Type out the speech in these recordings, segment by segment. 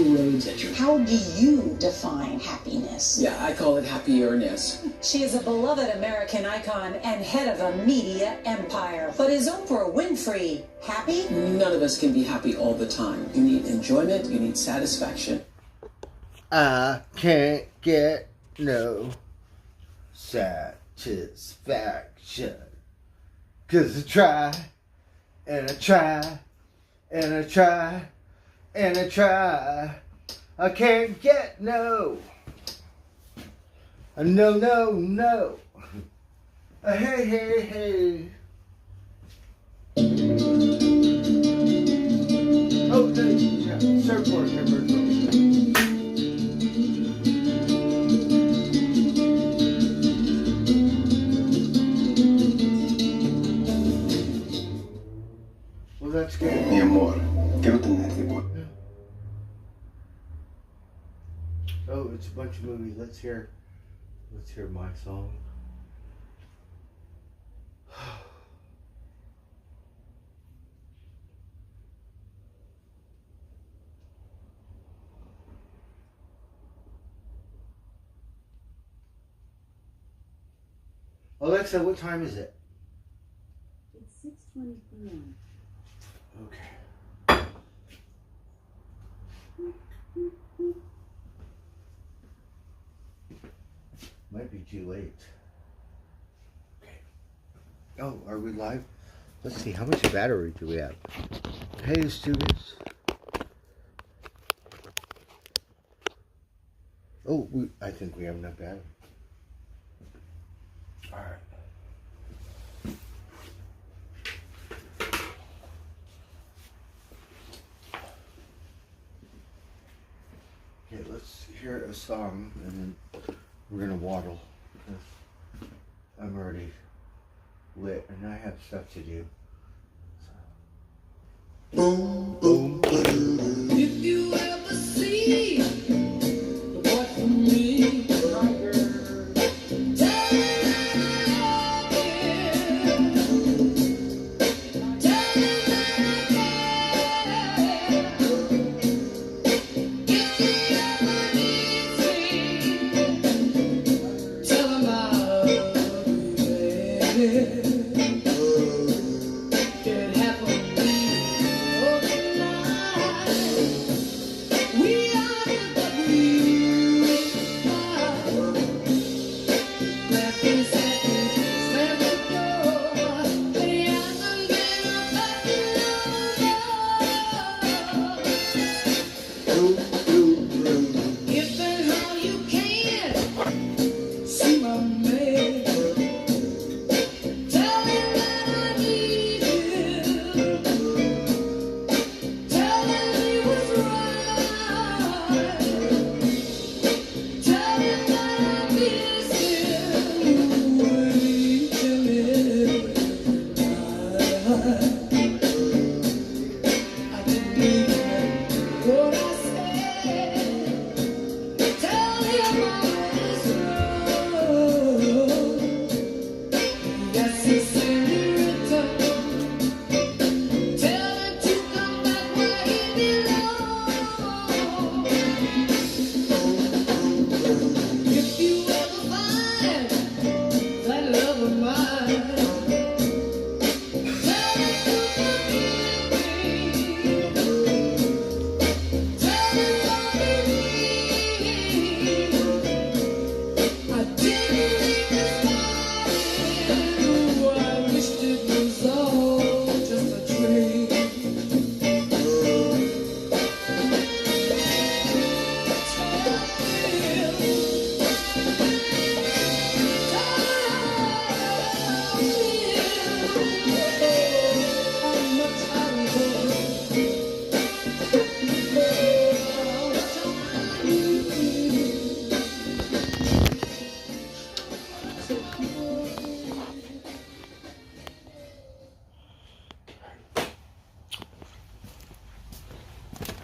the roads that you're... How do you define happiness? Yeah, I call it happierness. She is a beloved American icon and head of a media empire. But is Oprah Winfrey happy? None of us can be happy all the time. You need enjoyment, you need satisfaction. I can't get no satisfaction. 'Cause I try, and I try, and I try, and I try. I can't get no. No, no, no. Hey, hey, hey. Oh, yeah, surfboard number. Well, that's good. Mi amor, quiero tenerte por... Oh, it's a bunch of movies. Let's hear my song. Alexa, what time is it? It's 6:20 p.m. Okay. Might be too late. Okay. Oh, are we live? Let's see, how much battery do we have? Hey, students. Oh, I think we have enough battery. All right. Okay, let's hear a song and then we're gonna waddle because I'm already lit and I have stuff to do. So. Boom, boom, boom. If you ever see the boy from me,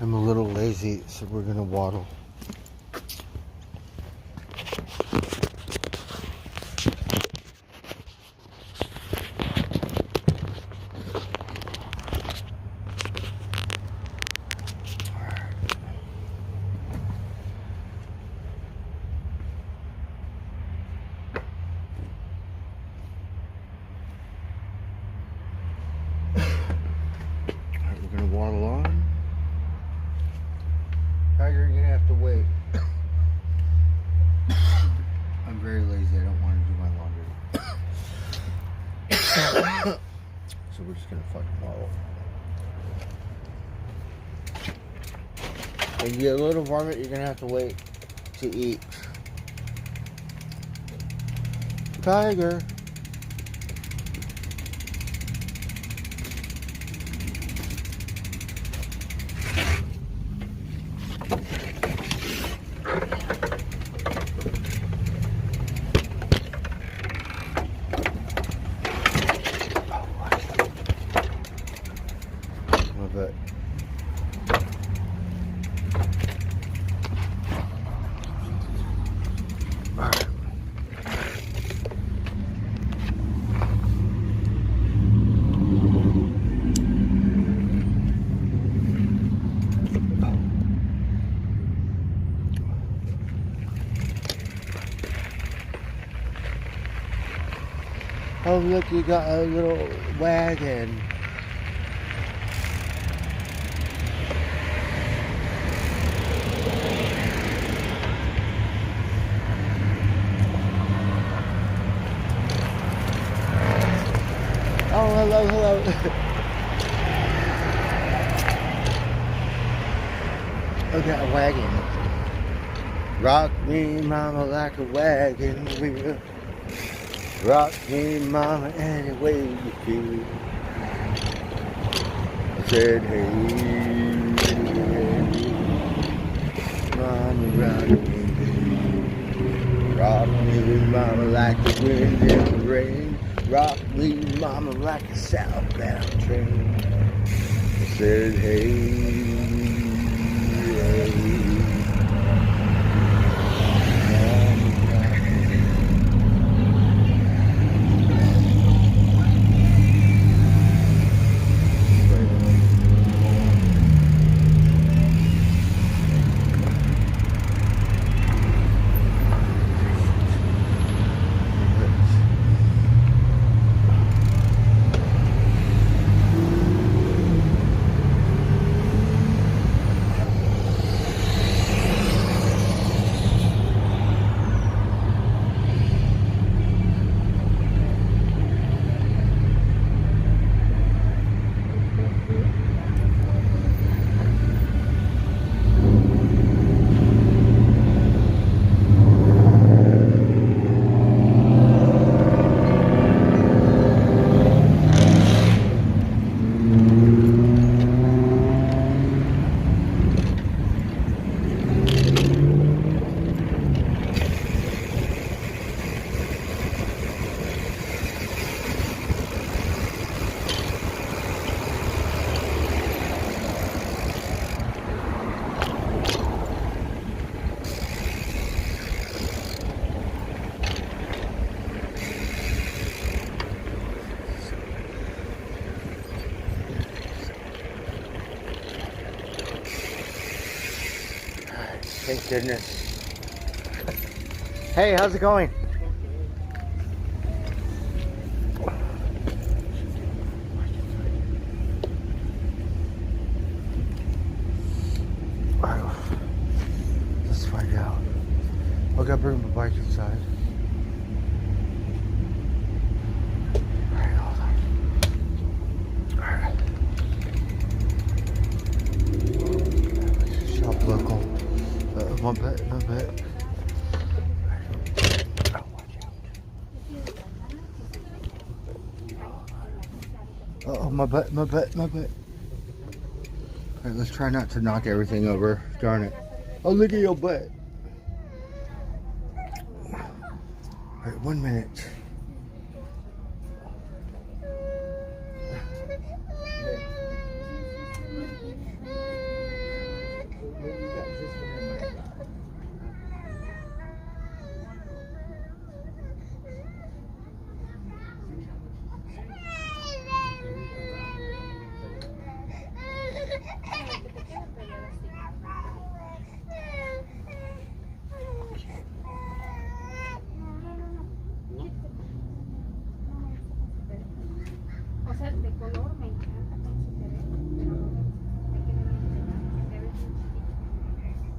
I'm a little lazy, so we're gonna waddle. Tiger, you're gonna have to wait. I'm very lazy. I don't want to do my laundry. So we're just gonna fucking roll. When you get a little vomit, you're gonna have to wait to eat. Tiger. But oh, look, you got a little wagon. Oh, hello, hello. Look at a wagon. Rock me, mama, like a wagon wheel. Rock me, mama, any way you feel. I said, hey, mama, rock me. Rock me, mama, like the wind in the rain. Rock me, mama, like a southbound train. I said, hey, hey, mama, rock Thank goodness. Hey, how's it going? Alright, let's find out. I gotta bring my bike inside. Alright, hold on. Alright. Shop local. One bit. Oh, my butt. Alright, let's try not to knock everything over. Darn it. Oh, look at your butt. Alright, 1 minute. O sea, de color me encanta cómo se te ve, pero hay que ver que se ve muy chiquito.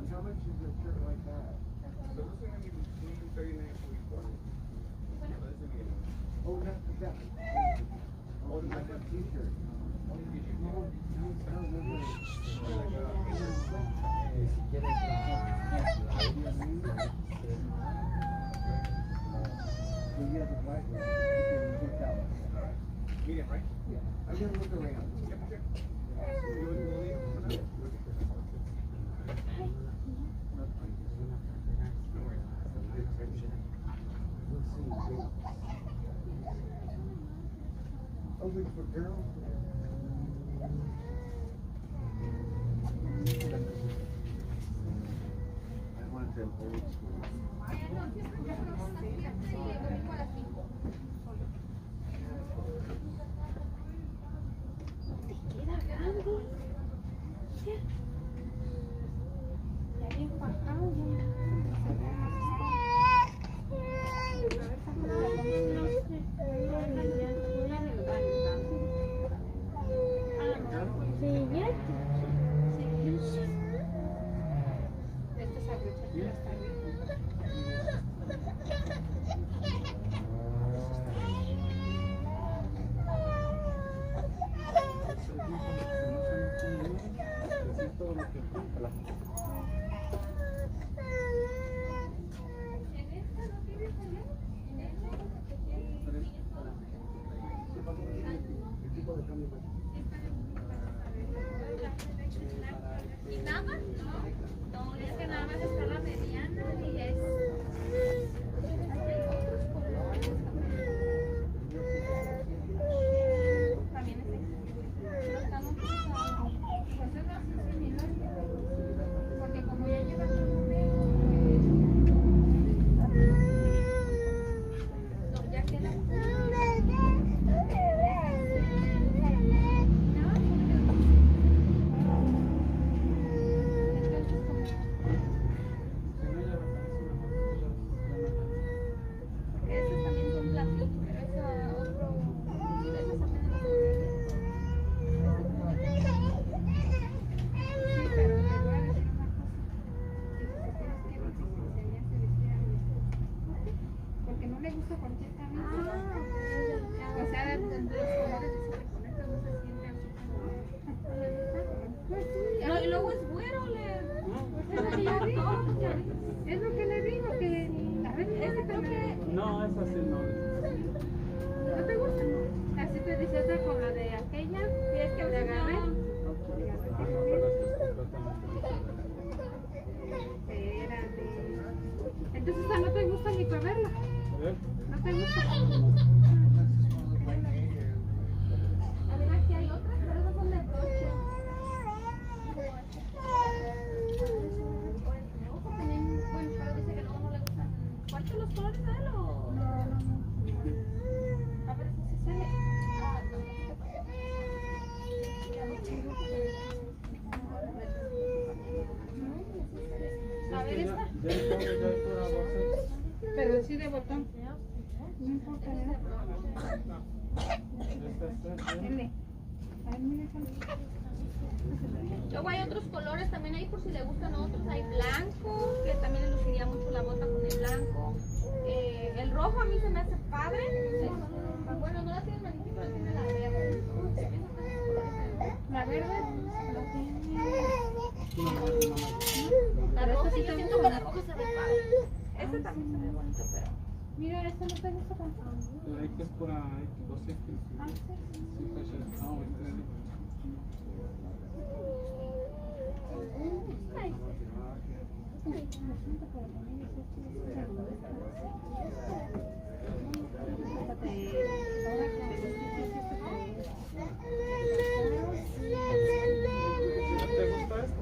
much? How much is a shirt like that? Oh, that's that. Oh, like a t-shirt. Medium, right? Yeah. I'm gonna look around. Only for girls. I want them old school. ¿Y nada más? No, es que nada más está la mediana y es... Hay otros colores también es pero estamos usando. Pues es así similar. Porque como ya lleva tu número, no, ya queda. Porque no le gusta cualquier camisa. O sea, de los colores de con no se siente así. No, y luego es güero, es lo que le digo, que a ver, ese creo que... No, es así, no. ¿No te gusta? Así te dices con la de aquella, y es que le agarré. Entonces, ¿no te gusta ni para verla? ¿No te gusta? A ver, aquí hay otras, pero esas son de broche. Bueno, pero dice que no le gustan. ¿Cuáles son los colores de él o...? No. A ver, si se ve. A ver, esta. Pero sí de botón. No importa, ¿verdad? Luego hay otros colores también ahí por si le gustan otros. Hay blanco, que también le luciría mucho la bota con el blanco. El rojo a mí se me hace padre. Bueno, no la tiene manita, pero tiene la verde. La verde la tiene. La roja sí, yo siento que la roja se ve padre. Este también se ve bonito, pero... Mira, este no te gusta tanto. Pero hay que es por ahí, 12 que sí. ¿Te gusta esto?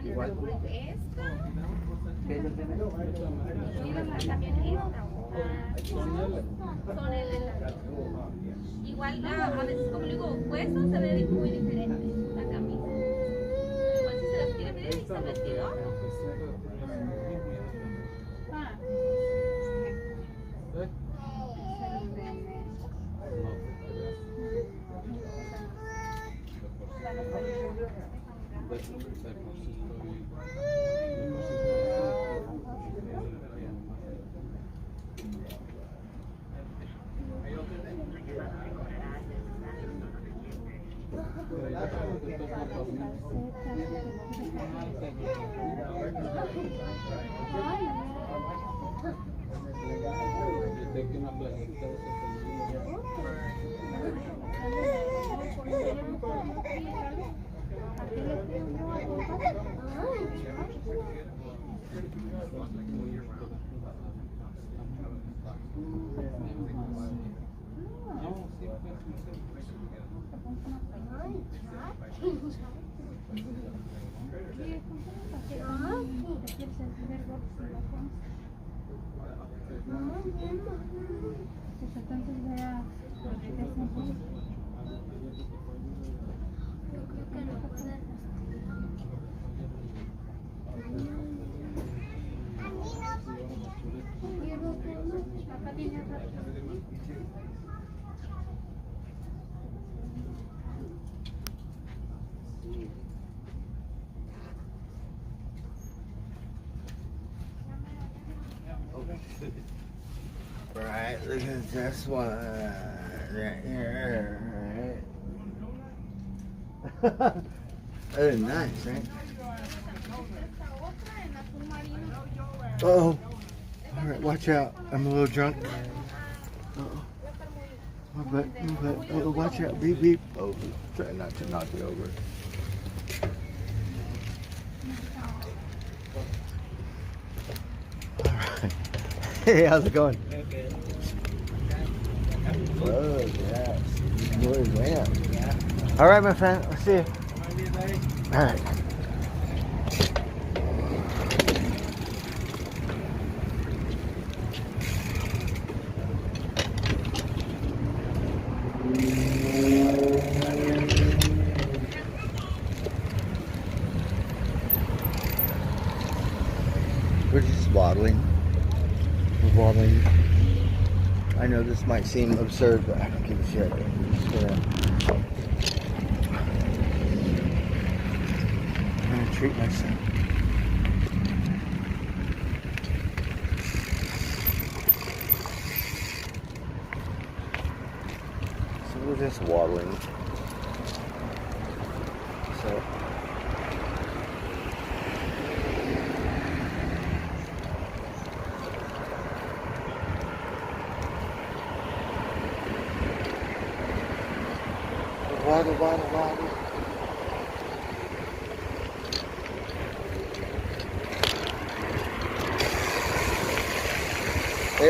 Igual. Esta. Mira, también esta. Son el igual a veces como le digo, puesto se ve muy diferente la camisa. Igual si se las quiere ver, Esta lo que ofrece la Ah, ¿Eh? Right, look at this one right here. Right. That is nice, right? Oh, all right, watch out. I'm a little drunk. Uh-oh. Oh, watch out. Beep, beep. Oh, try not to knock it over. All right. Hey, how's it going? Oh, yes. Good man. All right, my friend. I'll see you. All right. We're just waddling. We're waddling. I know this might seem absurd, but I don't give a shit. I'm just gonna treat myself. So we're just waddling. So waddle, waddle, waddle.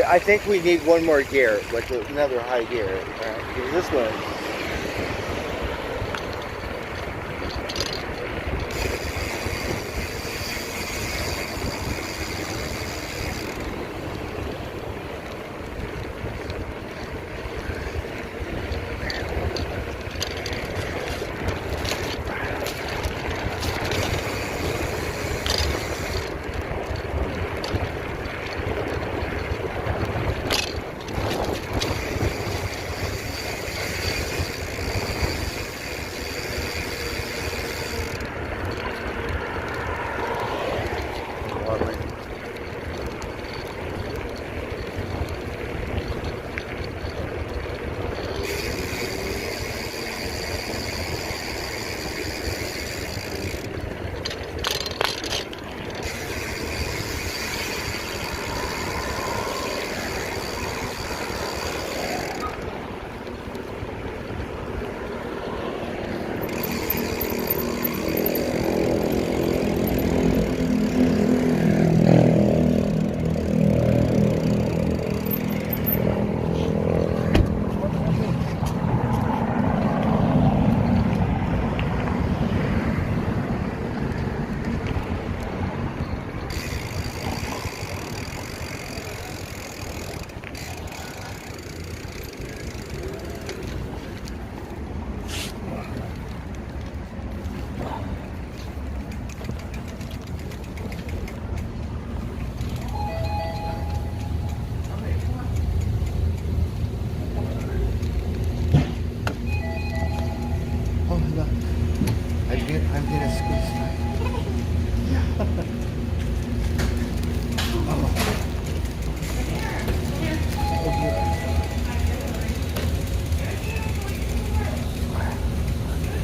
I think we need one more gear, like another high gear, right? Because this one.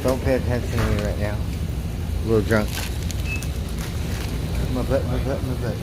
Don't pay attention to me right now. A little drunk. My butt, my butt, my butt.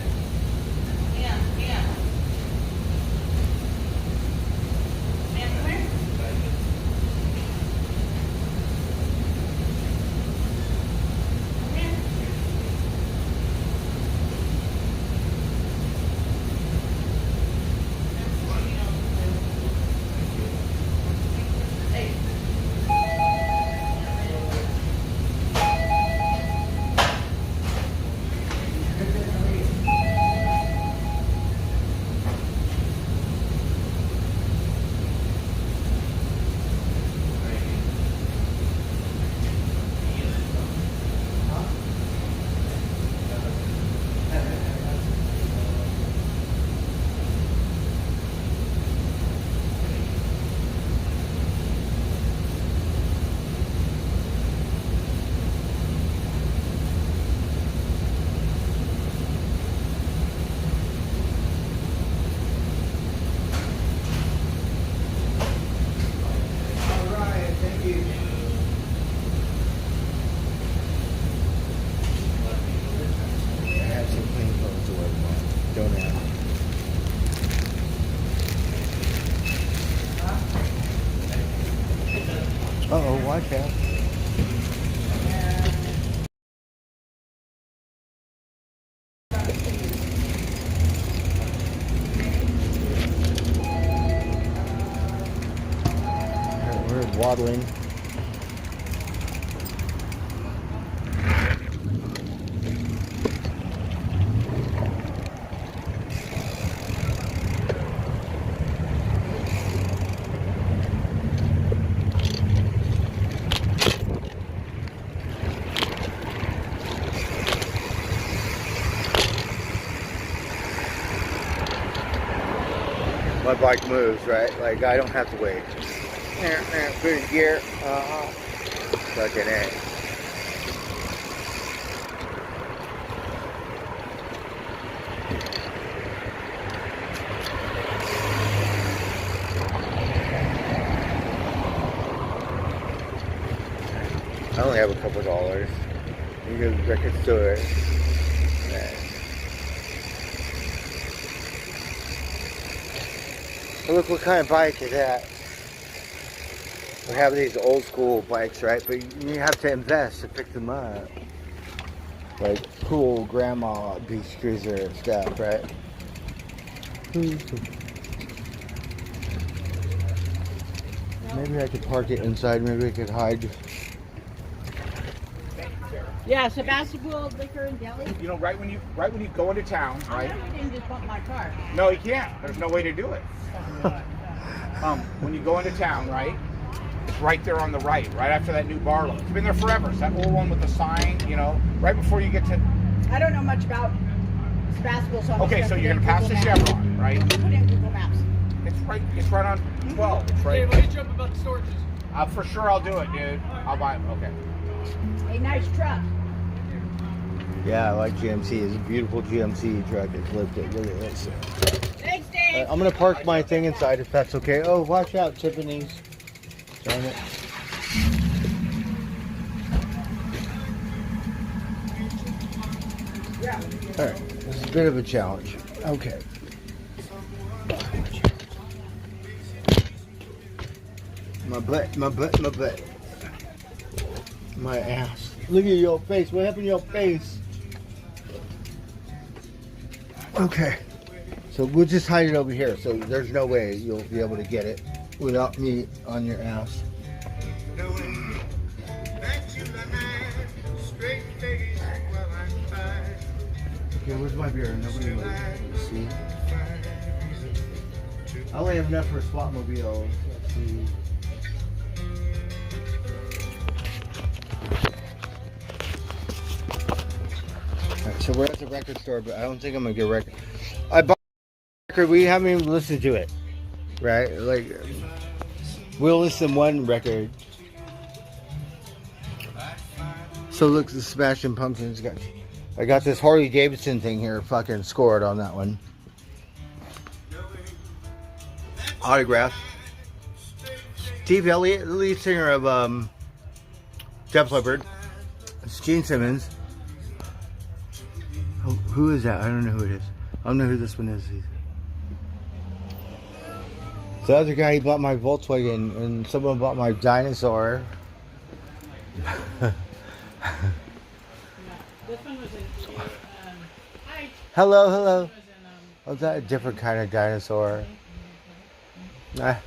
Uh-oh, watch out. We're waddling. My bike moves, right? Like, I don't have to wait. Put it in gear. Fucking A. I only have a couple $. You go to the record store. Look what kind of bike is that. We have these old school bikes, right? But you have to invest to pick them up. Like cool grandma beach cruiser stuff, right? Maybe I could park it inside. Maybe I could hide. Yeah, Sebastopol liquor and deli. You know, right when you go into town, right? I didn't just bump my car. No, you can't. There's no way to do it. When you go into town, right? It's right there on the right after that new bar load. It's been there forever. It's that old one with the sign, you know, right before you get to. I don't know much about Sebastopol, so I'm okay, just so you're gonna Google pass the Maps. Chevron, right? Put in Google Maps. It's right on 12. It's right. Hey, why you up about the storages? For sure, I'll do it, dude. I'll buy it. Okay. A nice truck. Yeah, I like GMC. It's a beautiful GMC truck. It's lifted. Look at this. Thanks, Dave. I'm gonna park my thing inside if that's okay. Oh, watch out, Tiffany's. Darn it. Alright, this is a bit of a challenge. Okay. My butt, my butt, my butt. My ass. Look at your face. What happened to your face? Okay. So we'll just hide it over here. So there's no way you'll be able to get it without me on your ass. Okay, where's my beer? Nobody moves. See? I only have enough for a Spotmobile. Let's see. Alright, so we're at the record store, but I don't think I'm gonna get a record. I bought a record, we haven't even listened to it. Right? Like, we'll listen to one record. So look, the Smashing Pumpkins got. I got this Harley Davidson thing here, fucking scored on that one. Autograph. Steve Elliott, the lead singer of Def Leppard. It's Gene Simmons. Oh, who is that? I don't know who it is. I don't know who this one is. The other guy, he bought my Volkswagen, and someone bought my dinosaur. Hello, hello. Oh, is that a different kind of dinosaur? Let's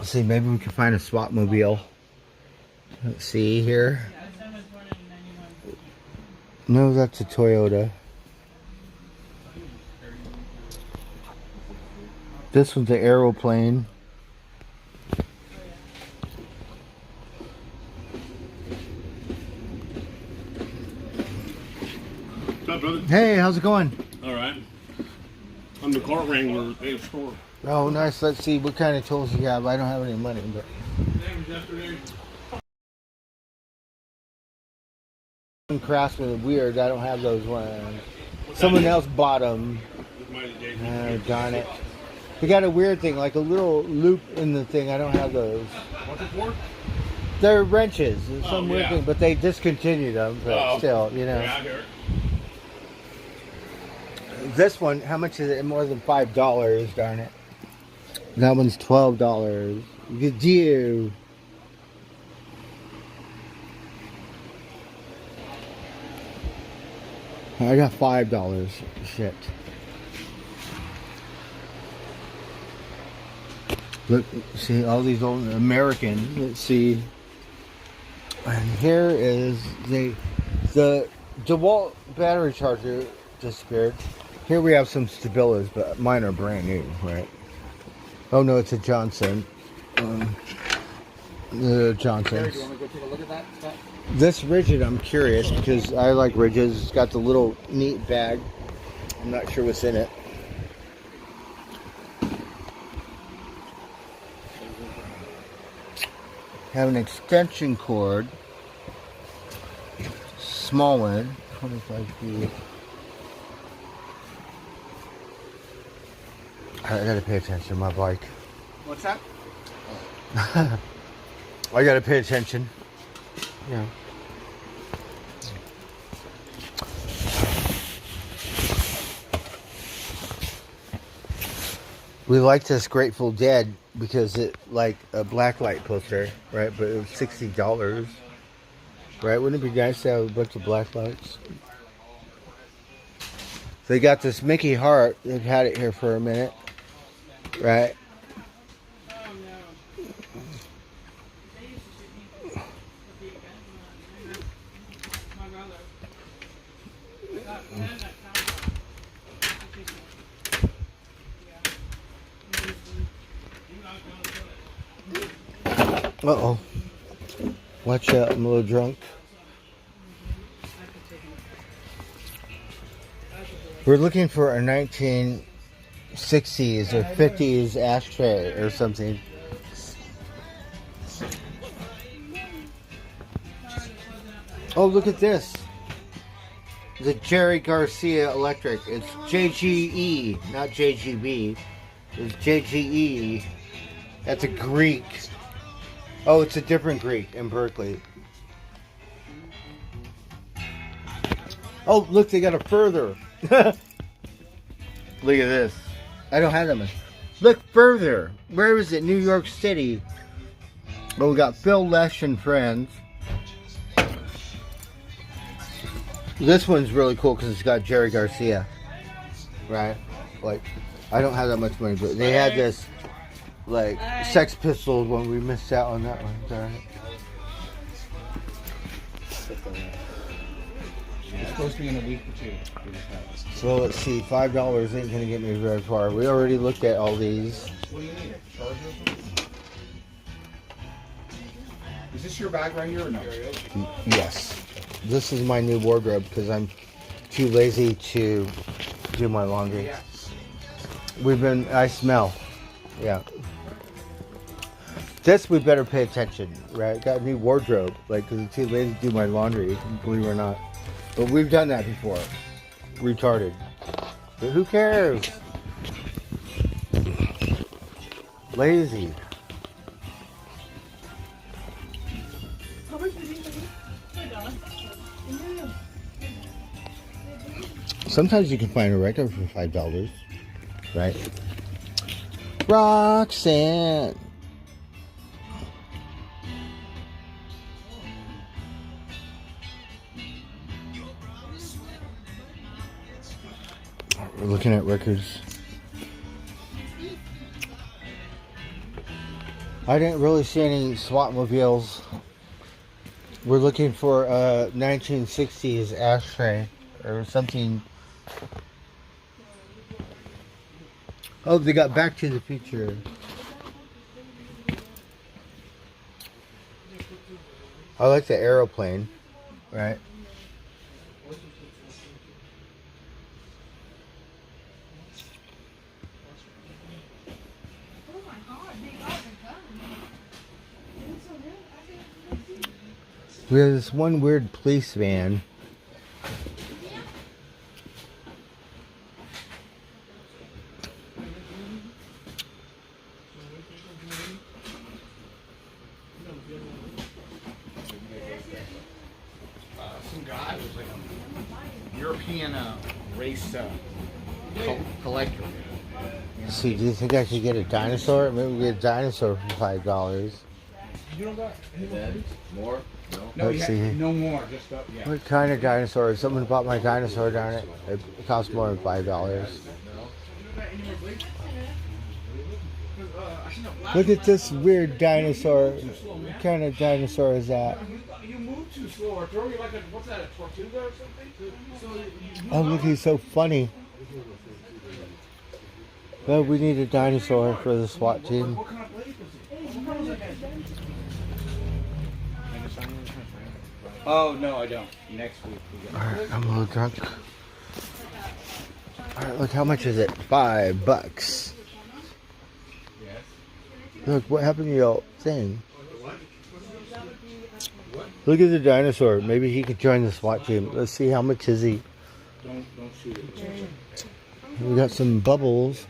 see, maybe we can find a swap mobile. Let's see here. No, that's a Toyota. This one's an aeroplane. What's up, brother? Hey, how's it going? All right. I'm the car wrangler at Dave's store. Oh, nice. Let's see what kind of tools you have. I don't have any money, but. Craftsman are weird. I don't have those ones. Someone else bought them. Darn it. They got a weird thing, like a little loop in the thing. I don't have those. What's it for? They're wrenches. It's some weird thing, but they discontinued them. But still, you know. Yeah, I hear it. This one, how much is it? More than $5. Darn it. That one's $12. Good deal. I got $5. Shit. Look, see all these old American. Let's see. And here is the DeWalt battery charger disappeared. Here we have some Stabilas, but mine are brand new, right? Oh no, it's a Johnson. The Johnsons. Do you want to go take a look at that, Scott? This Rigid, I'm curious because I like Rigids. It's got the little neat bag. I'm not sure what's in it. Have an extension cord. Small one. 25 feet. I gotta pay attention to my bike. What's that? I gotta pay attention. Yeah. We like this Grateful Dead because it like a blacklight poster, right? But it was $60, right? Wouldn't it be nice to have a bunch of blacklights? They got this Mickey Hart. They've had it here for a minute, right? Uh-oh. Watch out, I'm a little drunk. We're looking for a 1960s or 50s ashtray or something. Oh, look at this. The Jerry Garcia Electric. It's JGE, not JGB. It's JGE. That's a Greek. Oh, it's a different Greek in Berkeley. Oh, look, they got a further. Look at this. I don't have that much. Look further. Where is it? New York City. Oh, we got Phil Lesh and friends. This one's really cool because it's got Jerry Garcia. Right? Like, I don't have that much money, but they had this, like, Sex Pistols when we missed out on that one. Darn it. It's supposed to be in a week or two. So let's see, $5 ain't gonna get me very far. We already looked at all these. What do you need? Charger? Is this your bag right here or no? Yes. This is my new wardrobe because I'm too lazy to do my laundry. I smell. Yeah. This we better pay attention, right? Got a new wardrobe, like, because I'm too lazy to do my laundry, believe it or not. But we've done that before. Retarded. But who cares? Lazy. Sometimes you can find a regular for $5, right? Roxanne. We're looking at records. I didn't really see any SWAT mobiles. We're looking for a 1960s ashtray or something. Oh, they got Back to the Future. I like the aeroplane, right? We have this one weird police van. Some guy was like a European race collector. See, do you think I should get a dinosaur? Maybe we get a dinosaur for $5. You don't got More? no, Let's see. no more. Just yeah. What kind of dinosaur? Someone bought my dinosaur, darn it. It costs more than $5. Look at this weird dinosaur. What kind of dinosaur is that? You move too slow. Or throw you like a what's that? A tortuga or something? Oh, look, he's so funny. Well, we need a dinosaur for the SWAT team. What kind of blade is it? Oh no, I don't. Next week. Alright, I'm a little drunk. Alright, look, how much is it? $5. Look, what happened to your thing? Look at the dinosaur. Maybe he could join the SWAT team. Let's see, how much is he? Don't shoot it. We got some bubbles.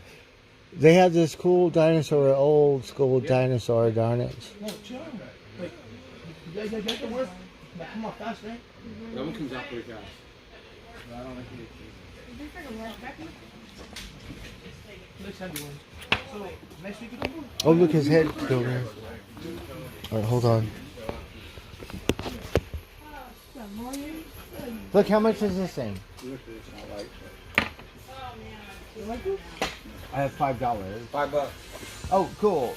They had this cool dinosaur, old school dinosaur, darn it. No, chill. Wait, you guys get the work? Come on, fast, right? That one comes out pretty fast. I don't like it. Oh, look, his head over there. Alright, hold on. Look, how much is this thing? I have $5. $5. Oh, cool.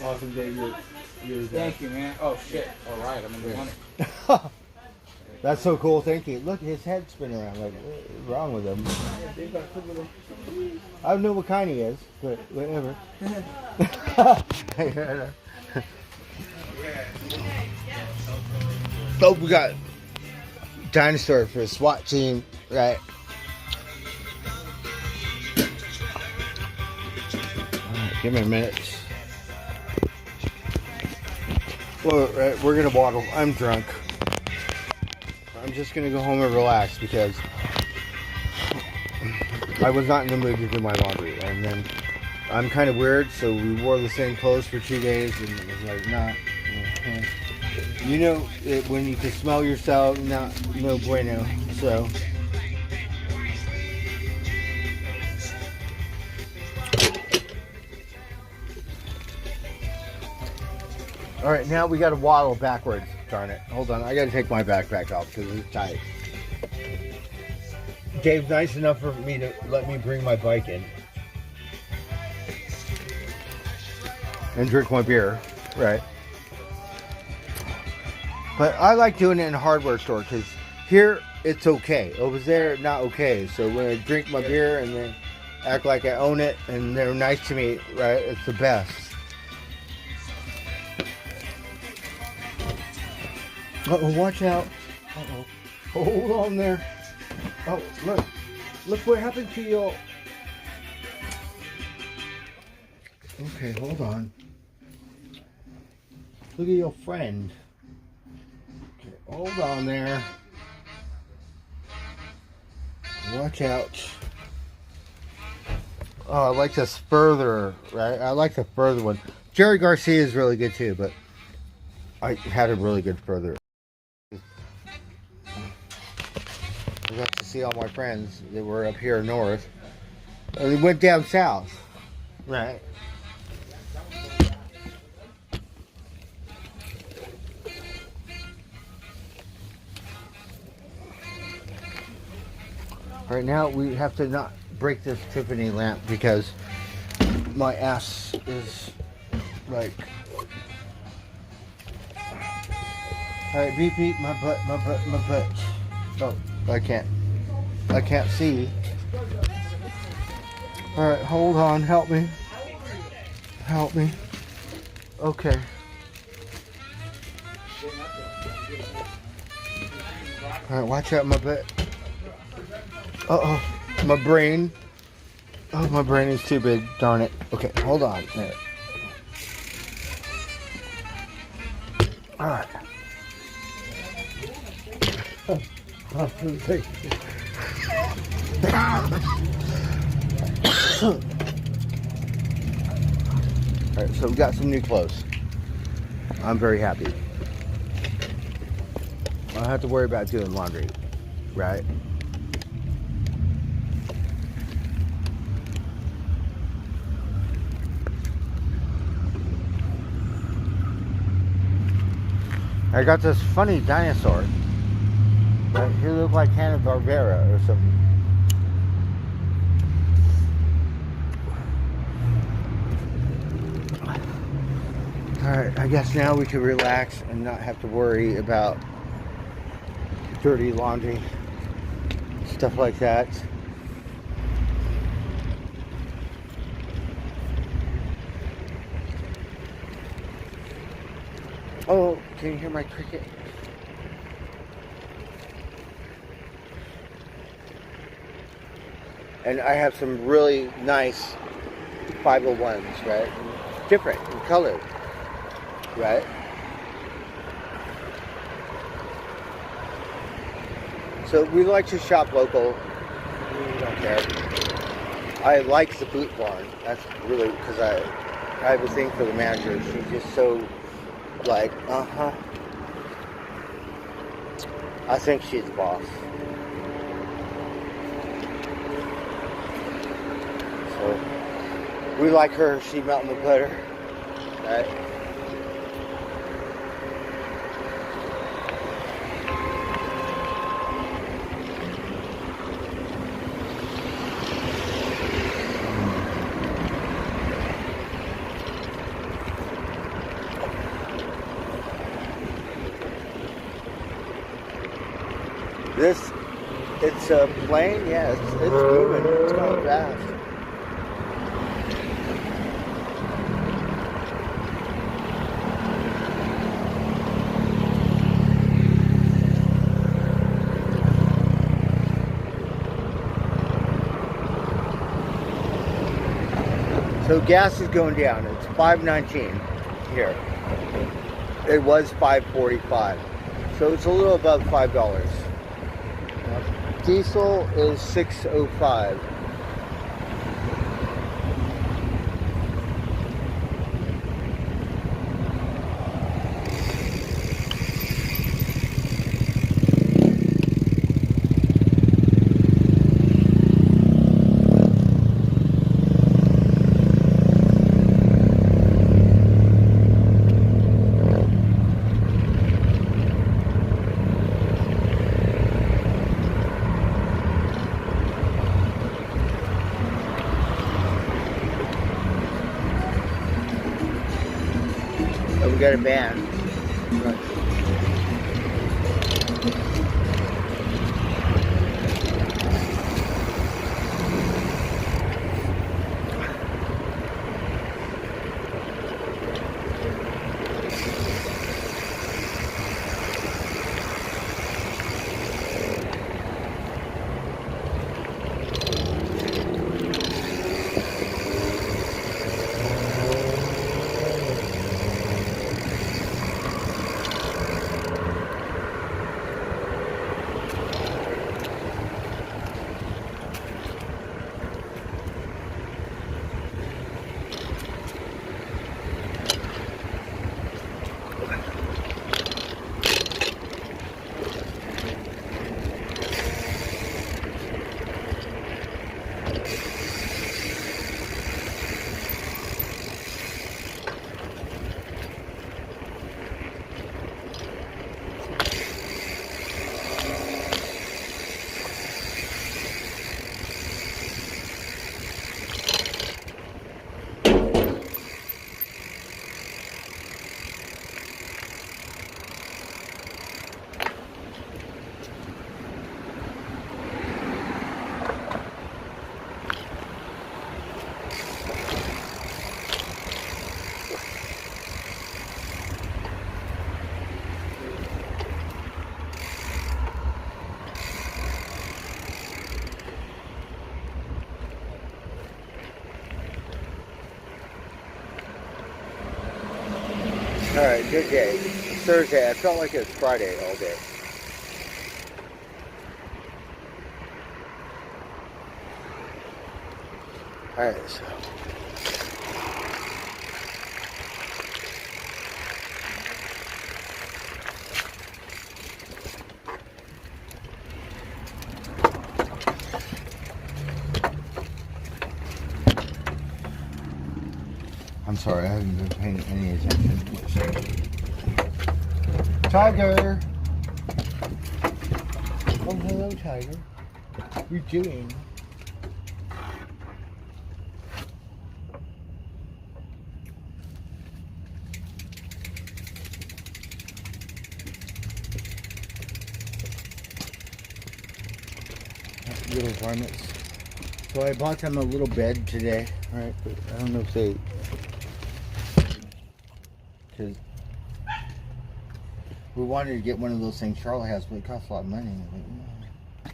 Awesome day. Thank you, man. Oh shit. All right, I'm in the money. That's so cool. Thank you. Look, his head's spinning around. Like, what's wrong with him? I don't know what kind he is, but whatever. Oh, we got dinosaur for a SWAT team, right? Alright, give me a minute. Well, we're gonna waddle. I'm drunk. I'm just gonna go home and relax because I was not in the mood to do my laundry, and then I'm kind of weird, so we wore the same clothes for 2 days, and it was like, nah. You know, when you can smell yourself, no bueno. So. All right, now we got to waddle backwards. Darn it. Hold on. I got to take my backpack off because it's tight. Dave's nice enough for me to let me bring my bike in. And drink my beer. Right. But I like doing it in a hardware store because here it's okay. Over there, not okay. So when I drink my beer and then act like I own it and they're nice to me, right? It's the best. Uh-oh, watch out. Uh-oh. Hold on there. Oh, look. Look what happened to you. Okay, hold on. Look at your friend. Okay, hold on there. Watch out. Oh, I like this further, right? I like the further one. Jerry Garcia is really good too, but I had a really good further. I got to see all my friends that were up here north. And they went down south, right? Right now we have to not break this Tiffany lamp because my ass is like, alright, beep beep, my butt. Oh, I can't see. Alright, hold on, help me. Okay. Alright, watch out, my butt. Uh-oh, my brain. Oh, my brain is too big, darn it. Okay, hold on. There. Alright. Alright, so we got some new clothes. I'm very happy. I don't have to worry about doing laundry, right? I got this funny dinosaur. Right? He looked like Hanna-Barbera or something. Alright, I guess now we can relax and not have to worry about dirty laundry, stuff like that. Oh, can you hear my cricket? And I have some really nice 501s, right? Different in color, right? So we like to shop local. We don't care. I like the boot barn. That's really because I have a thing for the manager. She's just so like, I think she's the boss. So we like her. She melting the butter, right? It's a plane, yeah, it's moving, it's going fast. So gas is going down, it's $5.19 here. It was $5.45, so it's a little above $5. Diesel is $6.05. We got a van. Right. Alright, good day. It's Thursday. I felt like it was Friday all day. Alright, so. I'm sorry, I haven't been paying any attention. Tiger! Oh, hello, Tiger. What are you doing? Little varmints. So I bought them a little bed today, right? But I don't know if they, because we wanted to get one of those things Charlotte has, but it costs a lot of money. Like, no.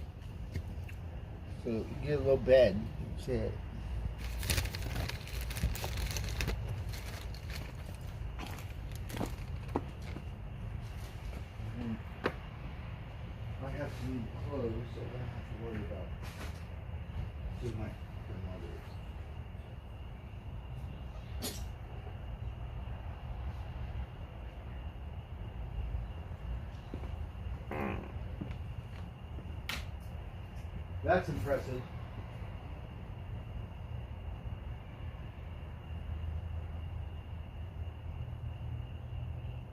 So you get a little bed. That's it. I have some clothes, so I don't have to worry about too much for mothers. That's impressive.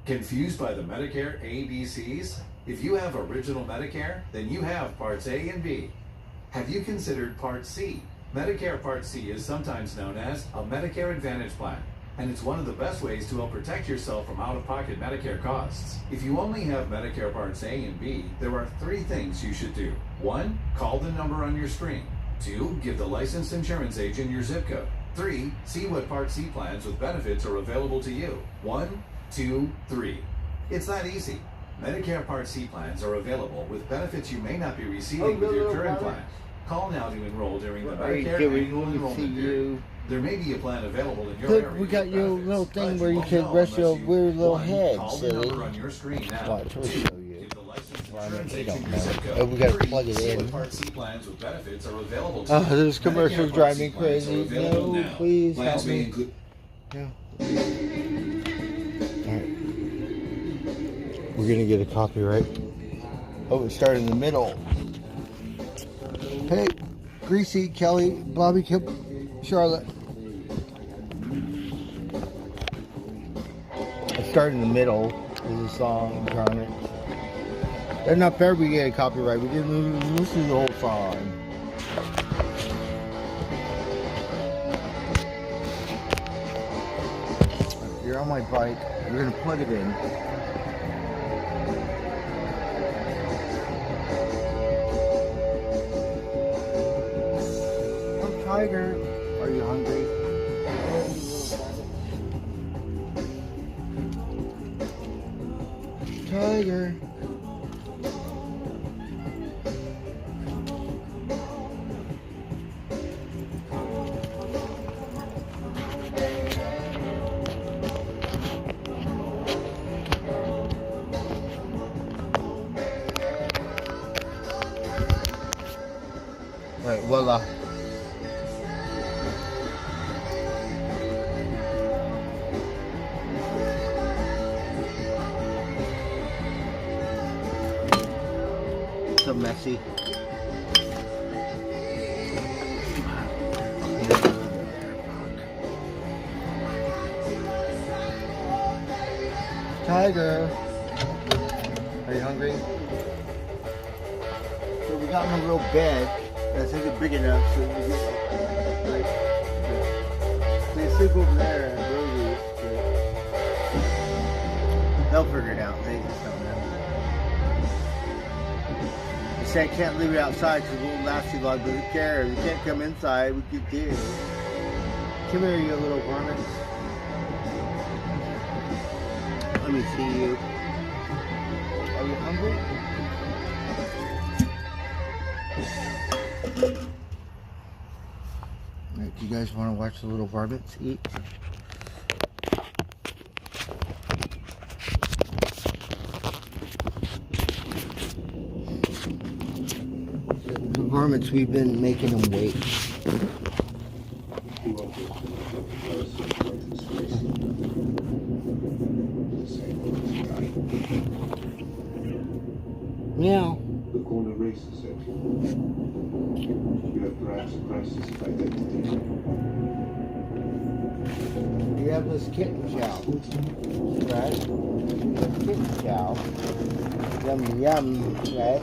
Confused by the Medicare ABCs? If you have original Medicare, then you have Parts A and B. Have you considered Part C? Medicare Part C is sometimes known as a Medicare Advantage plan, and it's one of the best ways to help protect yourself from out-of-pocket Medicare costs. If you only have Medicare Parts A and B, there are 3 things you should do. 1, call the number on your screen. 2, give the licensed insurance agent your zip code. 3, see what Part C plans with benefits are available to you. 1, 2, 3. It's that easy. Medicare Part C plans are available with benefits you may not be receiving with your current plan. Call now to enroll during the Medicare annual enrollment period. There may be a plan available in your area. We got your little thing where you can rest your weird little head, silly. On your screen now. Watch, we'll show you. They don't know. Oh, we gotta plug it in. Oh, this commercial's driving me crazy. No, please help me. Yeah. Alright. We're gonna get a copyright. Oh, it started in the middle. Hey, Greasy, Kelly, Bobby, Charlotte. It started in the middle of the song, darn it. That's not fair we get a copyright. We didn't listen to the whole song. You're on my bike. We're gonna plug it in. Oh, Tiger, are you hungry? Tiger. Right, voila. So messy. Tiger, are you hungry? So we got him a little bed. I think it's big enough so we get like they sleep over there and movies. They'll figure it out. They just don't know. They say I can't leave it outside because it won't last too long, but who cares? We can't come inside. We could do. Come here, you little varmints. Let me see you. Are you hungry? Right, do you guys want to watch the little varmints eat? varmints, we've been making them wait. Meow. The corner races at you. You have perhaps a crisis of identity. You have this kitten chow, right? Kitten chow. Yum yum, right?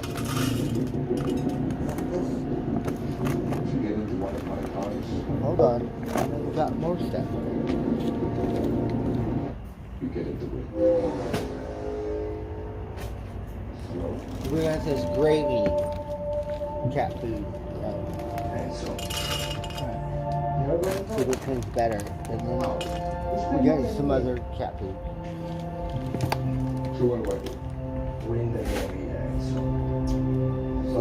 If you get into one of my cars, Hold on, we've got more stuff. you get into it. We got this gravy cat food. And so, See which one's better. And then we got some other cat food. so what do I do? Win the game, so. So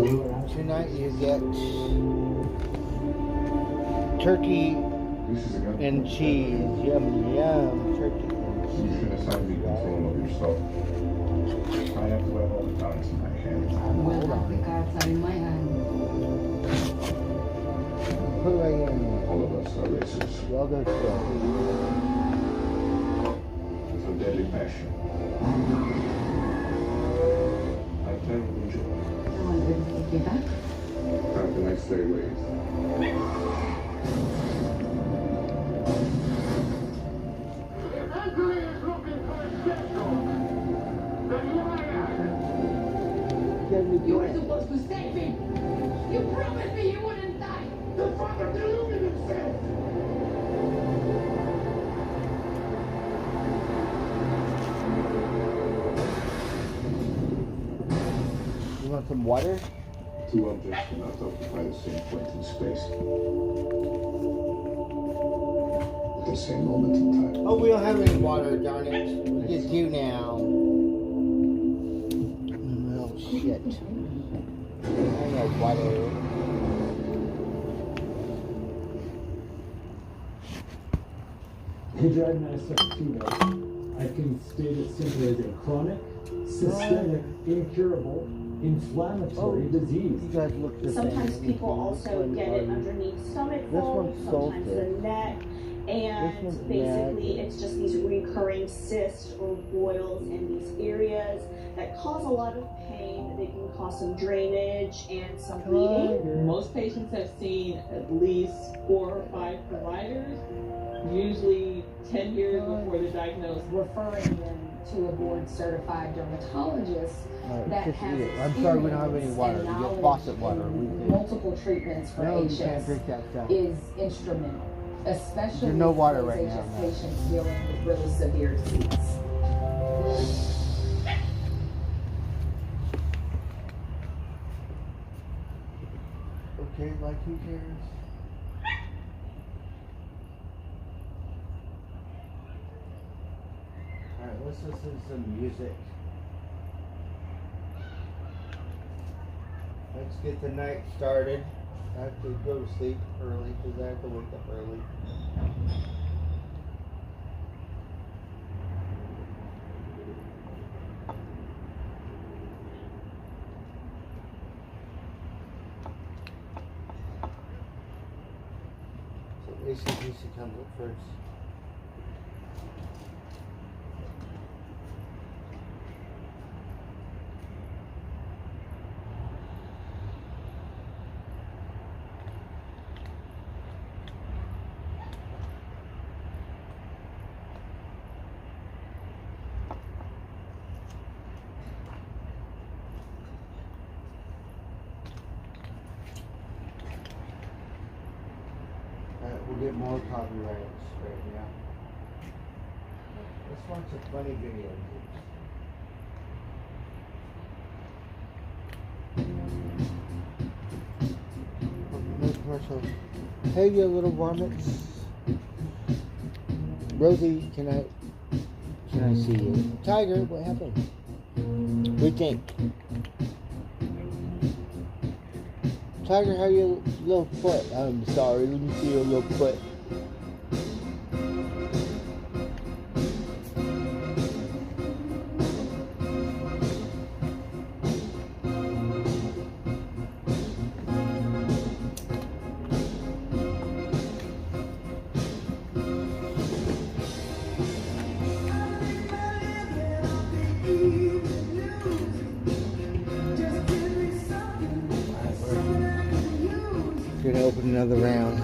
tonight you get turkey This is a gun. and cheese. Yum yum. Turkey and You should cheese. assign me control of yourself. I have to have all the cards in my hand. Hold on. Put right in. All of us are racers Well, go slow. with a deadly passion. I can enjoy. How can I stay away? You were supposed to save me. You promised me you wouldn't die. The father deluded himself. You want some water? Two objects cannot occupy the same point in space at the same moment in time. Oh, we don't have any water, darn it. We just do now. Oh, shit. I got water. Hydradenitis suppurativa, I can state it simply as a chronic, systemic, incurable, inflammatory disease. You guys look the Sometimes same. people also get it underneath stomach folds, sometimes the neck, and basically it's just these recurring cysts or boils in these areas that cause a lot of pain. They can cause some drainage and some bleeding. Most patients have seen at least 4 or 5 providers, usually 10 years before they're diagnosed. Referring them to a board-certified dermatologist that Just has eat it. I'm sorry we don't have any water. We get faucet water. We do. multiple treatments for No, you can't HS drink that stuff. is instrumental, especially There's no water for right those now, HS no. patients dealing with really severe disease. Okay, like who cares? Alright, let's listen to some music. Let's get the night started. I have to go to sleep early because I have to wake up early. So ACDC comes up first. We'll get more copyrights right now. Let's watch a funny video. No commercial. Hey, you little varmints. Rosie, can I see you? Tiger, what happened? What do you think? Tiger, how your little foot? I'm sorry, let me see your little foot. another round.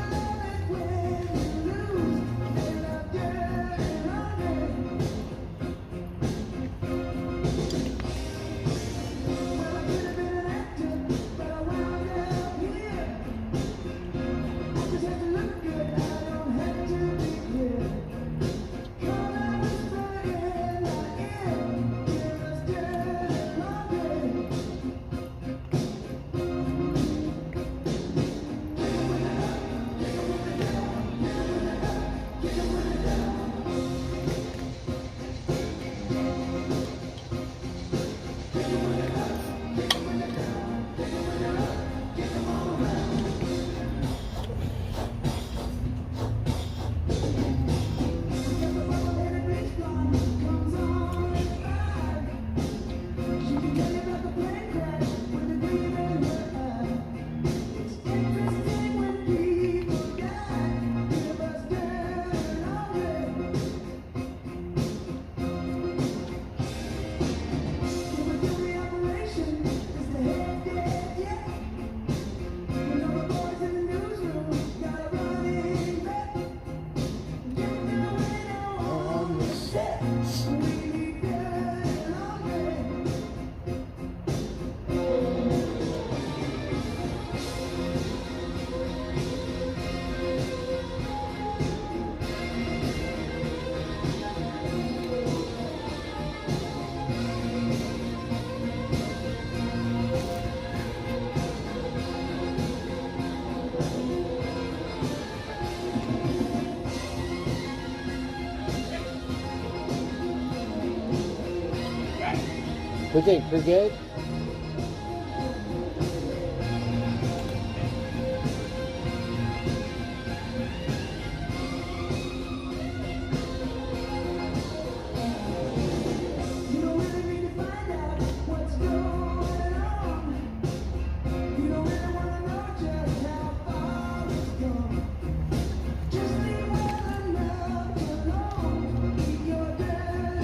What do you think? Pretty good?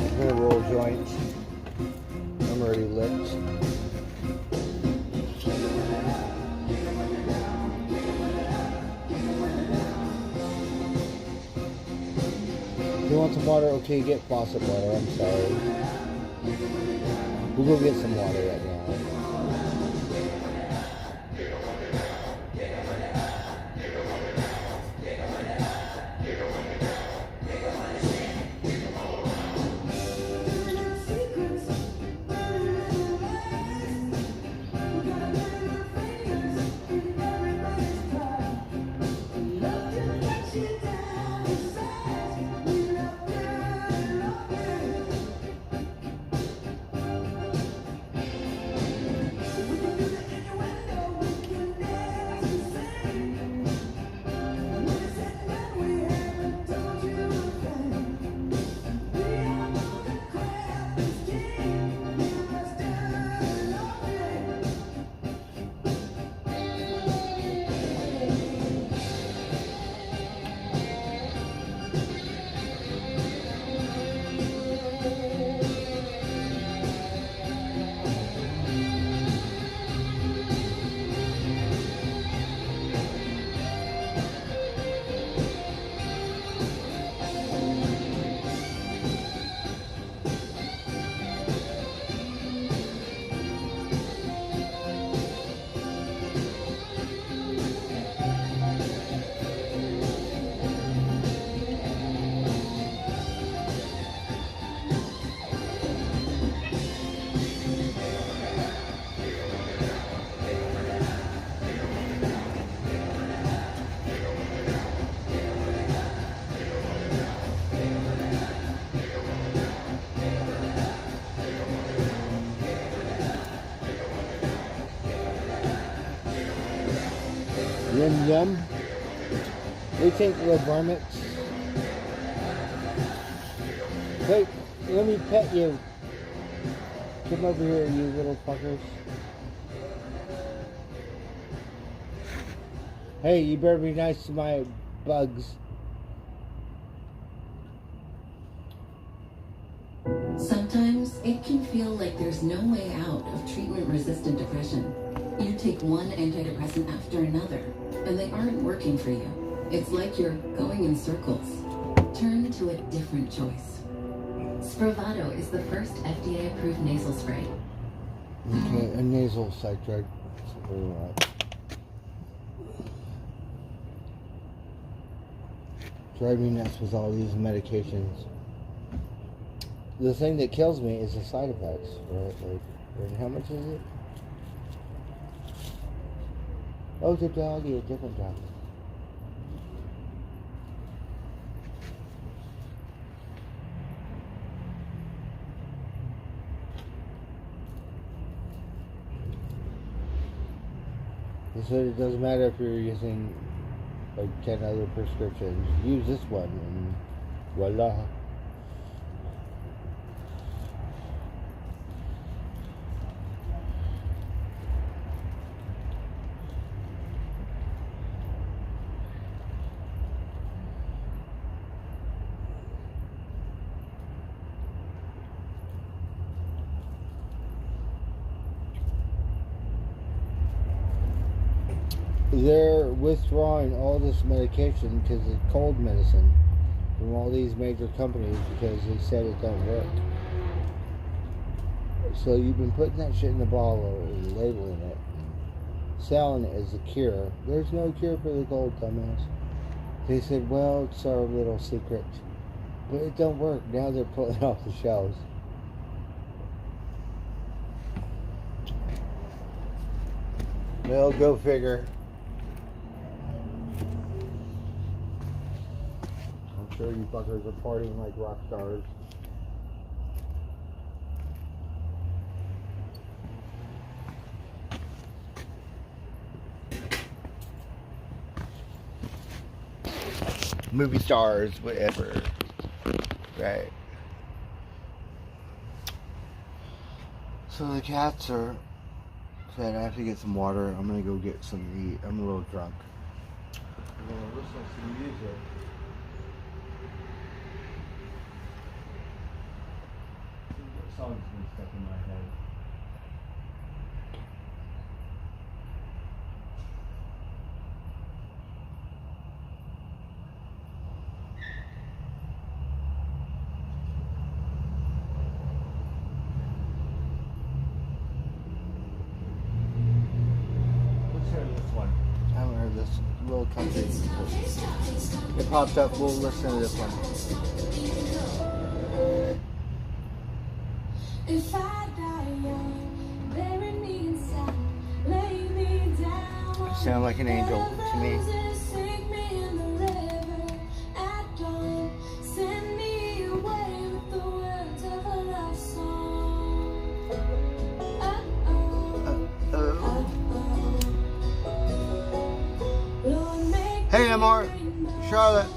I'm gonna roll joints. I'm already licked. If you want some water, okay, get faucet water. I'm sorry. We'll go get some water right now. Yum yum. We take little varmints. Wait, let me pet you. Come over here, you little fuckers. Hey, you better be nice to my bugs. Sometimes it can feel like there's no way out of treatment-resistant depression. You take one antidepressant after another, and they aren't working for you. It's like you're going in circles. Turn to a different choice. Spravato is the first FDA-approved nasal spray. Okay, a nasal citrate. Drive me nuts with all these medications. The thing that kills me is the side effects, right? Like, and how much is it? Oh, it's a doggy, a different doggy. They said it doesn't matter if you're using like 10 other prescriptions. Use this one and voila. They're withdrawing all this medication because it's cold medicine from all these major companies because they said it don't work. So you've been putting that shit in the bottle and labeling it, and selling it as a cure. There's no cure for the cold, dumbass. They said, well, it's our little secret. But it don't work. Now they're pulling it off the shelves. Well, go figure. I'm sure you fuckers are partying like rock stars. Movie stars, whatever. Right. So the cats are fed. I have to get some water. I'm gonna go get some to eat. I'm a little drunk. I'm gonna listen to some music. Songs been stuck in my head. Let's hear this one. I haven't heard this little country. It popped up. We'll listen to this one. If I die young, bury me inside, lay me down. You sound like an angel to me. Sink me in the river at dawn. Send me away with the words of a love song. Lord, make Hey, Amor. Charlotte.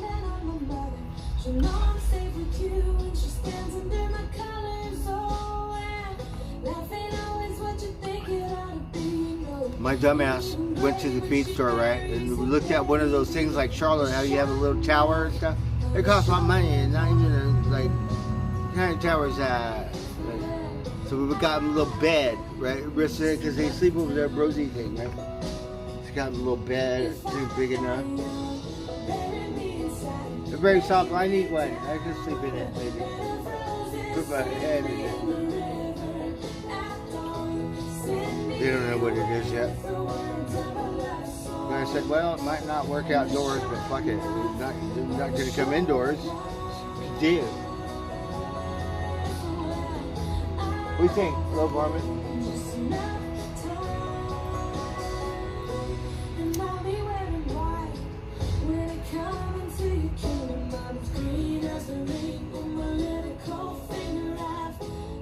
she know I'm safe with you when she stands under my colors. Oh, and life ain't always what you think it ought to be. No. My dumbass went to the feed store, right? And we looked at one of those things like Charlotte, how you have a little tower and stuff. It costs a lot of money, and not even like what kind of tower is that? Like, so we got him a little bed, right? Because they sleep over there, Rosie thing, right? It's got a little bed, it's big enough. They're very soft. I need one. I can sleep in it, maybe. Put my head in it. They don't know what it is yet. And I said, well, it might not work outdoors, but fuck it. It's not going to come indoors. Do. What do you think, Love Armin? And I'll be wearing white when I come into your kingdom. I'm as green as the rain on my little cold finger. I've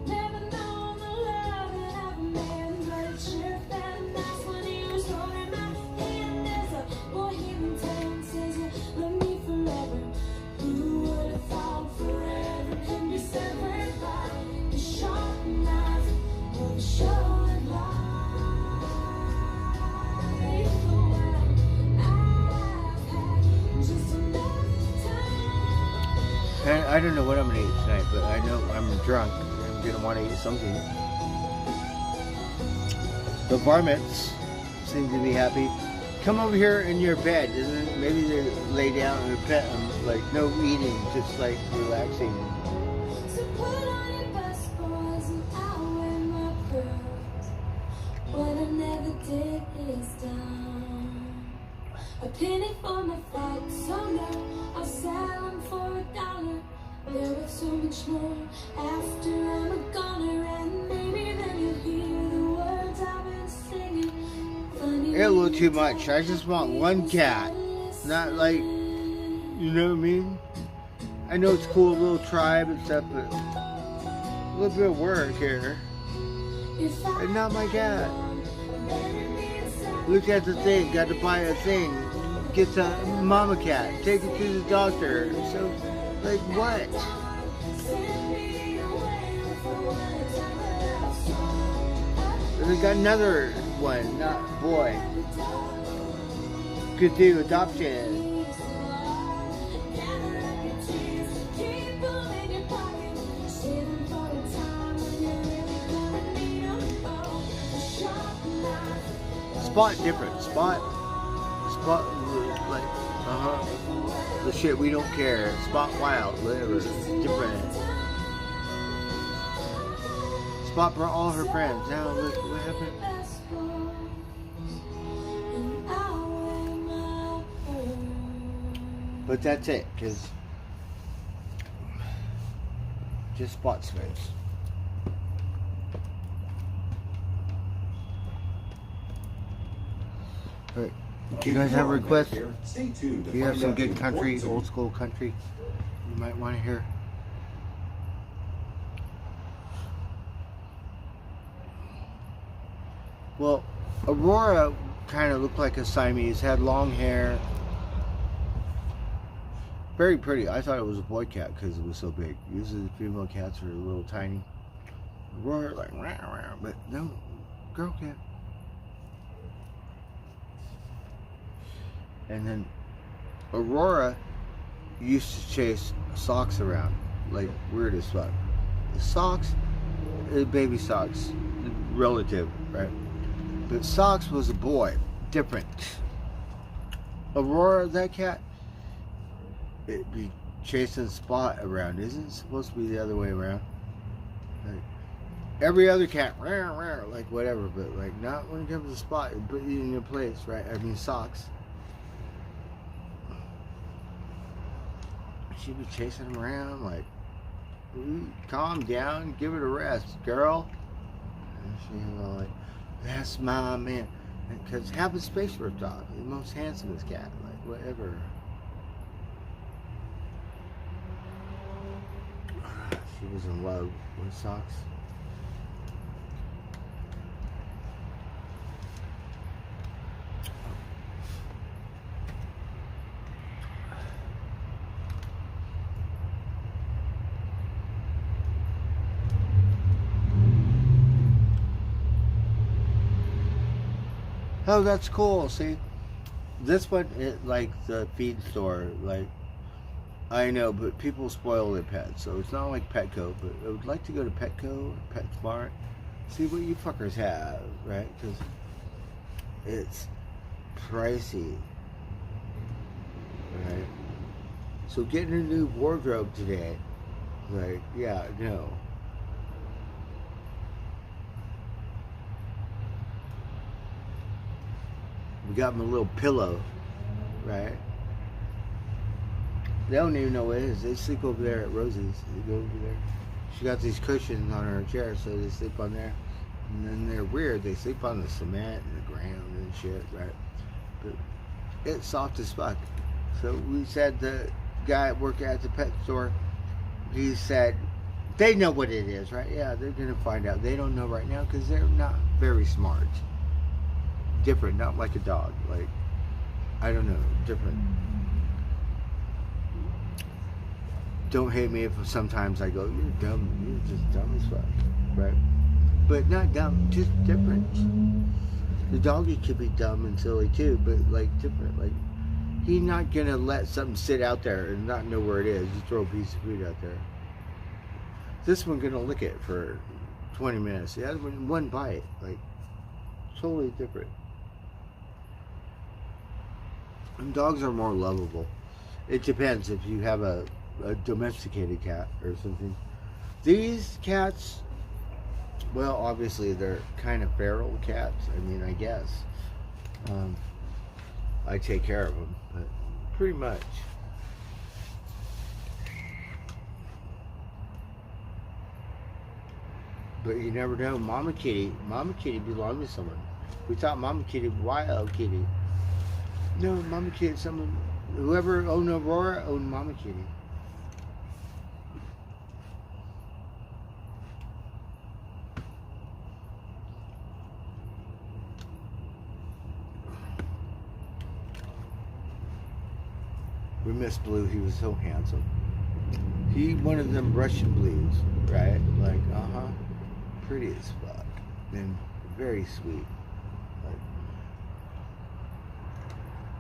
never known the love that I've made, but it sure felt nice when you was holding my hand. There's a bohemian tone says you love me forever. Who would have thought forever can be severed by the sharp knife of a short life? And I don't know what I'm going to eat tonight, but I know I'm drunk. I'm going to want to eat something. The varmints seem to be happy. Come over here in your bed, and then maybe they lay down and pet them, like no eating, just like relaxing. So put on your best boys and I'll wear my pearls. What I never did is done. A penny for my thoughts, so no, I'll sell them for $1. There was so much more after I'm a goner, and maybe then you'll hear the words I've been singing. It's a little too much. I just want one cat. Not like, you know what I mean? I know it's cool, little tribe and stuff, but a little bit of work here. And not my cat. Look at the thing, got to buy a thing. Get a mama cat, take it to the doctor. So, like what? And we got another one, not boy. Could do adoption. Spot different. Spot, like, the shit we don't care. Spot wild, whatever. Different. Spot brought all her friends. Now look what happened. But that's it, because just Spot space. Alright, do you guys have requests? Stay tuned. Do you have some good country, old school country you might want to hear? Well, Aurora kind of looked like a Siamese, had long hair. Very pretty. I thought it was a boy cat because it was so big. Usually the female cats are a little tiny. Aurora like, rah, rah, but no, girl cat. And then Aurora used to chase Socks around, like weird as fuck. Socks, baby Socks, relative, right? But Socks was a boy, different. Aurora, that cat, it'd be chasing Spot around. Isn't it supposed to be the other way around? Like, every other cat, rah, rah, like whatever, but like not when it comes to Spot. It put you in your place, right? I mean Socks. She'd be chasing him around like, calm down, give it a rest, girl. And she's all like, that's my man. Because half his face ripped off. The most handsomest cat, like whatever. She was in love with Socks. Oh, that's cool. See, this one, like the feed store, like, I know, but people spoil their pets, so it's not like Petco, but I would like to go to Petco or PetSmart, see what you fuckers have, right? Because it's pricey, right? So getting a new wardrobe today, like, yeah, no. We got them a little pillow, right? They don't even know what it is. They sleep over there at Rosie's. They go over there. She got these cushions on her chair, so they sleep on there. And then they're weird. They sleep on the cement and the ground and shit, right? But it's soft as fuck. So we said the guy working at the pet store, he said, they know what it is, right? Yeah, they're going to find out. They don't know right now because they're not very smart. Different, not like a dog. Like, I don't know, different. Don't hate me if sometimes I go, you're dumb, you're just dumb as fuck, right? But not dumb, just different. The doggy could be dumb and silly too, but like different. Like, he's not gonna let something sit out there and not know where it is. You throw a piece of food out there. This one gonna lick it for 20 minutes. The other one bite, like totally different. And dogs are more lovable. It depends if you have a domesticated cat or something. These cats, well, obviously they're kind of feral cats. I mean, I guess. I take care of them, but pretty much. But you never know. Mama Kitty belonged to someone. We thought Mama Kitty, Wild Kitty. No, Mama Kitty, someone, whoever owned Aurora owned Mama Kitty. We miss Blue. He was so handsome. He one of them Russian blues, right? Like, pretty as fuck, and very sweet.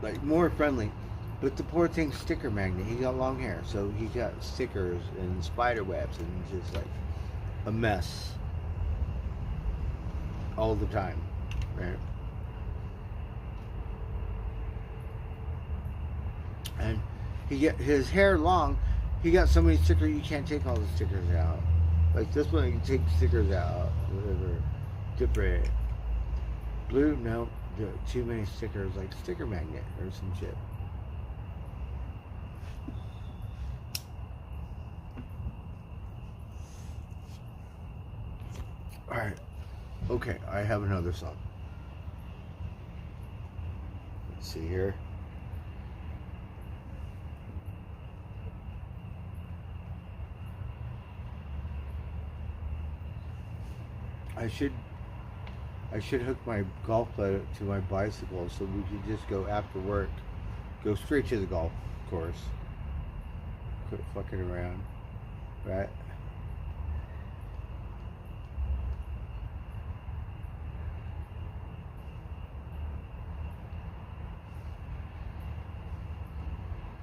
Like more friendly. But the poor thing's sticker magnet. He got long hair, so he got stickers and spider webs, and he's just like a mess all the time, right? And he get his hair long. He got so many stickers, you can't take all the stickers out. Like this one, you can take stickers out, whatever. Different. Blue, no, too many stickers, like sticker magnet or some shit. All right, okay, I have another song. Let's see here. I should hook my golf club to my bicycle so we could just go after work, go straight to the golf course. Quit fucking around, right?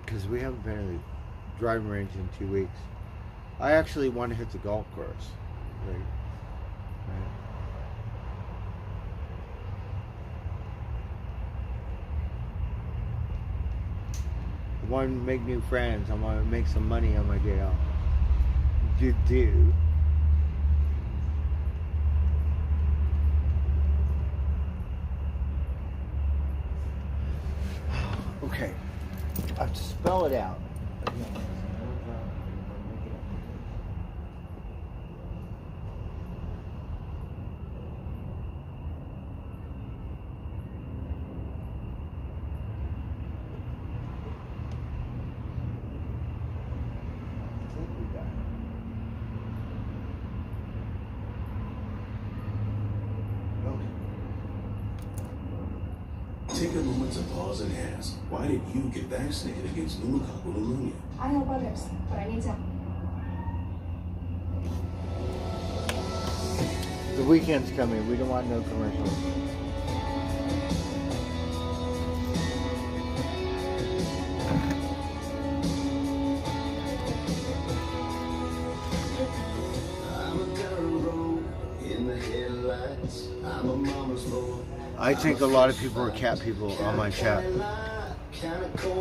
Because we haven't been in the driving range in 2 weeks. I actually want to hit the golf course, right? I want to make new friends. I want to make some money on my day off. Okay. I have to spell it out. Take a moment to pause and ask, why did you get vaccinated against pneumococcal pneumonia? I help others, but I need to. The weekend's coming. We don't want no commercials. I think a lot of people are cat people on my chat.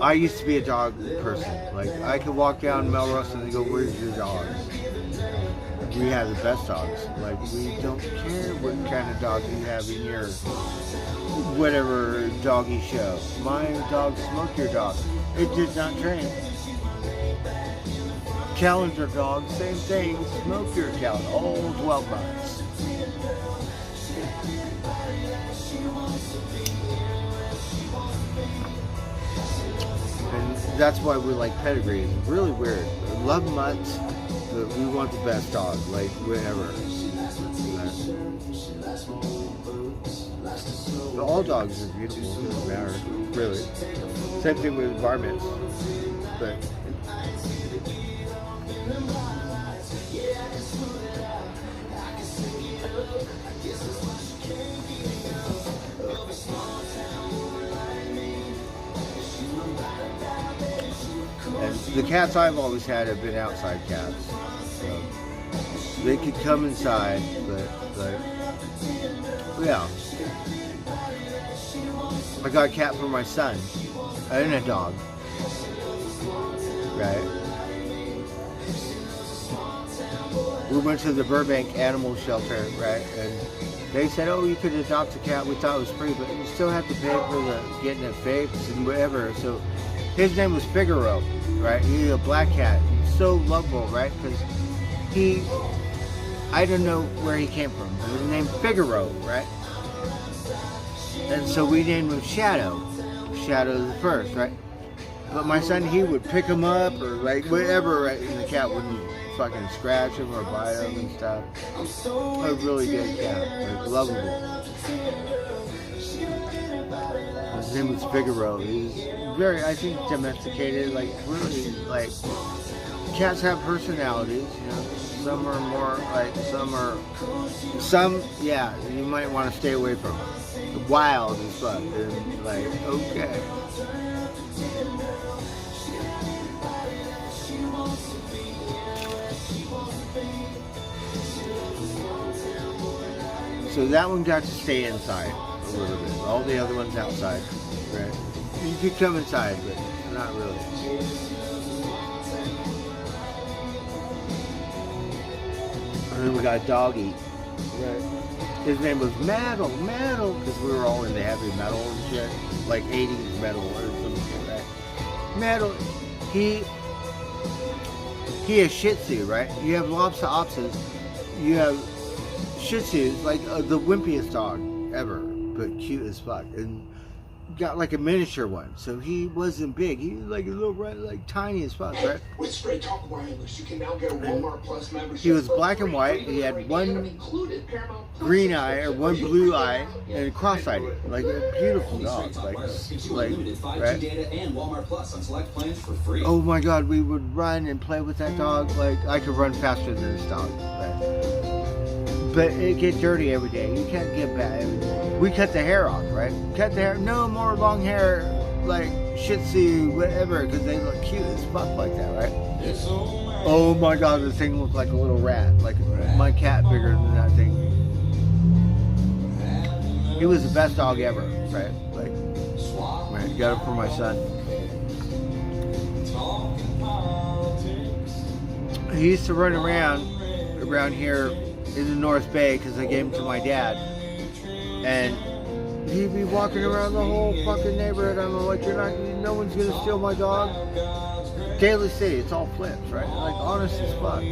I used to be a dog person. Like, I could walk down Melrose and they go, "Where's your dogs?" We have the best dogs. Like, we don't care what kind of dog you have in your whatever doggy show. My dog smoked your dog. It did not train. Calendar dog, same thing. Smoke your calendar. All 12 months. And that's why we like pedigrees. It's really weird. We love mutts, but we want the best dog, like whatever. But all dogs are beautiful, it doesn't matter, really. Same thing with varmints. But and the cats I've always had have been outside cats. So they could come inside, but yeah. I got a cat for my son. and a dog. Right? We went to the Burbank Animal Shelter, right? And they said, oh, you could adopt a cat. We thought it was free, but you still have to pay for the getting it fixed and whatever. So his name was Figaro, right? He's a black cat. He's so lovable, right? Because I don't know where he came from. He was named Figaro, right? And so we named him Shadow. Shadow the first, right? But my son, he would pick him up or like whatever, right? And the cat wouldn't fucking scratch him or bite him and stuff. A really good cat, like lovable. His name was Figaro. He's very, I think, domesticated. Like really, like cats have personalities. You know, some are more like some. Yeah, you might want to stay away from them. Wild as fuck. And like okay. So that one got to stay inside a little bit. All the other ones outside, right? You could come inside, but not really. And then we got Doggy. Right. His name was Metal, because we were all into heavy metal and shit, like 80s metal or something like that. Metal. He is Shih Tzu, right? You have Lhasa Apsos. You have Shih Tzus, like the wimpiest dog ever, but cute as fuck, and got like a miniature one. So he wasn't big. He was like a little, like tiny as fuck, right? With Straight Talk Wireless, you can now get a Walmart Plus membership. He was black and white. He had one green eye or one blue eye and cross-eyed, like a beautiful dog, like right? Oh my God, we would run and play with that dog. Like I could run faster than this dog, right? But it gets dirty every day. You can't get bad. We cut the hair off, right? Cut the hair. No more long hair, like Shih Tzu, whatever, because they look cute as fuck like that, right? Oh my God, the thing looked like a little rat. Like my cat bigger than that thing. He was the best dog ever, right? Like, right, got it for my son. He used to run around here in the North Bay because I gave him to my dad, and he'd be walking around the whole fucking neighborhood. I'm like, no one's gonna steal my dog. Daly City, it's all flips, right? Like honest as fuck.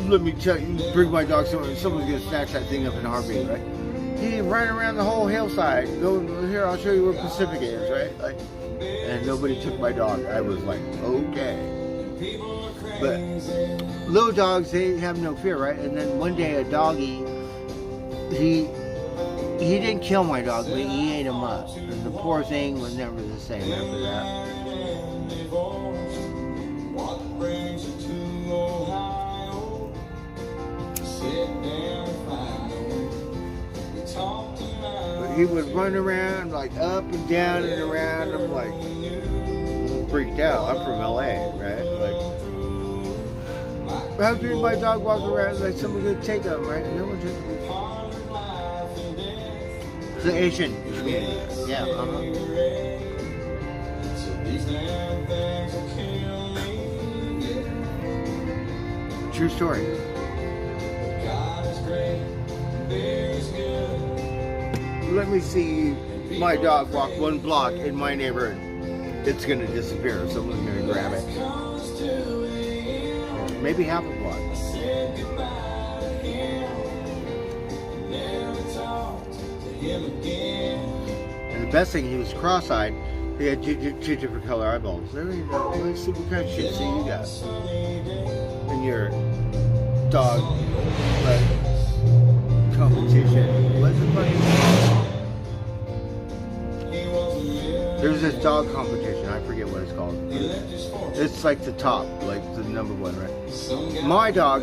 Let me tell you, bring my dog somewhere, someone's gonna snatch that thing up in a heartbeat, right? He ran around the whole hillside. Go here, I'll show you where Pacific is, right? Like, and nobody took my dog. I was like, okay. But little dogs, they have no fear, right? And then one day a doggy, he didn't kill my dog, but he ate him up. And the poor thing was never the same after that. But he would run around like up and down and around. I'm like freaked out. I'm from LA, right? Like, how could my dog walk around like someone could take him, right? No one took him. It's an Asian community. Yeah, True story. Let me see my dog walk one block in my neighborhood. It's gonna disappear. Someone's gonna grab it. Maybe half a block. And the best thing, he was cross-eyed. He had two different color eyeballs. There you go. Let's see what kind of shit you got. And your dog competition. What's the fucking? There's this dog competition. I forget what it's called. It's like the top, like the number one, right? My dog.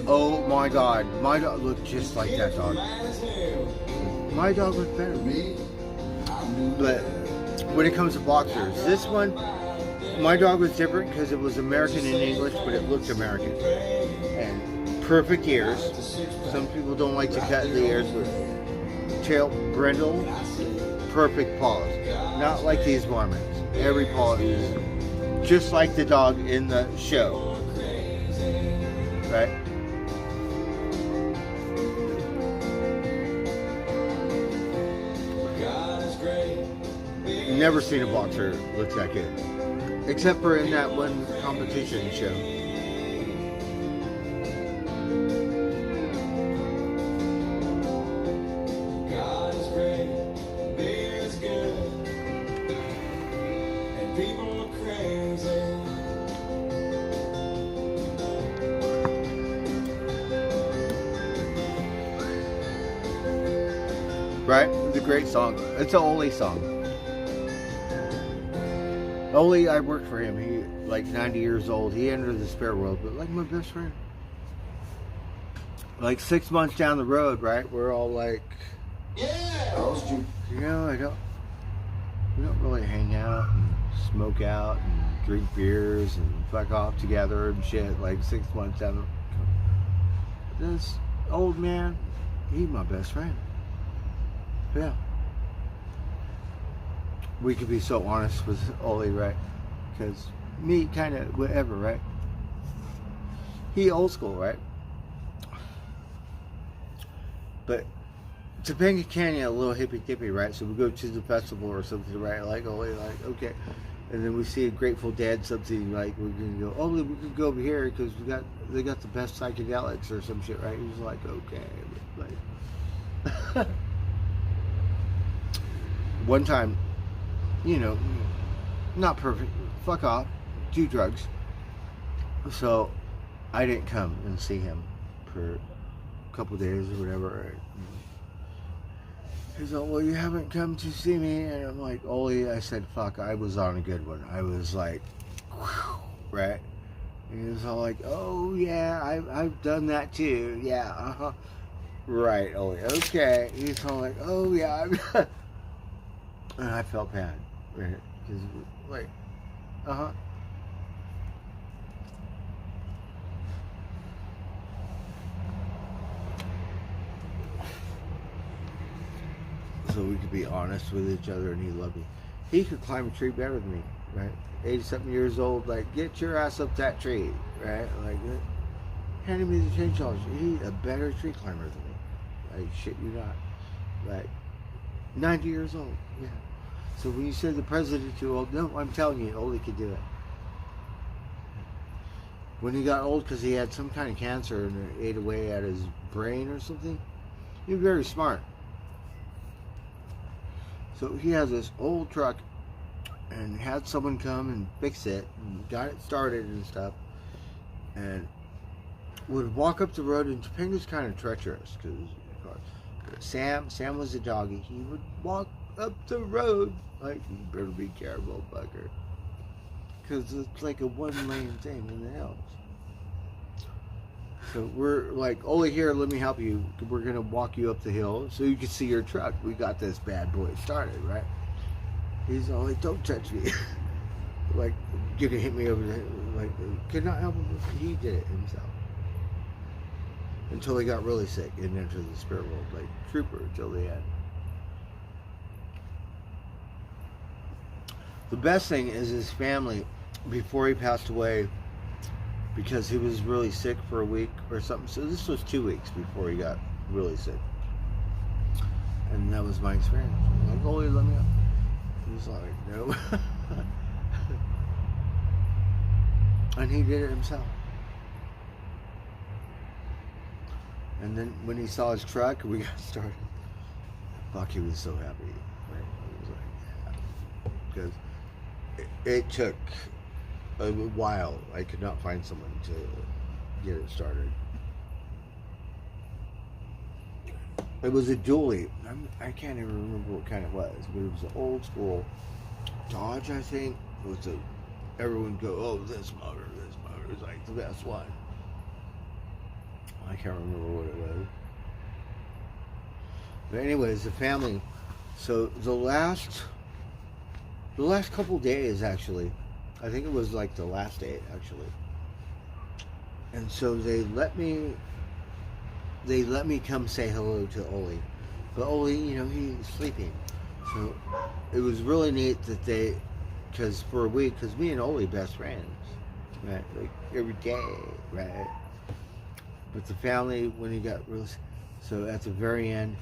Oh my God, my dog looked just like that dog. My dog looked better. But when it comes to boxers, this one, my dog was different because it was American and English, but it looked American. And perfect ears. Some people don't like to cut the ears with tail brindle. Perfect paws. Not like these Mormons. Every politician, just like the dog in the show, right? Never seen a boxer look that good, except for in that one competition show. God is great, beer is good, and people are crazy. Right? It's a great song. It's an Oli song. Oli, I worked for him. He, like 90 years old. He entered the spirit world, but like my best friend. Like 6 months down the road, right? We're all like, yeah, we don't really hang out and smoke out and drink beers and fuck off together and shit. Like 6 months down the this old man, he's my best friend. Yeah. We could be so honest with Oli, right? Because me, kind of, whatever, right? He old school, right? But Topanga Canyon, a little hippy-dippy, right? So we go to the festival or something, right? Like, Oli, like, okay. And then we see a Grateful Dead, something like, we're going to go, Oli, we could go over here because they got the best psychedelics or some shit, right? He was like, okay. Like, one time, you know, not perfect, fuck off, do drugs. So I didn't come and see him for a couple days or whatever. He's like, well, you haven't come to see me. And I'm like, Oli, I said, fuck, I was on a good one. I was like, whew, right? And he was all like, oh yeah, I've done that too. Yeah, uh-huh. Right, Oli, okay. He's all like, oh yeah. And I felt bad. Right? Because, like, uh-huh. So we could be honest with each other, and he loved me. He could climb a tree better than me, right? 80-something years old, like, get your ass up that tree, right? Like, handing me the chain challenge. He's a better tree climber than me. Like, shit you not. Like, 90 years old, yeah. So when you say the president too old, no, I'm telling you, Oli could do it. When he got old because he had some kind of cancer and it ate away at his brain or something, he was very smart. So he has this old truck and had someone come and fix it and got it started and stuff, and would walk up the road, and Topanga's kind of treacherous because Sam was a doggy. He would walk up the road like, you better be careful, fucker, because it's like a one-lane thing in the hills. So we're like, Oli, here, let me help you. We're gonna walk you up the hill so you can see your truck. We got this bad boy started, right? He's all like, don't touch me. Like, you can hit me over the head. Like, could not help him. He did it himself. Until he got really sick and entered the spirit world, like trooper until the end. The best thing is his family, before he passed away, because he was really sick for a week or something. So this was 2 weeks before he got really sick. And that was my experience. I'm like, Oli, let me up. He was like, no. And he did it himself. And then when he saw his truck, we got started. Fuck, he was so happy. Right? He was like, yeah. Because it took a while. I could not find someone to get it started. It was a dually. I can't even remember what kind it was, but it was an old school Dodge, I think. It was everyone go, oh, this motor is like the best one. I can't remember what it was. But anyways, the family. So the last couple days, actually, I think it was like the last day, actually. And so they let me come say hello to Oli. But Oli, you know, he's sleeping. So it was really neat that they, because for a week, because me and Oli best friends, right? Like every day, right? But the family, when he got real, so at the very end,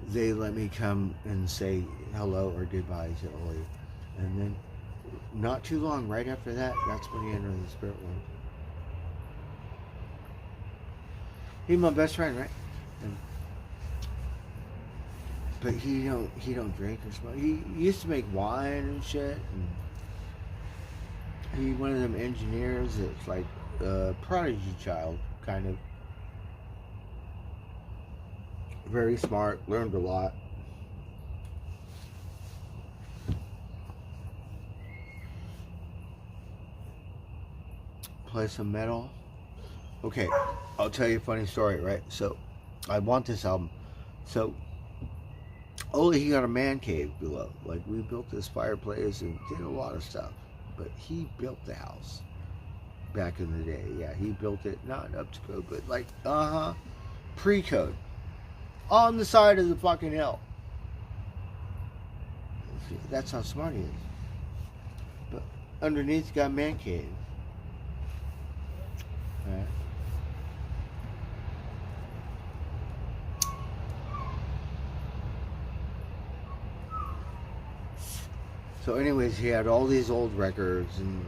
they let me come and say hello or goodbye to Oli. And then not too long, right after that, that's when he entered the spirit world. He's my best friend, right? And, but he don't drink or smoke. He used to make wine and shit. And he one of them engineers that's like a prodigy child, kind of. Very smart, learned a lot. Play some metal. Okay, I'll tell you a funny story, right? So, I want this album. So, he got a man cave below. Like, we built this fireplace and did a lot of stuff. But he built the house back in the day. Yeah, he built it, not up to code, but like, pre-code. On the side of the fucking hill. That's how smart he is. But underneath, you got a man cave. Right. So anyways, he had all these old records and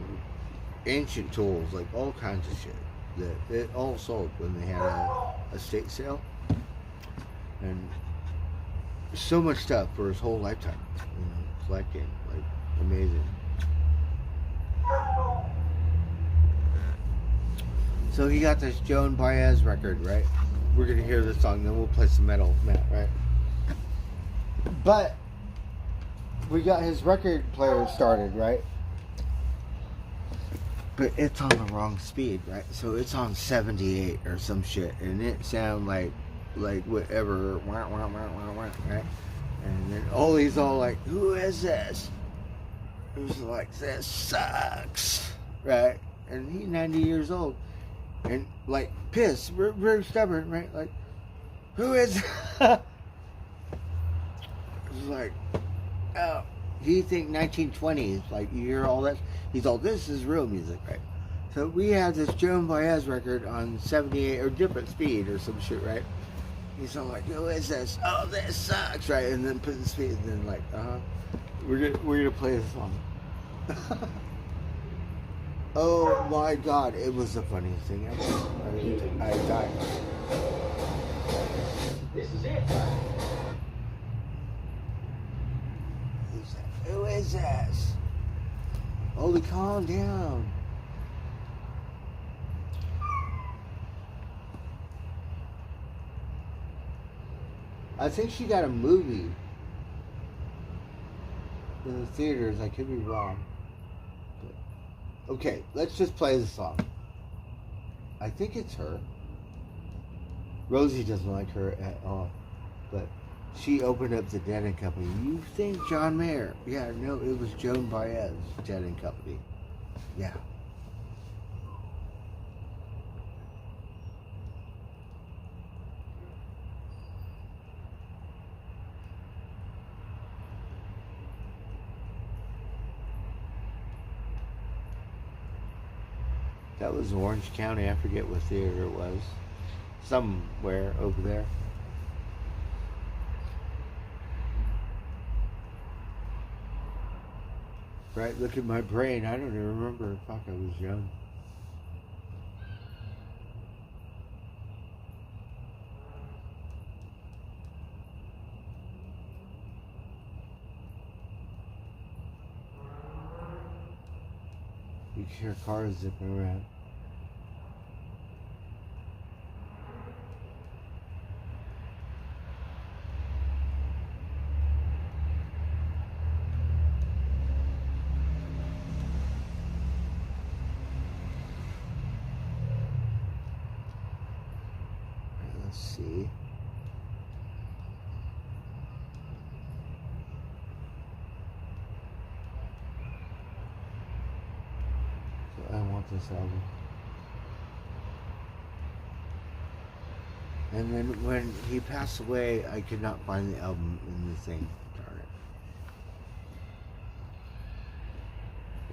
ancient tools, like all kinds of shit. That it all sold when they had a estate sale. And so much stuff for his whole lifetime, collecting, like, amazing. So he got this Joan Baez record, right? We're gonna hear this song, then we'll play some metal, Matt, right? But we got his record player started, right? But it's on the wrong speed, right? So it's on 78 or some shit, and it sounds like whatever, right? And then Oli's all like, who is this? It was like, this sucks, right? And he's 90 years old, and like pissed, very stubborn, right? Like, who is? It was like, oh, he think 1920s, like you hear all that. He's all, this is real music, right? So we had this Joan Baez record on 78 or different speed or some shit, right? He's all like, who is this? Oh, this sucks, right? And then put the speed, and then like, we're gonna play the song. Oh my God, it was the funniest thing ever. I died. This is it. Who is this? Oli, calm down. I think she got a movie in the theaters. I could be wrong. But, okay, let's just play the song. I think it's her. Rosie doesn't like her at all. But she opened up the Dead and Company. You think John Mayer? Yeah, no, it was Joan Baez, Dead and Company. Yeah. That was Orange County. I forget what theater it was. Somewhere over there. Right, look at my brain. I don't even remember. Fuck, I was young. You can hear cars zipping around. Let's see. I want this album. And then when he passed away, I could not find the album in the thing. Darn it.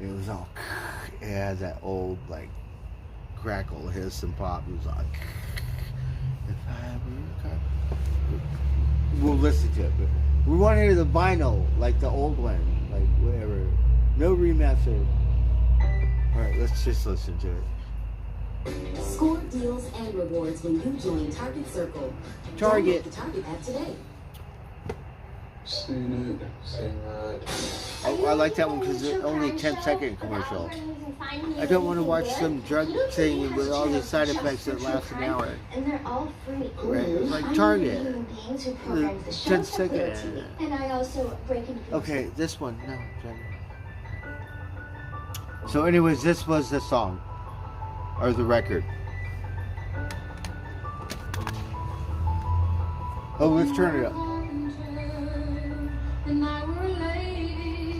It was all. It had that old like crackle, hiss, and pop. It was like. If I were your car. We'll listen to it, but we want to hear the vinyl, like the old one, like whatever. No remaster. All right, let's just listen to it. Score deals and rewards when you join Target Circle. Target. Download the Target app today. Sing it. Oh, I like that one because it's only a 10-second commercial. I don't want to watch some drug thing with all these side effects that last an hour. And they're all free. Right? It's like Target. The 10-second. And I also break into Okay, this one. No, Jenny. So anyways, this was the song. Or the record. Oh, let's turn it up. And I were a lady,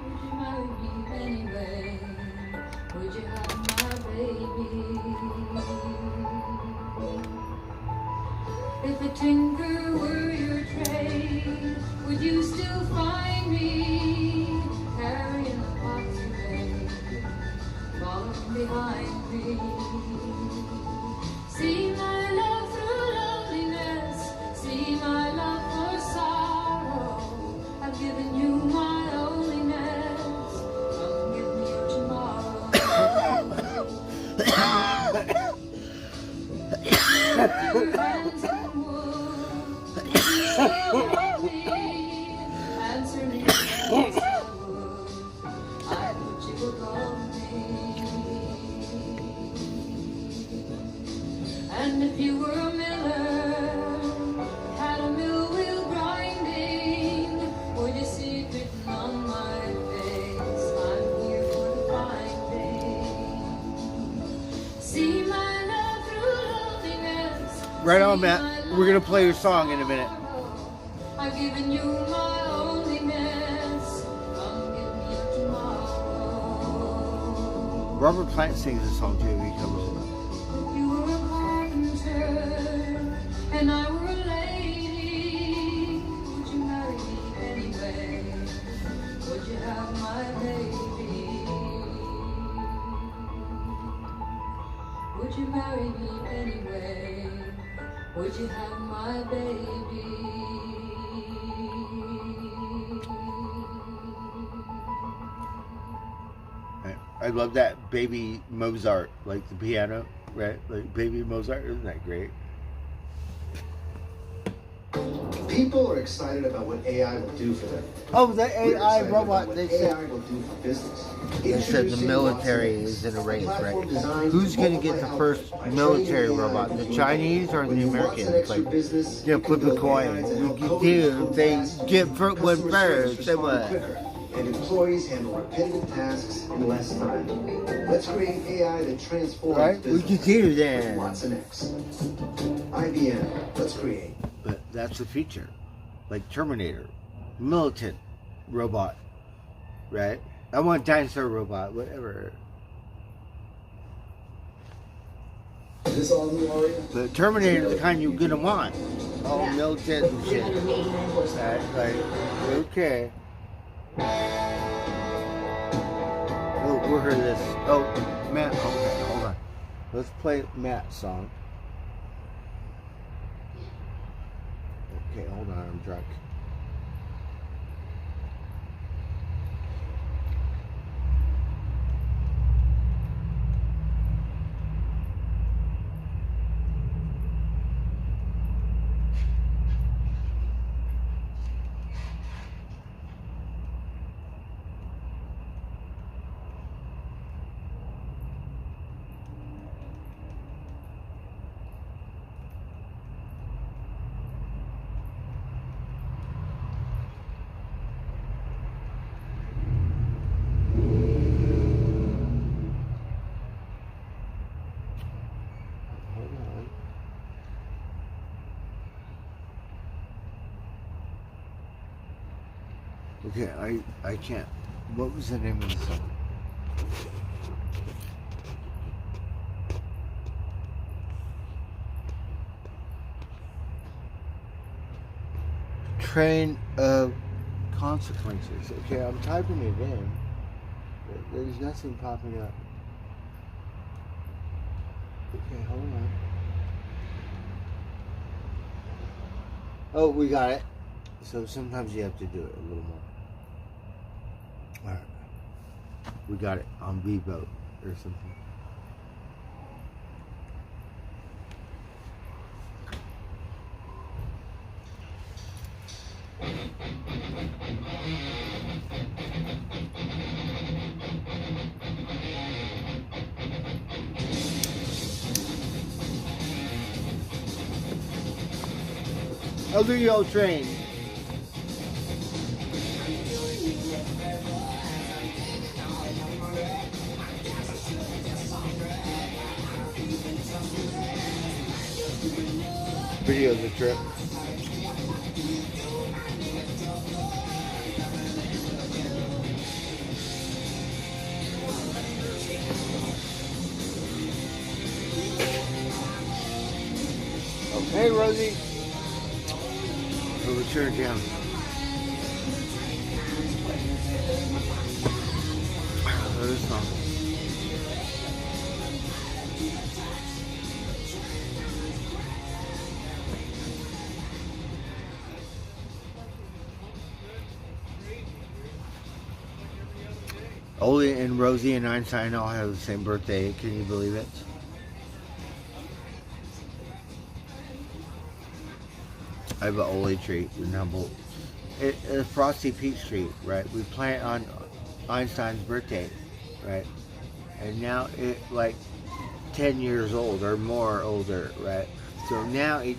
would you marry me anyway? Would you have my baby? If a tinker were your trade, would you still find me carrying the pots you made, following behind me? See my love through loneliness, see my love for sorrow. I've given you my loneliness, come give me your tomorrow. Your hands in wood, answer me, yes I would. I put you above me. And if you were a miller, had a mill wheel grinding, would you see it written on my face? I'm here for the finding. See my love through loneliness. Right on, Matt. We're going to play your song in a minute. I've given you my loneliness. Come give me your tomorrow. Robert Plant sings this song too. He covers it. If you were a carpenter and I were a lady, would you marry me anyway? Would you have my baby? Would you marry me anyway? Would you have my baby? I love that Baby Mozart, like the piano, right? Like Baby Mozart, isn't that great? People are excited about what AI will do for them. Oh, the We're AI excited robot, about they what said. AI will do for business. They said the military is in a race, right? Who's going to get the first military robot? The Chinese or the Americans? Like, yeah, flip a coin. Dude, they get one first, then what? And employees handle repetitive tasks in less time. Let's create AI that transforms Right? We business. can do that. Watson X. IBM. Let's create. But that's the future. Like Terminator. Militant robot. Right? I want dinosaur robot, whatever. Is this all new, Aria? The Terminator is the kind you're gonna want. All militant and shit. Right? Like, okay. Oh, we'll hear this. Oh, Matt. Okay, hold on. Let's play Matt's song. Okay, hold on. I'm drunk. Okay, I can't. What was the name of the song? Train of Consequences. Okay, I'm typing it in. There's nothing popping up. Okay, hold on. Oh, we got it. So sometimes you have to do it a little more. Alright. We got it on Bebo or something. I'll do your old train. Video's a trip. Okay, Rosie. We'll return down. Another song. Oli and Rosie and Einstein all have the same birthday. Can you believe it? I have an Oli tree in Humboldt. It's Frosty Peach Tree, right? We plant on Einstein's birthday, right? And now it's like 10 years old or more older, right? So now it,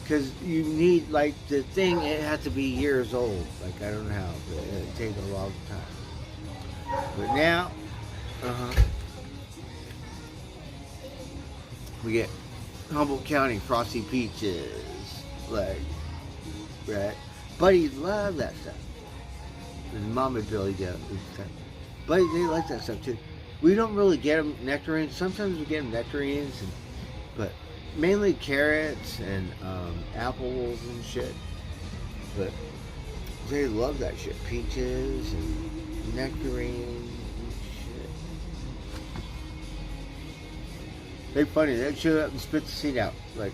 because you need, like, the thing, it has to be years old. Like, I don't know how, but it takes a long time. But now, we get Humboldt County Frosty Peaches, like, right? Buddy loved that stuff. And Mom and Billy do. Buddy, they like that stuff too. We don't really get them nectarines. Sometimes we get them nectarines, but mainly carrots and apples and shit. But they love that shit. Peaches and nectarines and shit. They're funny. They'd show up and spit the seed out. Like,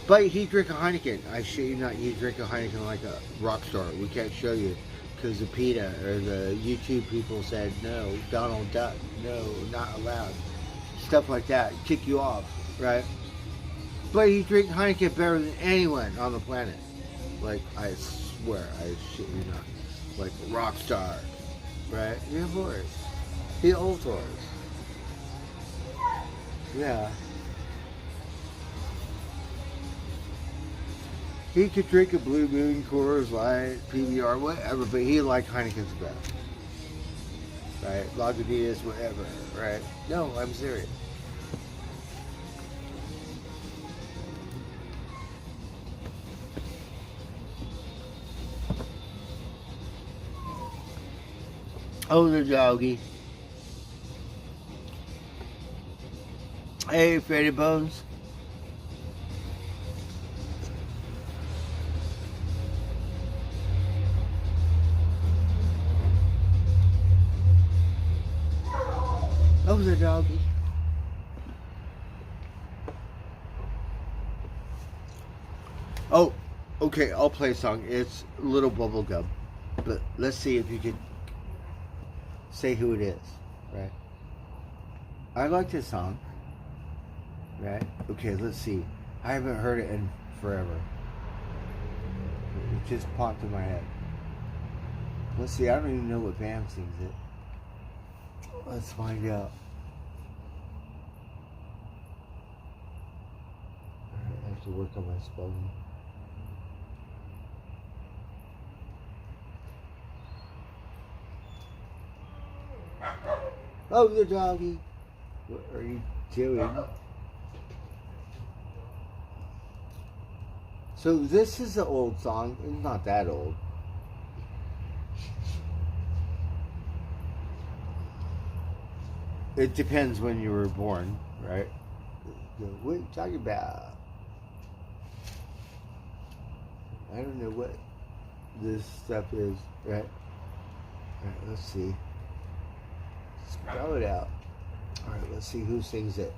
but he drink a Heineken. I shit you not, you drink a Heineken like a rock star. We can't show you because the PETA or the YouTube people said no, Donald Duck, no, not allowed. Stuff like that. Kick you off, right? But he drink Heineken better than anyone on the planet. Like, I swear, I shit you not. Like a rock star. Right? Yeah, of course. The old horse. Yeah. He could drink a Blue Moon, Coors Light, PBR, whatever, but he liked Heineken's best. Right? Lagunitas, whatever, right? No, I'm serious. Oh, the doggy. Hey, Freddy Bones. Oh, the doggy. Oh, okay, I'll play a song. It's Little Bubblegum. But let's see if you can say who it is, right? I like this song, right? Okay, let's see. I haven't heard it in forever. It just popped in my head. Let's see, I don't even know what band sings it. Let's find out. I have to work on my spelling. Oh, the doggy. What are you doing? So this is an old song. It's not that old. It depends when you were born, right? What are you talking about? I don't know what this stuff is, right? Alright, let's see. Spell it out. All right, let's see who sings it.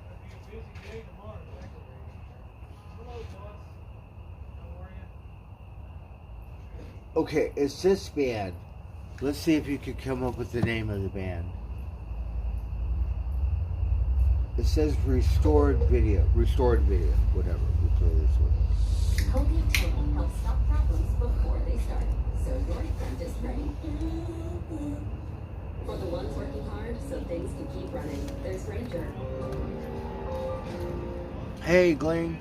Okay, it's this band. Let's see if you can come up with the name of the band. It says restored video, whatever. We'll throw this one. Colgate Total helps stop problems before they start, so your front is ready. For the ones working hard, so things can keep running, there's Ranger. Hey, Glenn.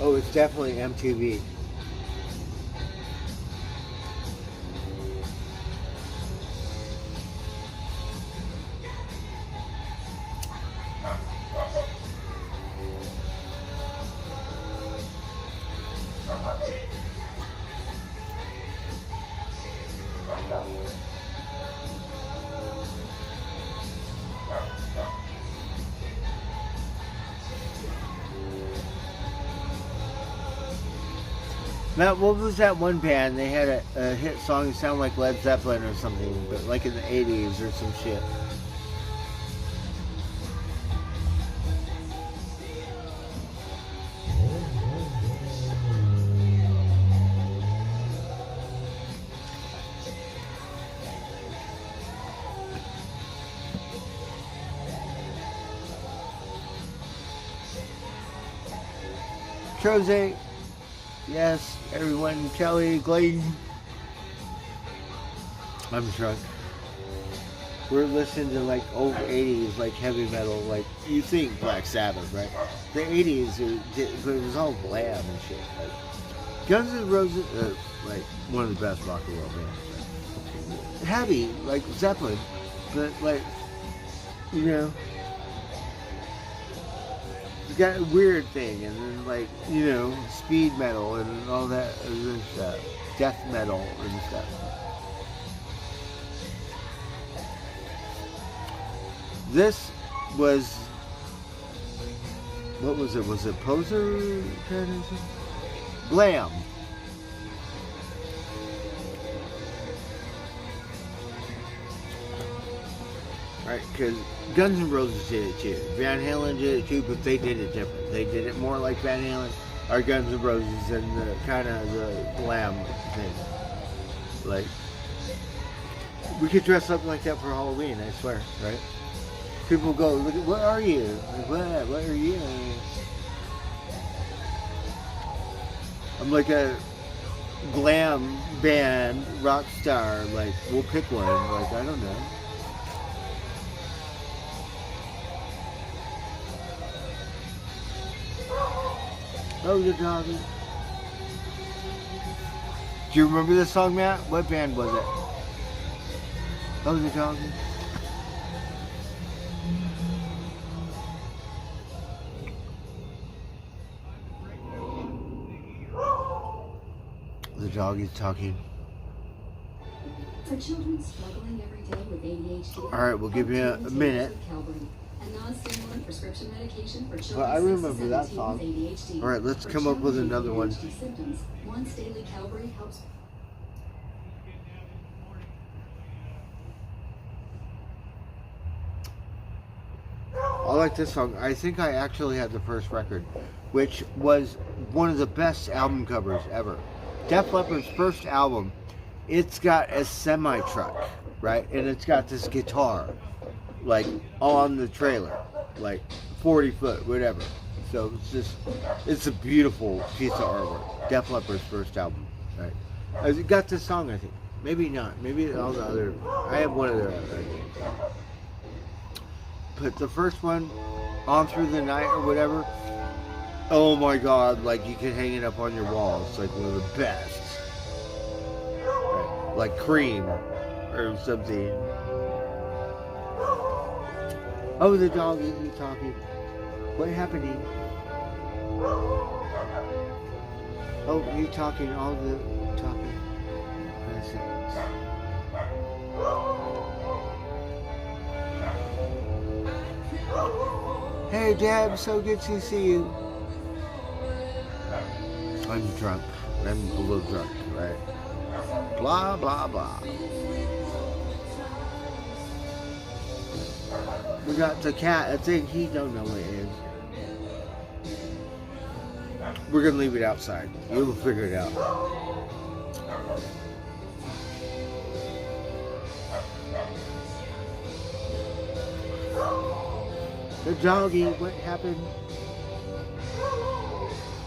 Oh, it's definitely MTV. Matt, what was that one band? They had a hit song that sounded like Led Zeppelin or something, but like in the 80s or some shit. Jose. Yes, everyone, Kelly, Glayton. I'm drunk. We're listening to like old 80s, like heavy metal, like you think Black Sabbath, right? The 80s, it was all glam and shit. Like, Guns N' Roses, like one of the best rock and roll bands. Right? Heavy, like Zeppelin, but like, you know. Got a weird thing, and then like, you know, speed metal and all that other stuff, death metal and stuff. This was, what was it? Was it Poser? Glam. Right, because Guns N' Roses did it too. Van Halen did it too, but they did it different. They did it more like Van Halen or Guns N' Roses and the kind of the glam thing. Like, we could dress up like that for Halloween, I swear, right? People go, look at, what are you? Like, what are you? I'm like a glam band rock star. Like, we'll pick one. Like, I don't know. Oh, the doggy. Do you remember this song, Matt? What band was it? Oh, the doggy. The doggy's talking. For children struggling every day with ADHD, all right, we'll give you a minute. A non-stimulant prescription medication for children. Well, I remember that song. ADHD. All right, let's come up with another one. Symptoms. Once daily Calibre helps. I like this song. I think I actually had the first record, which was one of the best album covers ever. Def Leppard's first album. It's got a semi-truck, right? And it's got this guitar, like, on the trailer, like 40 foot, whatever. So it's just, it's a beautiful piece of artwork. Def Leppard's first album, right? It got this song, I think. Maybe not. Maybe all the other, I have one of their other. But the first one, On Through the Night or whatever, oh my God, like you could hang it up on your wall. It's like one of the best. Right. Like Cream or something. Oh, the dog is talking. What happening? Oh, you talking, all the talking. That's it. Hey, Dad, so good to see you. I'm drunk. I'm a little drunk, right? Blah, blah, blah. We got the cat. I think he don't know what it is. We're going to leave it outside. You'll figure it out. The doggy, what happened?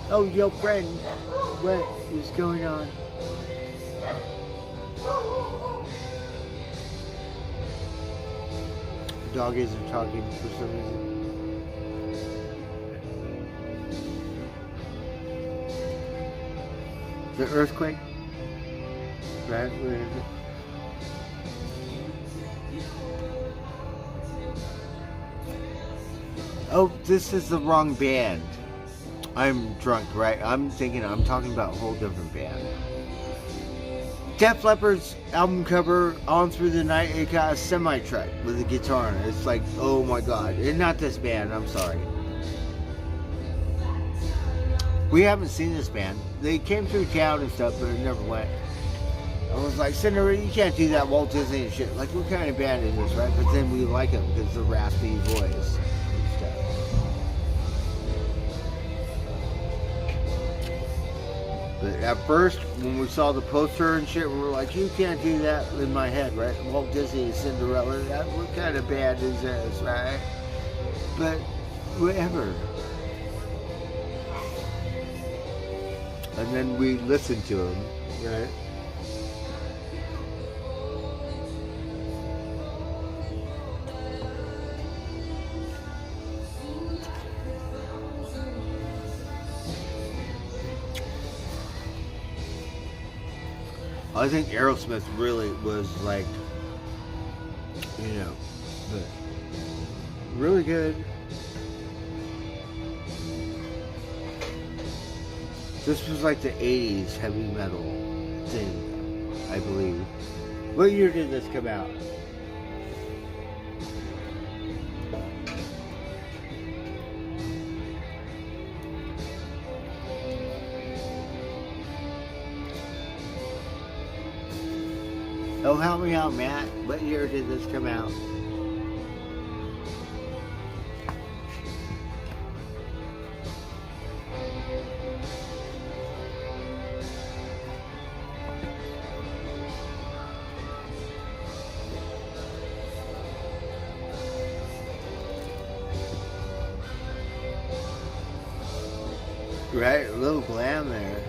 Oh, your friend, what is going on? The doggies are talking for some reason. The earthquake? Right, where is it? Oh, this is the wrong band. I'm drunk, right? I'm talking about a whole different band. Def Leppard's album cover, On Through the Night, it got a semi-truck with a guitar. It's like, oh my god. It's not this band, I'm sorry. We haven't seen this band. They came through town and stuff, but it never went. I was like, Cinderella, you can't do that Walt Disney and shit. Like, what kind of band is this, right? But then we like them because of the raspy voice. But at first, when we saw the poster and shit, we were like, you can't do that in my head, right? Walt Disney and Cinderella, what kind of band is this, right? But, whatever. And then we listened to him, right? I think Aerosmith really was like, you know, really good. This was like the 80s heavy metal thing, I believe. What year did this come out? Oh, help me out, Matt. What year did this come out? Right, a little glam there.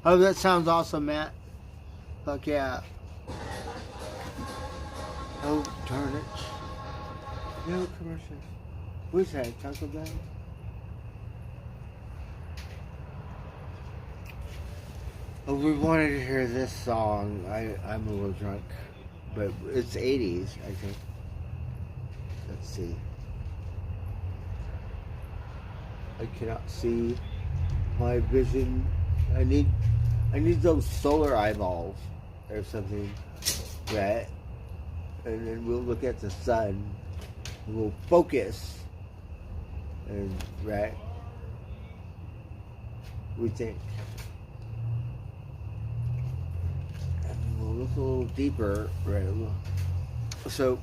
Oh, that sounds awesome, Matt. Fuck yeah. Oh, darn it. No commercials. Who's that? Taco Bell? Oh, we wanted to hear this song. I'm a little drunk. But it's 80s, I think. Let's see. I cannot see my vision. I need those solar eyeballs or something, right? And then we'll look at the sun. And we'll focus, and right, we think. And we'll look a little deeper, right? So,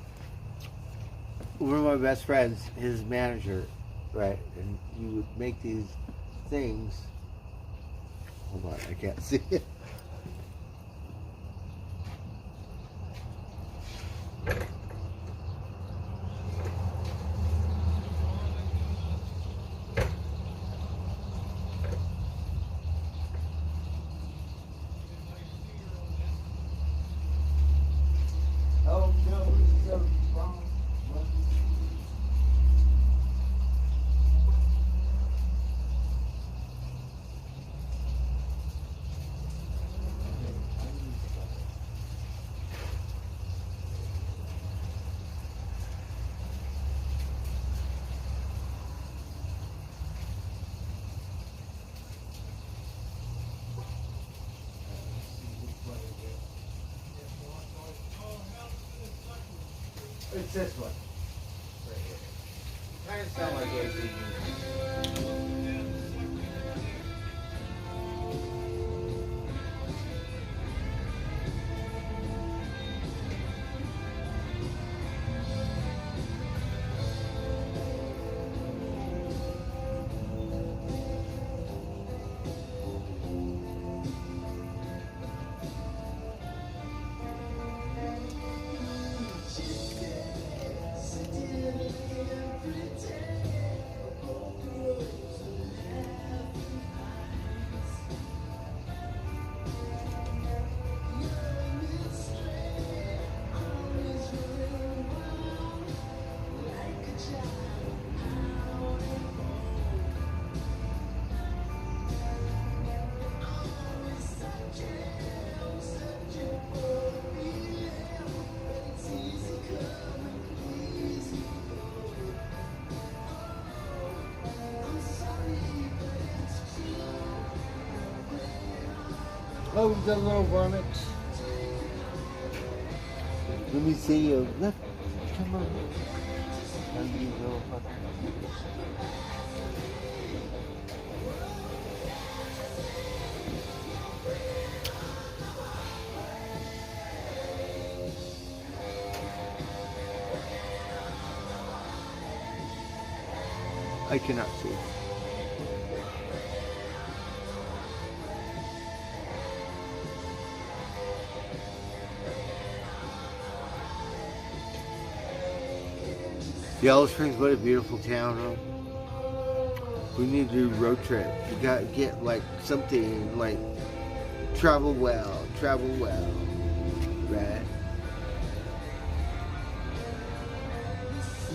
one of my best friends, his manager, right, and you would make these things. Hold on, I can't see it. Oh no, it's so wrong. It's this one. Right here. Kind of sound like ACDC. Oh, the little varmint. Let me see you. Look, come on. You little fucker. I cannot see. Yellow Springs, what a beautiful town, huh? We need to do a road trip. We gotta get like something like travel well, right?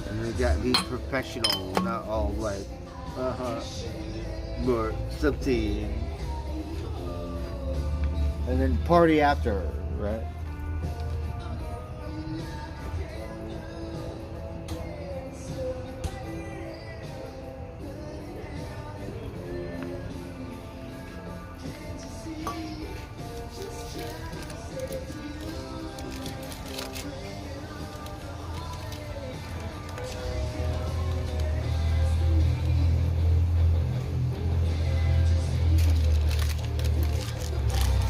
And we gotta be professional, not all like, or something. And then party after, right?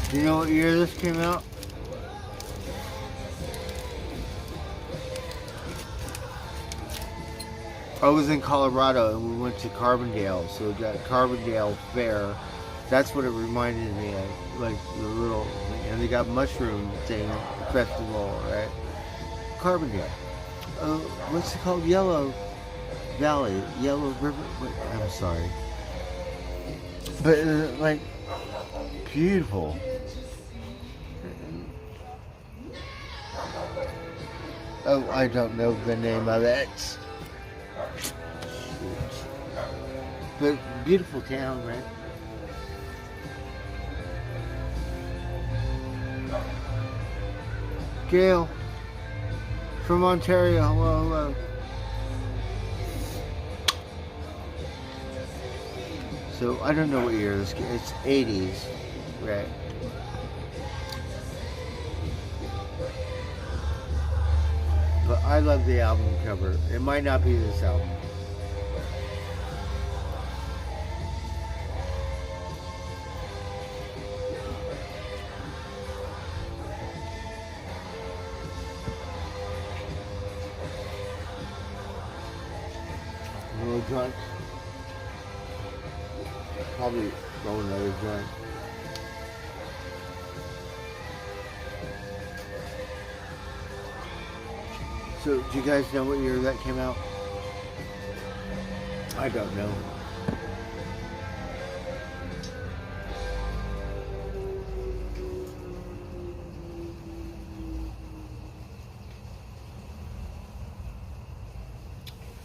Do you know what year this came out? I was in Colorado and we went to Carbondale, so we got Carbondale Fair. That's what it reminded me of, like the little, and they got mushroom thing festival, right? Carbondale. What's it called? Yellow Valley, Yellow River. I'm sorry, but like beautiful. Oh, I don't know the name of it. But beautiful town, right? Gail from Ontario. Hello, hello. So I don't know what year this. It's 80s, right? But I love the album cover. It might not be this album. A little joint. Probably roll another joint. So, do you guys know what year that came out? I don't know.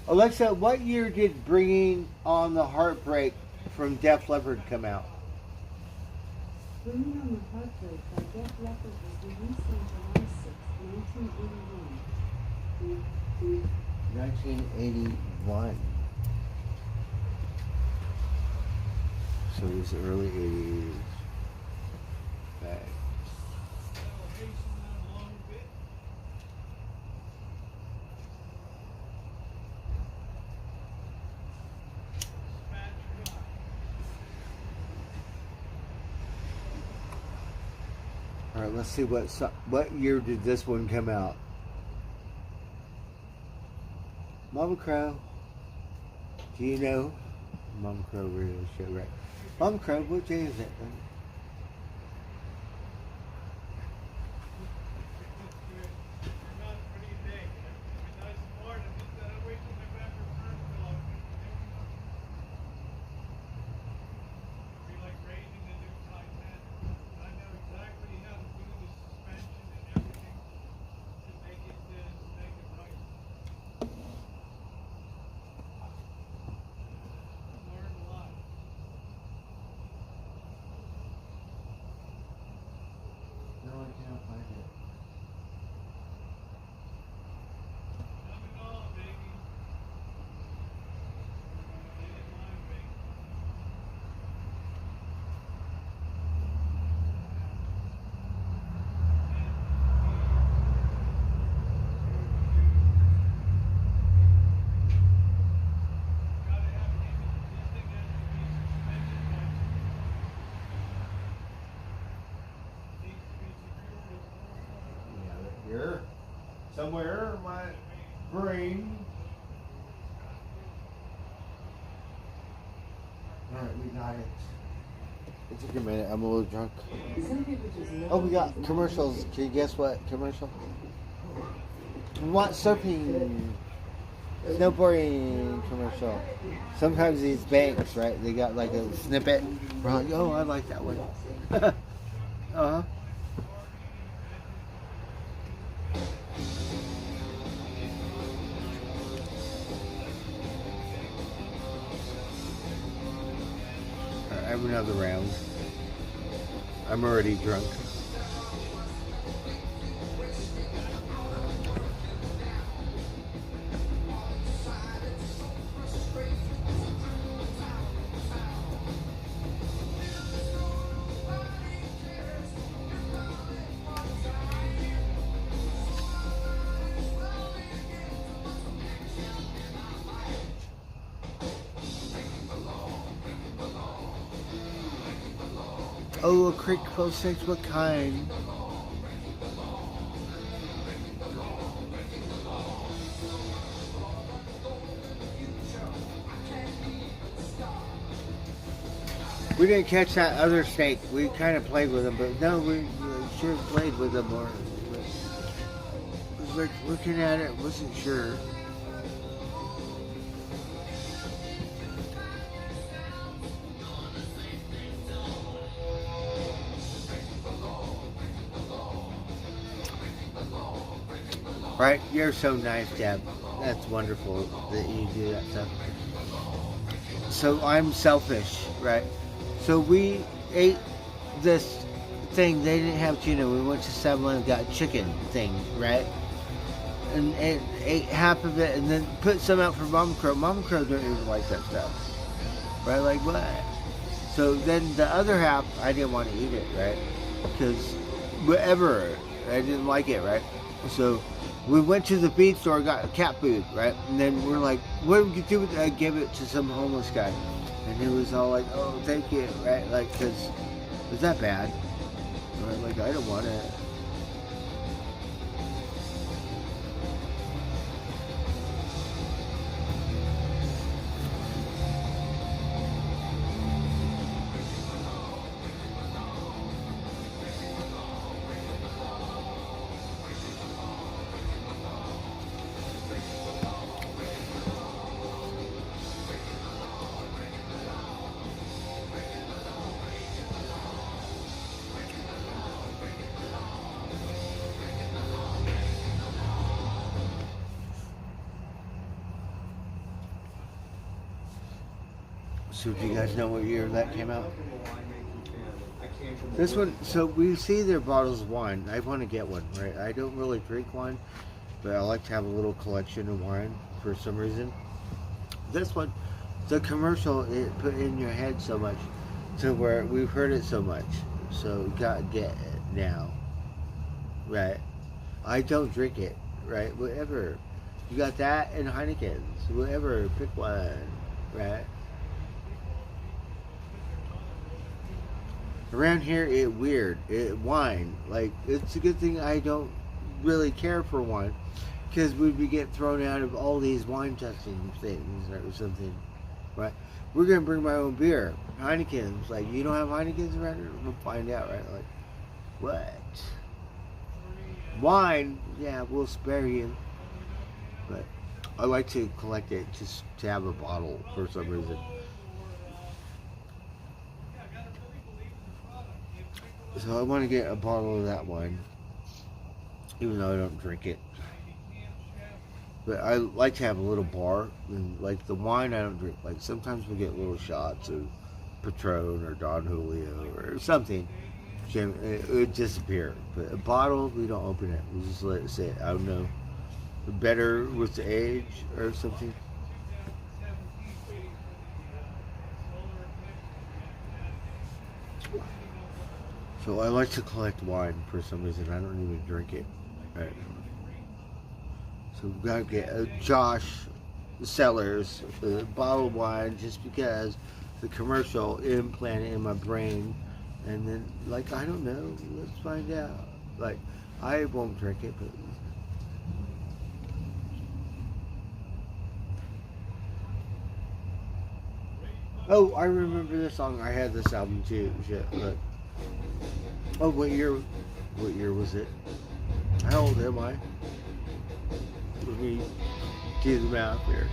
Alexa, what year did Bringing on the Heartbreak from Def Leppard come out? Bringing on the Heartbreak by Def Leppard was released on July 6, 1981. 1981. So it was early 80s. Okay. All right, let's see what year did this one come out. Mama Crow. Do you know? Mama Crow radio show, right? Mama Crow, what day is it? Here, somewhere in my brain. All right, we got it. It took a minute. I'm a little drunk. Oh, we got commercials. Can you guess what commercial? We want surfing, snowboarding commercial. Sometimes these banks, right? They got like a snippet. We're like, oh, I like that one. Uh-huh. I have another round. I'm already drunk. Oh, a creek close six, what kind? We didn't catch that other snake. We kind of played with them, but no, we should have played with them more. I was like looking at it, wasn't sure. Right? You're so nice, Deb. That's wonderful that you do that stuff. So I'm selfish, right? So we ate this thing. They didn't have tuna. We went to 7-Eleven and got chicken thing, right? And ate half of it and then put some out for Mama Crow. Mama Crow don't even like that stuff. Right? Like what? So then the other half, I didn't want to eat it, right? Because whatever, I didn't like it, right? So we went to the feed store, got cat food, right? And then we're like, what do we do with it? I gave it to some homeless guy. And he was all like, oh, thank you, right? Like, because, was that bad? Right? Like, I don't want it. So do you guys know what year that came out? This one, so we see their bottles of wine. I want to get one, right? I don't really drink wine, but I like to have a little collection of wine for some reason. This one, the commercial, it put in your head so much to where we've heard it so much. So you gotta get it now, right? I don't drink it, right? Whatever. You got that and Heineken's, whatever, pick one, right? Around here, wine. Like, it's a good thing I don't really care for wine, because we'd be getting thrown out of all these wine testing things or something, right? We're gonna bring my own beer, Heineken's. Like, you don't have Heineken's around here? We'll find out, right? Like, what? Wine, yeah, we'll spare you, but I like to collect it just to have a bottle for some reason. So I want to get a bottle of that wine, even though I don't drink it. But I like to have a little bar, and like the wine I don't drink. Like sometimes we get little shots of Patron or Don Julio or something. It would disappear. But a bottle, we don't open it. We just let it sit. I don't know. Better with the age or something. So I like to collect wine for some reason. I don't even drink it. Right. So we've got to get Josh Sellers a bottle of wine just because the commercial implanted in my brain. And then, like, I don't know. Let's find out. Like, I won't drink it, but... Oh, I remember this song. I had this album too. Shit, look. Oh, what year was it? How old am I? Let me do the math here.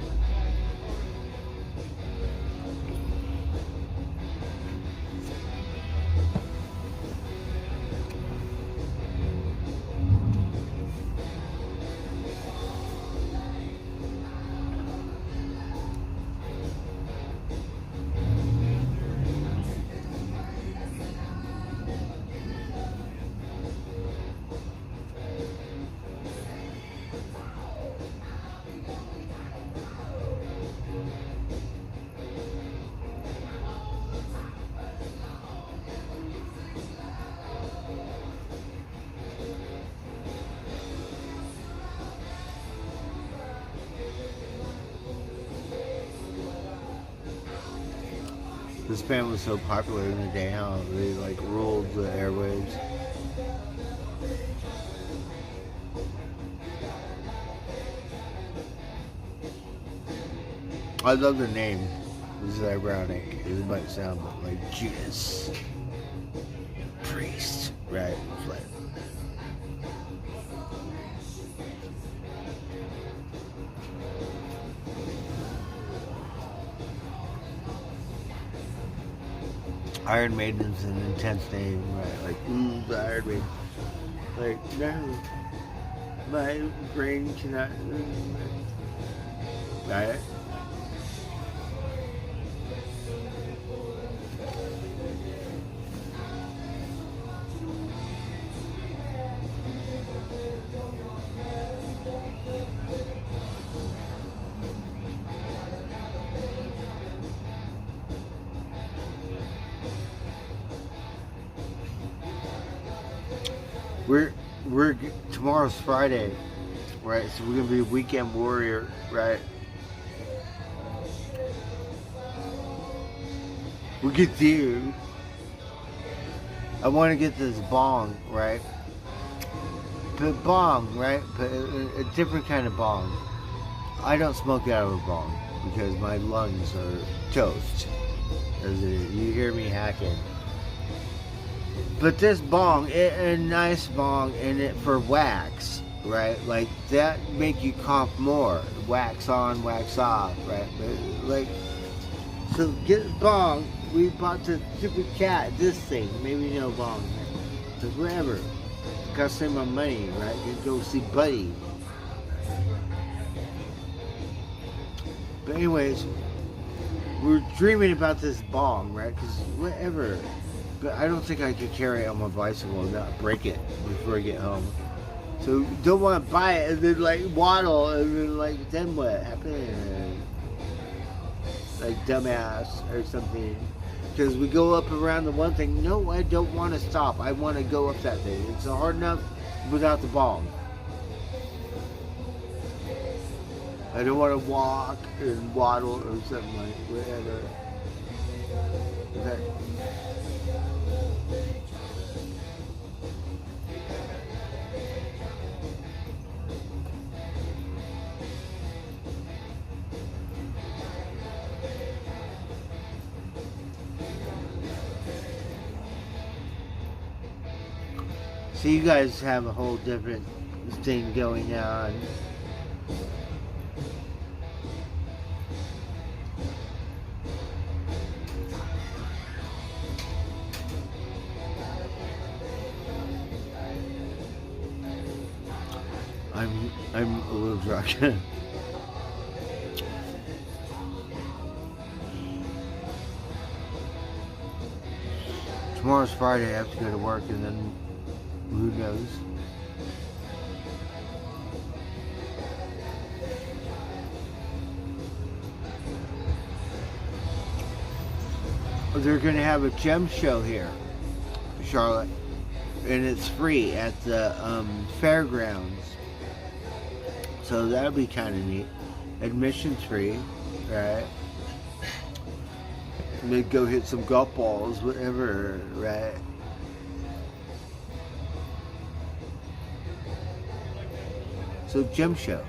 This band was so popular in the day, how they like ruled the airwaves. I love the name. This is ironic. It might sound like Judas Priest, right? It's like, Iron Maiden's an intense name, right? Like, ooh, the Iron Maiden. Like, no, my brain cannot. Right? We're tomorrow's Friday, right? So we're gonna be a weekend warrior, right? We could do. I want to get this bong, right? But bong, right? But a different kind of bong. I don't smoke out of a bong because my lungs are toast. As it is. You hear me hacking. But this bong, a nice bong in it for wax, right? Like that make you cough more. Wax on, wax off, right? But, like, so get a bong. We bought the stupid cat, this thing. Maybe no bong. But whatever. Gotta save my money, right? You go see Buddy. But anyways, we're dreaming about this bong, right? Because whatever. But I don't think I could carry it on my bicycle and not break it before I get home. So don't want to buy it and then like waddle and then like then what happens? Like dumbass or something. Because we go up around the one thing. No, I don't want to stop. I want to go up that thing. It's hard enough without the bong. I don't want to walk and waddle or something like whatever. That, So you guys have a whole different thing going on. I'm a little drunk. Tomorrow's Friday, I have to go to work, and then who knows? They're going to have a gem show here, Charlotte, and it's free at the fairgrounds. So that'll be kind of neat. Admission's free, right? Maybe go hit some golf balls, whatever, right? So gem show.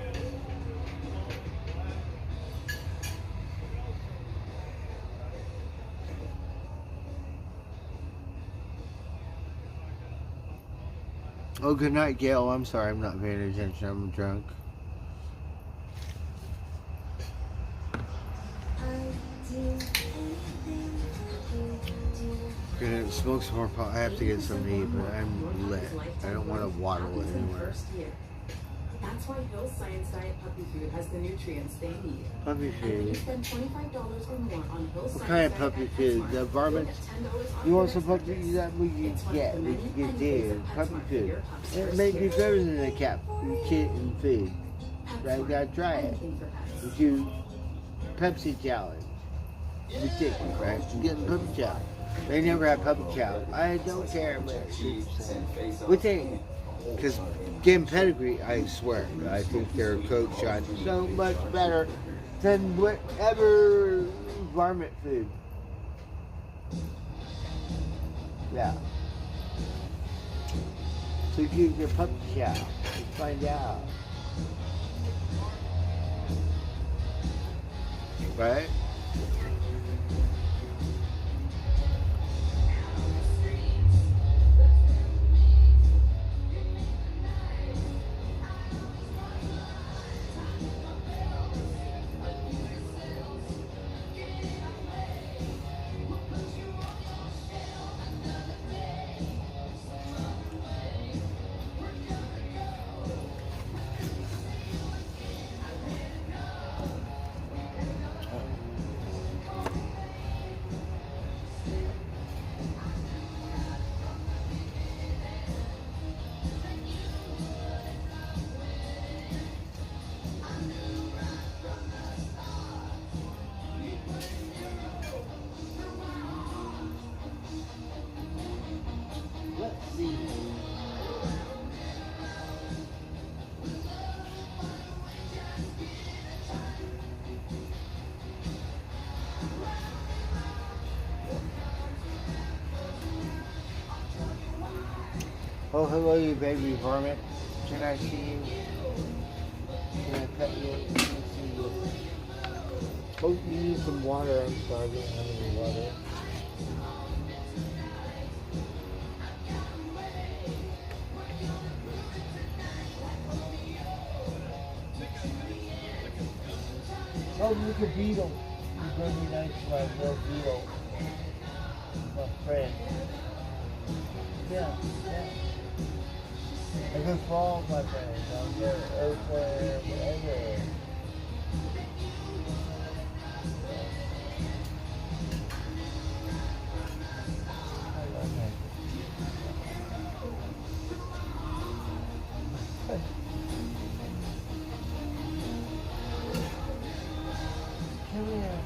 Oh, good night, Gail. I'm sorry, I'm not paying attention. I'm drunk. Gonna smoke some more pot. I have to get some to eat, but I'm lit. I don't want to waddle anywhere. That's why Hill's Science Diet Puppy Food has the nutrients they need. Puppy And when you food. spend $25 or more on Hill's What Science kind of Diet puppy at food? PetSmart, The varmint? you'll get $10 off You want your some next puppy? purchase. That what you It's one get. of What the many you get benefits there. of Puppy PetSmart for food. your pups It first may be year. better than a cat, kitten food. Right? You gotta try it. Anything for pets. If you Pepsi challenge. Ridiculous, right? You get puppy chow. They never have puppy chow. I don't care what you say. What they, because game pedigree, I swear, I think their coach shot so much better than whatever varmint food. Yeah. So give your puppy chow. Let's find out. Right? Let's see. Oh, hello, you baby varmint. Can I see you? Can I pet you? Can I see you? Oh, you need some water. I'm sorry, I don't have any water. Oh, look at Beetle. He's going to be nice to my little Beetle. My friend. Yeah, yeah. I go for all my friends. I'll go Oakland, whatever. I love him. Come here.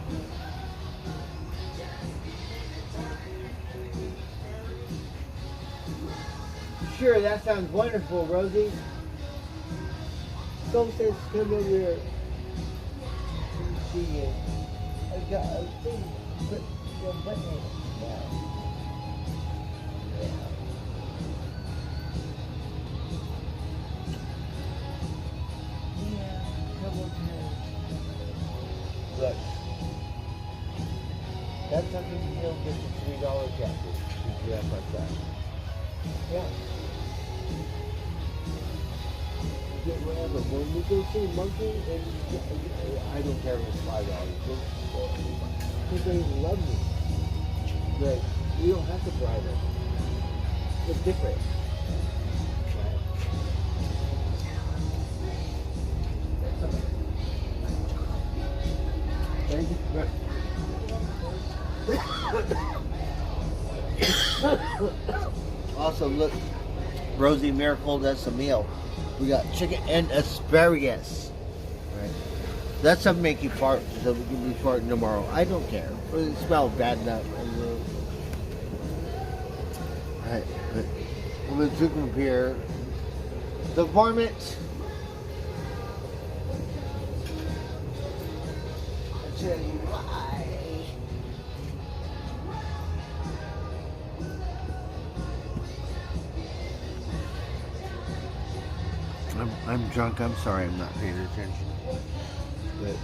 Sure, that sounds wonderful, Rosie. Go says come over here. See you. I got a thing. Put your button in it. Yeah. Yeah, come over here. Look. That's something you don't get the $3 jacket. You have like that. Yeah. get whatever. When we go see Monkey, and I don't care if it's $5. Because they love me. But you don't have to bribe it. It's different. Right? Thank you. Also, look, Rosie Miracle, that's a meal. We got chicken and asparagus. Right? That's something to make you fart, so we can be farting tomorrow. I don't care. It smells bad enough. Alright, but I'm gonna drink from here. The varmint. I'll tell you why. I'm drunk. I'm sorry. I'm not paying attention. But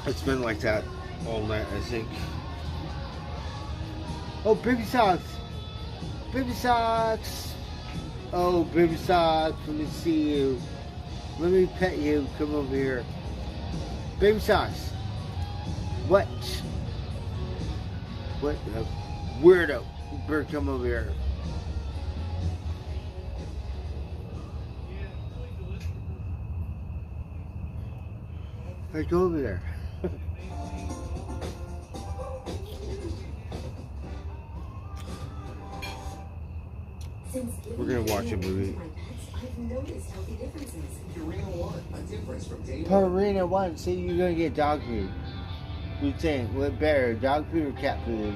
it's been like that all night, I think. Oh, baby socks. Baby socks. Oh, baby socks. Let me see you. Let me pet you. Come over here. Baby socks. What? What a weirdo. You better come over here. Hey, go over there. We're gonna watch a movie. I've noticed healthy differences. Purina One, a difference from day one. Purina One. See, you're gonna get dog food. We think what better, dog food or cat food?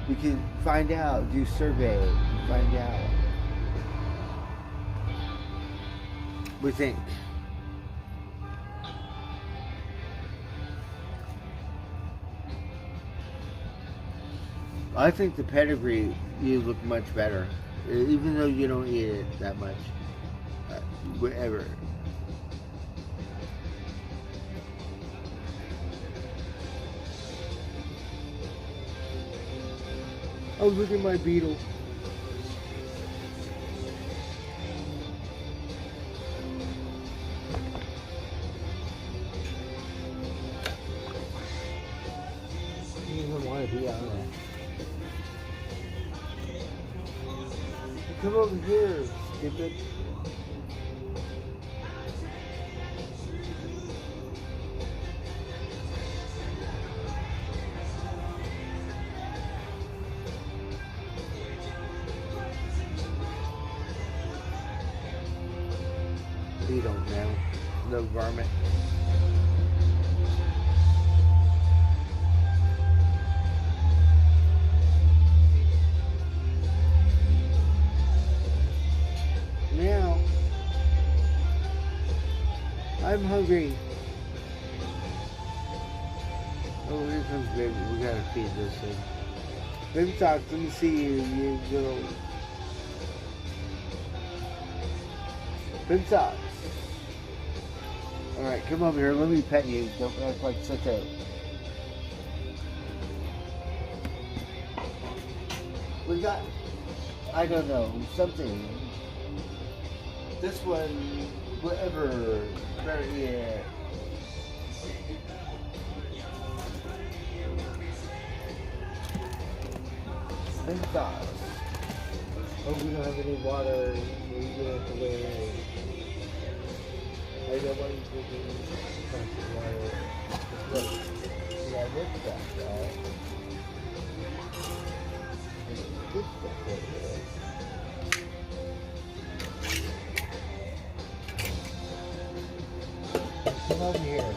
We can find out. Do survey. Find out. We think. I think the pedigree, you look much better, even though you don't eat it that much. Whatever. Oh, look at my beetle. He doesn't want to be on there. Come over here, stupid. You don't know. The varmint. Now, I'm hungry. Oh, here comes baby. We gotta feed this thing. Baby talk, let me see you, you little. Baby talk. Alright, come over here. Let me pet you. Don't act like such a. We got. I don't know. Something. This one, whatever, yeah. And thoughts. Oh, we don't have any water. We don't have to wait. I don't want you drinking constant water. Look, yeah, look at that, right? Look at that right there. Come over here.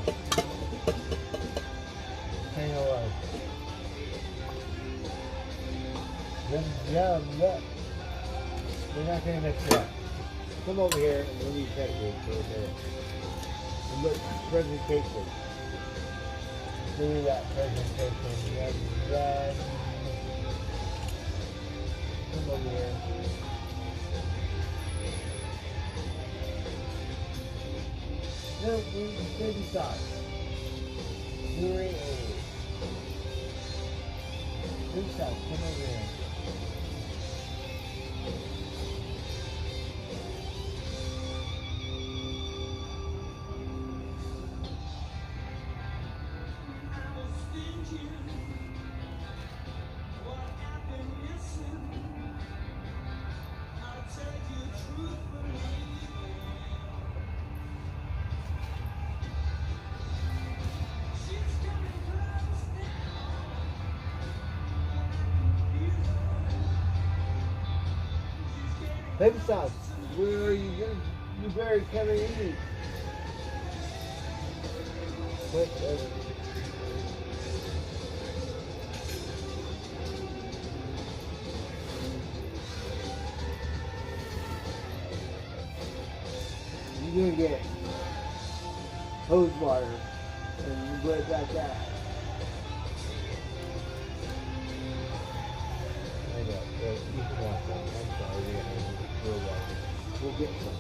Say hello. Look. We're not going to mix it up. Come over here and let me pet you for a minute. And look, presentation. Do that presentation. Run. Come over here. No, baby socks. Baby socks, come over here. Baby sauce, where are you going? You better come and eat. Whatever. You're gonna get hose water and you put it like that. I know, but you can watch that. I'm sorry, we'll watch it. We'll get some.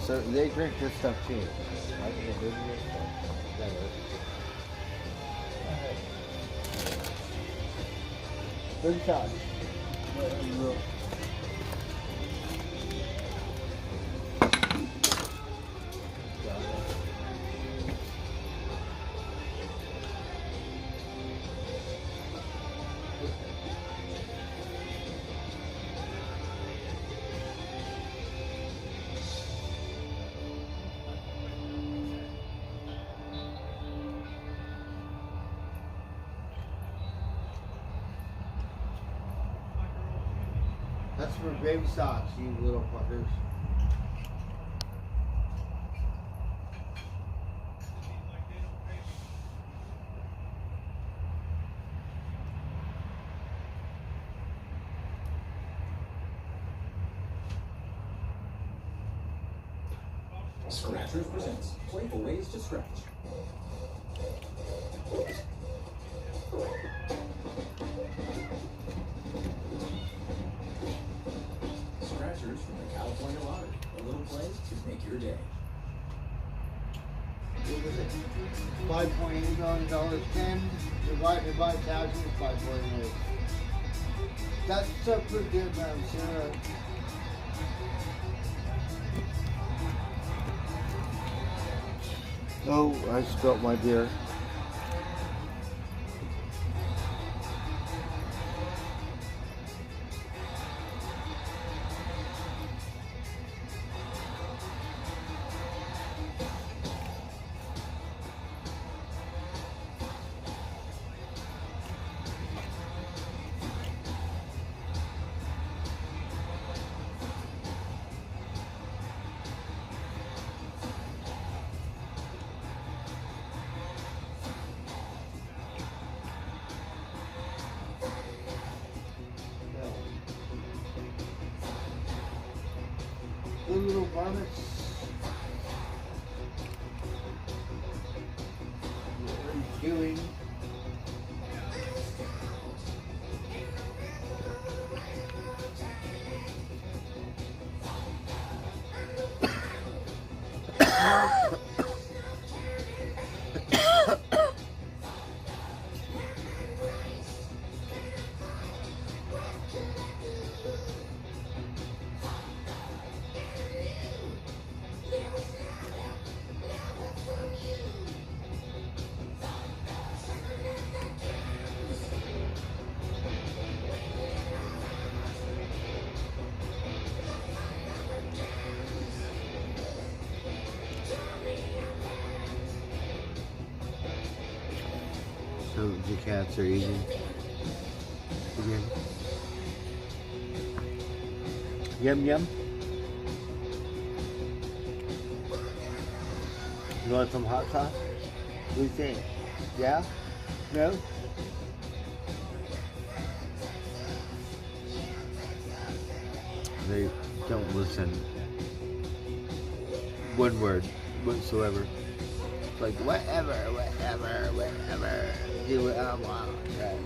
So they drink this stuff too. I think they drink this stuff. That works. Good shot. That's for baby socks, you little fuckers. Scratchers presents Playful Ways to Scratch. Scratchers from the California Lottery. A little play to make your day. What was it? $5.8 million, 10 divided by 1,000 is 5.8. That's so pretty good, man. Sure. Oh, I spilt my beer. The little varmints. What are you doing? So the cats are eating again. Yum yum. You want some hot sauce? What do you think? Yeah? No? They don't listen one word whatsoever. Like whatever, do what I want. Right?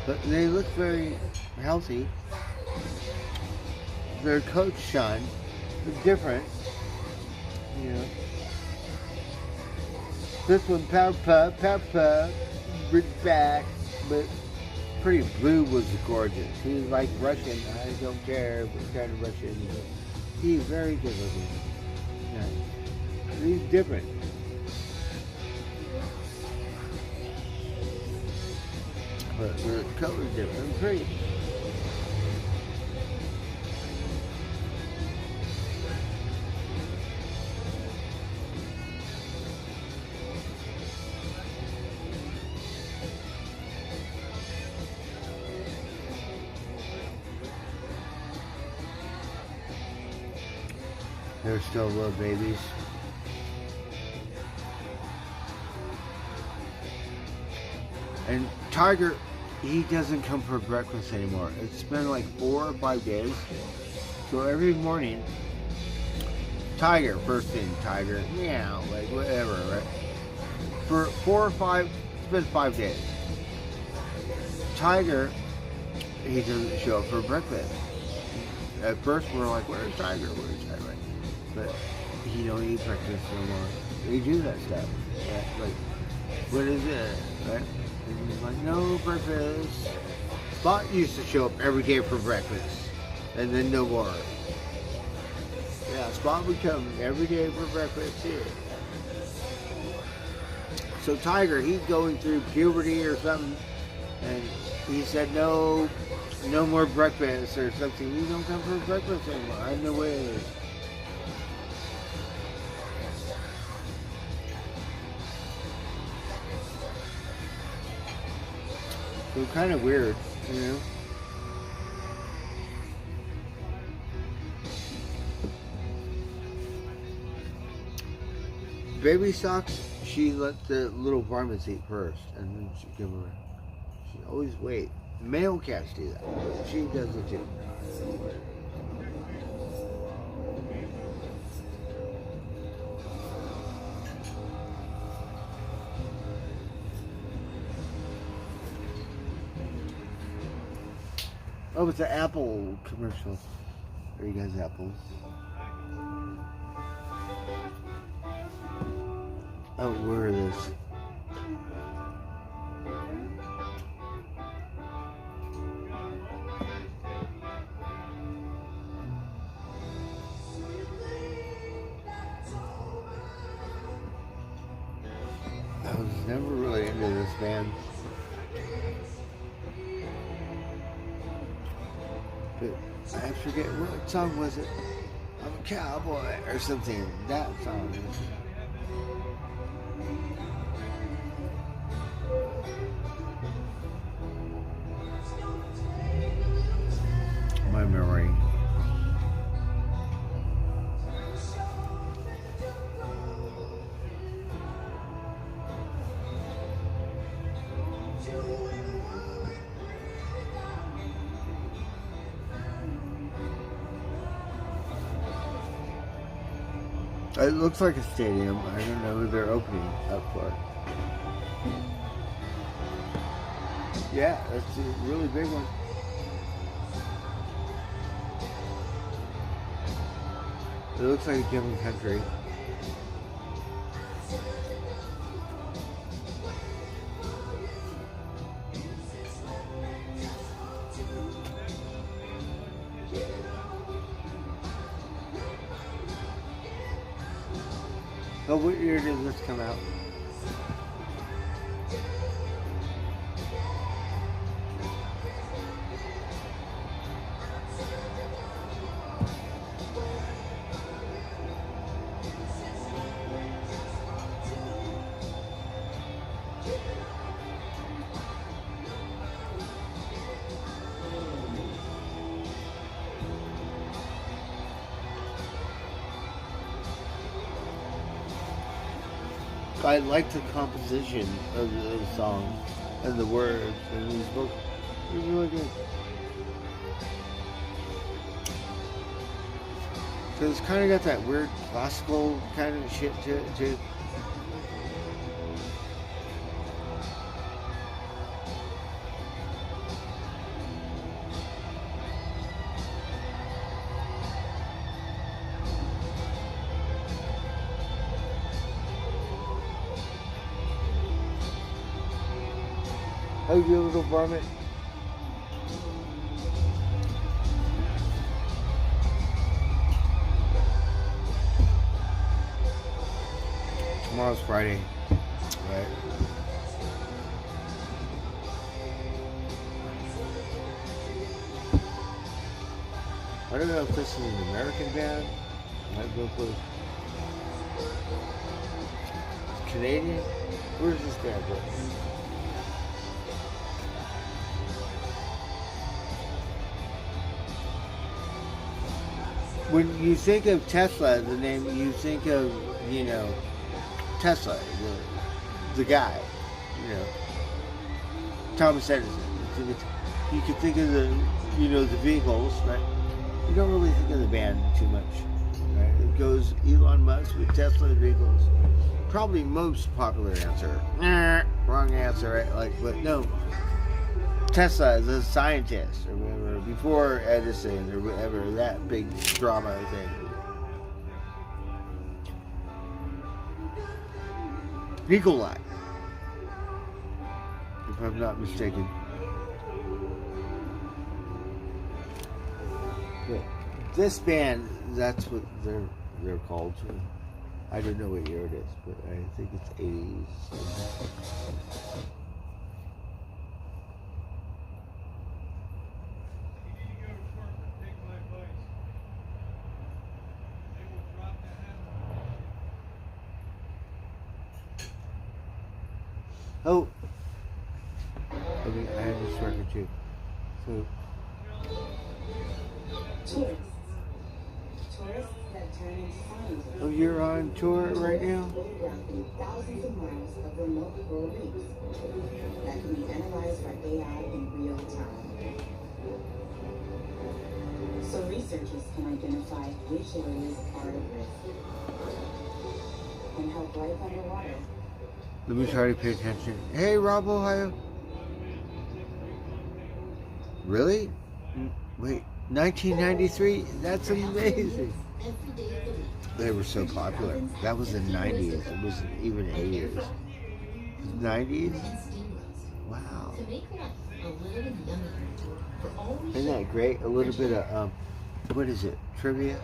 But they look very healthy. Their coat shine. They're different. You know. This one, power pup, bridge back, but pretty. Blue was gorgeous. He was like Russian. I don't care, but kind of Russian. He's very good looking. Yeah. He's different. But the color's different. Pretty. They're still little babies. And Tiger, he doesn't come for breakfast anymore. It's been like 4 or 5 days. So every morning, Tiger, first thing, Tiger, meow, like whatever, right? For 4 or 5, it's been 5 days. Tiger, he doesn't show up for breakfast. At first, we're like, where's Tiger? Where's Tiger? But he don't eat breakfast anymore. He do that stuff. Right? Like, what is it? Right? And he's like, no breakfast. Spot used to show up every day for breakfast. And then no more. Yeah, Spot would come every day for breakfast too. So Tiger, he's going through puberty or something. And he said, no more breakfast or something. You don't come for breakfast anymore. I know where it is. So kind of weird, you know. Baby socks, she let the little varmints eat first, and then she give her. She always wait. Male cats do that, but she does it too. Oh, it's an Apple commercial. There you guys, apples. Oh, where it is? I was never really into this band. But I forget what song was it. I'm a cowboy or something. That song is. My memory. It looks like a stadium. I don't know who they're opening up for. Yeah, that's a really big one. It looks like a different country. Oh, what year did this come out? I like the composition of the song and the words and these books. They're really good. So it's kind of got that weird classical kind of shit to it too. Oh, you little varmint. Tomorrow's Friday, right? I don't know if this is an American band. Might go for Canadian. Where's this band from? When you think of Tesla, the name, you think of, you know, Tesla, the guy, you know, Thomas Edison. You can think of the, you know, the vehicles, right? You don't really think of the band too much, right? It goes Elon Musk with Tesla vehicles. Probably most popular answer. Wrong answer, right? Like, but no. Tesla is a scientist, or whatever, before Edison, or whatever, that big drama thing. Nikolai, if I'm not mistaken. But this band, that's what they're called. I don't know what year it is, but I think it's 80s. Oh, okay, I have this record too. So, Tourists that turn into scientists. oh, you're on tour right now? Photographing thousands of miles of remote coral reefs that can be analyzed by AI in real time. So researchers can identify which areas are at risk and help life underwater. Let me try to pay attention. Hey, Rob, Ohio. Really? Wait, 1993? That's amazing. They were so popular. That was the 90s. It wasn't even 80s. 90s? Wow. Isn't that great? A little bit of, what is it? Trivia?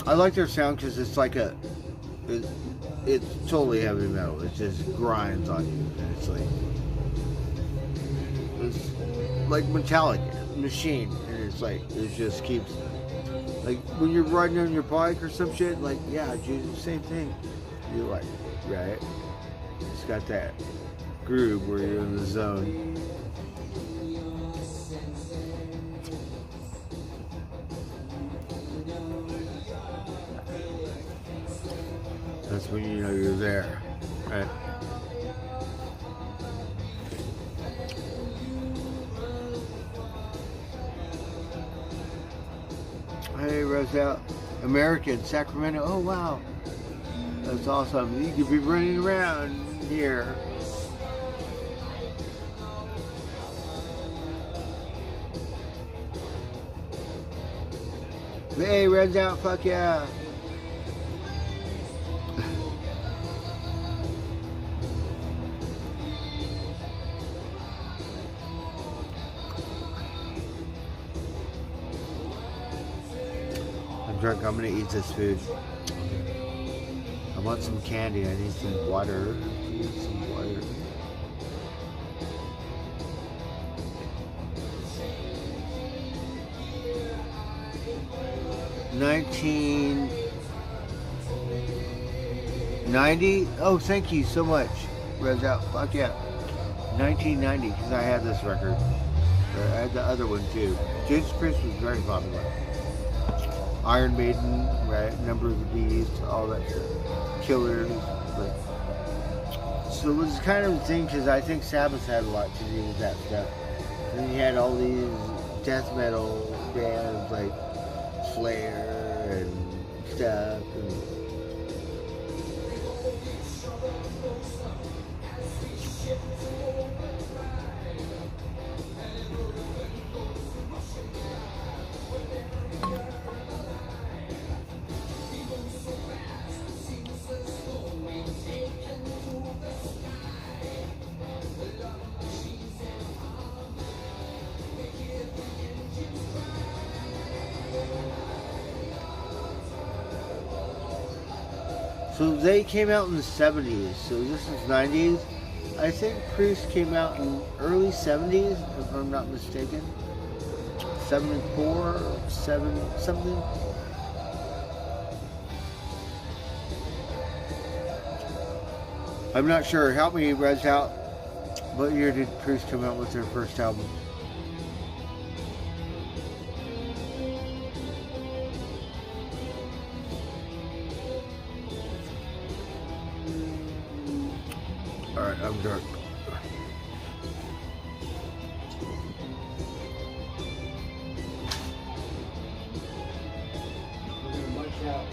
I like their sound because it's like it's totally heavy metal. It just grinds on you, and it's like metallic machine, and it just keeps, like when you're riding on your bike or some shit. Like, yeah, dude, same thing. You're like, right? It's got that groove where you're in the zone. That's when you know you're there, right? Hey, Roselle, American, Sacramento. Oh, wow. That's awesome. You could be running around here. Hey, Red's out, fuck yeah. I'm gonna eat this food. I want some candy. I need some water. I need some water. $19.90. Oh, thank you so much. Revs out. Fuck yeah. 1990, because I had this record. I had the other one too. Judas Priest was very popular. Iron Maiden, right? Number of the Beast, all that shit. Killers. But, so it was kind of a thing because I think Sabbath had a lot to do with that stuff. And you had all these death metal bands like Slayer and stuff. And So they came out in the 70s. So this is 90s. I think Priest came out in early 70s, if I'm not mistaken. 74, 7, something. I'm not sure. Help me, Rez, out. What year did Priest come out with their first album? Alright, I'm dark. We're gonna munch out.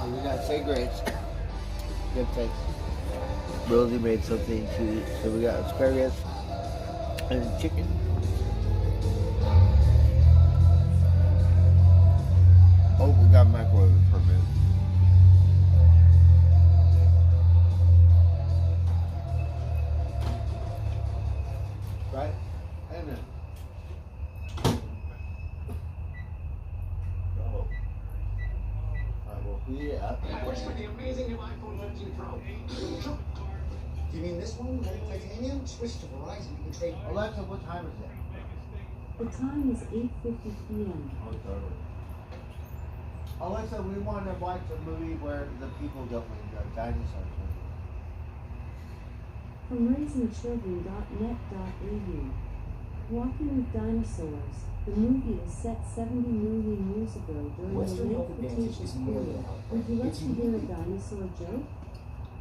We got say grace. Good things. Rosie made something to eat, so we got asparagus and chicken. Oh, we got microwave for a minute. Right? And then. Oh. Yeah. What's with the amazing new iPhone 13 Pro? You mean this one? Red titanium? Switch to Verizon. You can trade. Alexa, what time is it? The time is 8:50 p.m. Alexa, we want to watch a movie where the people don't win, the dinosaurs win. From raisingchildren.net.au. Walking with Dinosaurs. The movie is set 70 million years ago during Western the Health late Advantage Cretaceous is nearly period. out. Would you like to hear a dinosaur joke?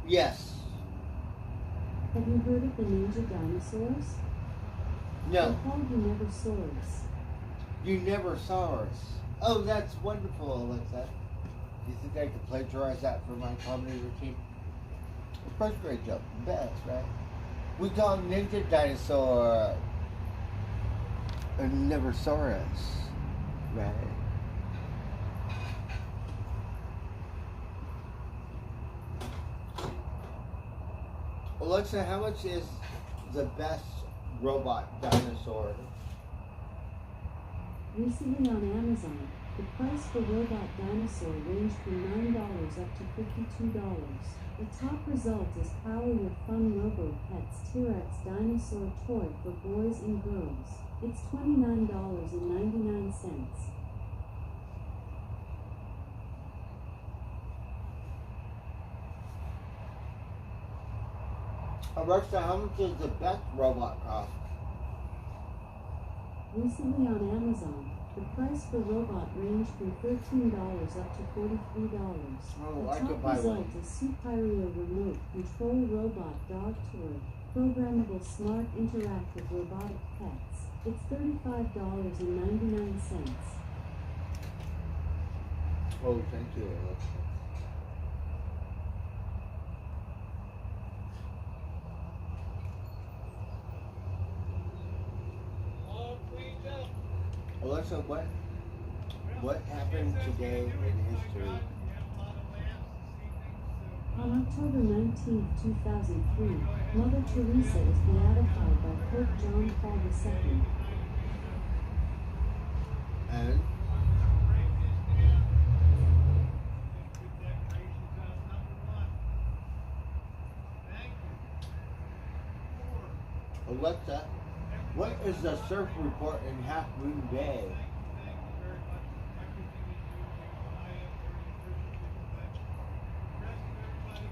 Yes. Have you heard of the ninja dinosaurs? No. They're called Neversaurs. You never saw us. Oh, that's wonderful, Alexa. You think I could plagiarize that for my comedy routine? First grade joke. Best, right? We call ninja dinosaur a Neversaurus, right? Alexa, how much is the best robot dinosaur? Recently on Amazon, the price for robot dinosaur ranged from $9 up to $52. The top result is Power Your Fun Robo Pets T-Rex Dinosaur Toy for boys and girls. It's $29.99. Alexa, how much does the best robot cost? Recently on Amazon, the price for robot ranged from $13 up to $43. Oh, the I could top buy result one. is Superior Remote Control Robot Dog Toy, programmable smart interactive robotic pets. It's $35.99. Oh, thank you, Alexa. Alexa, what happened today in history? On October 19, 2003, Mother Teresa is beatified by Pope John Paul II. And? Alexa, what is the surf report in Half Moon Bay?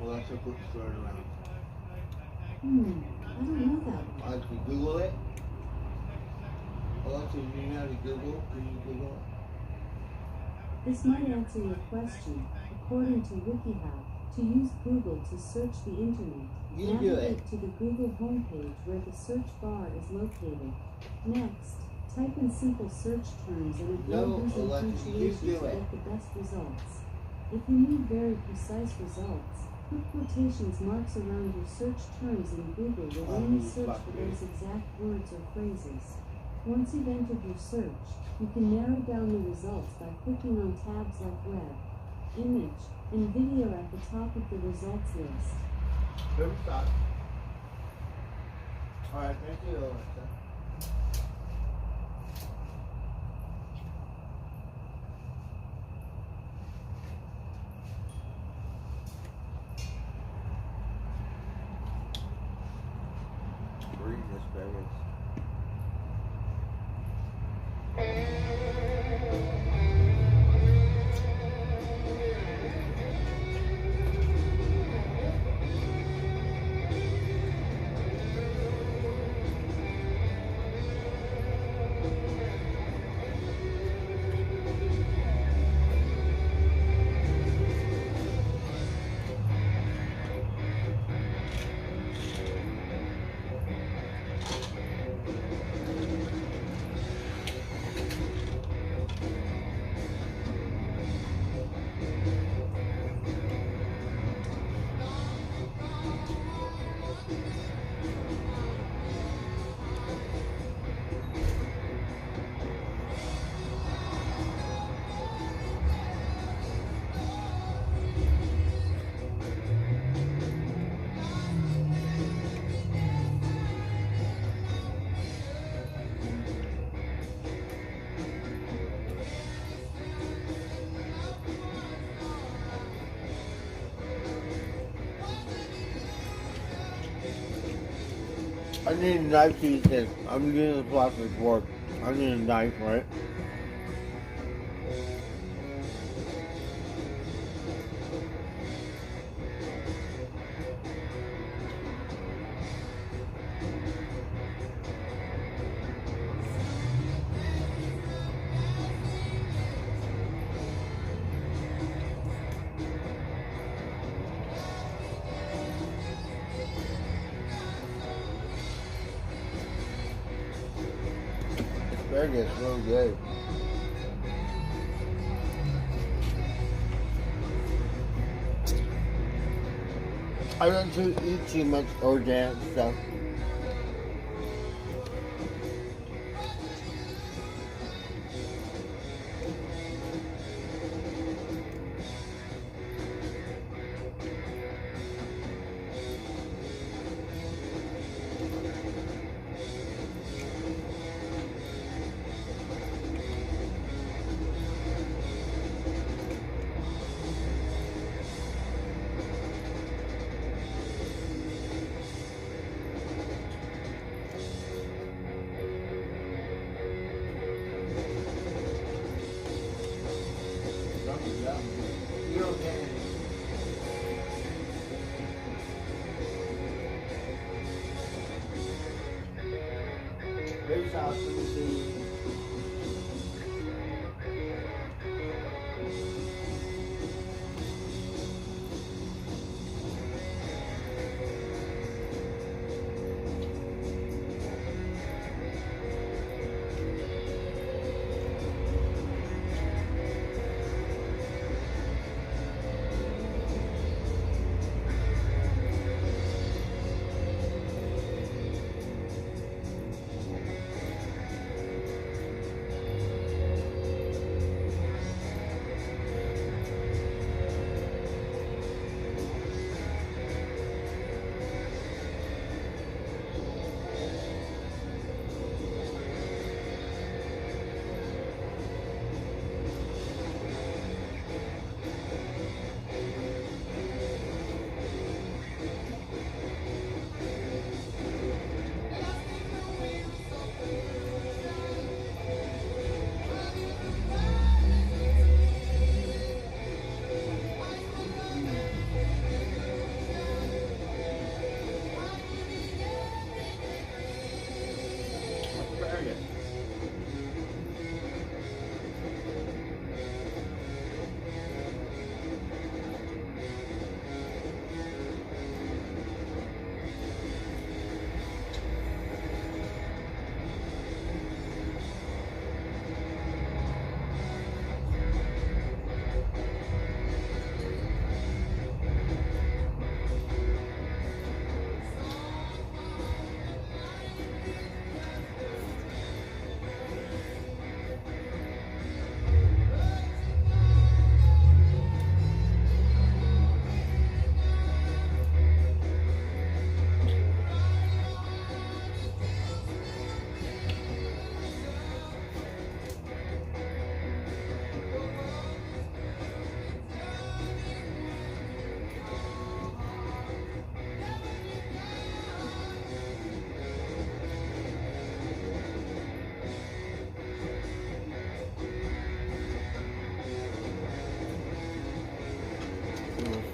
Alexa, put the story around. I don't know that one. Can you Google it? Alexa, do you know how to Google? Can you Google it? This might answer your question. According to WikiHow, to use Google to search the internet, You do it. navigate to the Google homepage where the search bar is located. Next, type in simple search terms and avoid No, using Alexa, you punctuation do to it. get the best results. If you need very precise results, put quotations marks around your search terms in Google will only search for those exact words or phrases. Once you've entered your search, you can narrow down the results by clicking on tabs like Web, Image, and Video at the top of the results list. Good start. Alright, thank you, Alexa. Green asparagus. I need a knife to eat this. I'm getting a plastic fork. I need a knife, right? Asparagus is really good. I don't eat too much organic stuff. Fish sauce, let me see.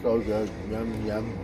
So good. Yum, yum.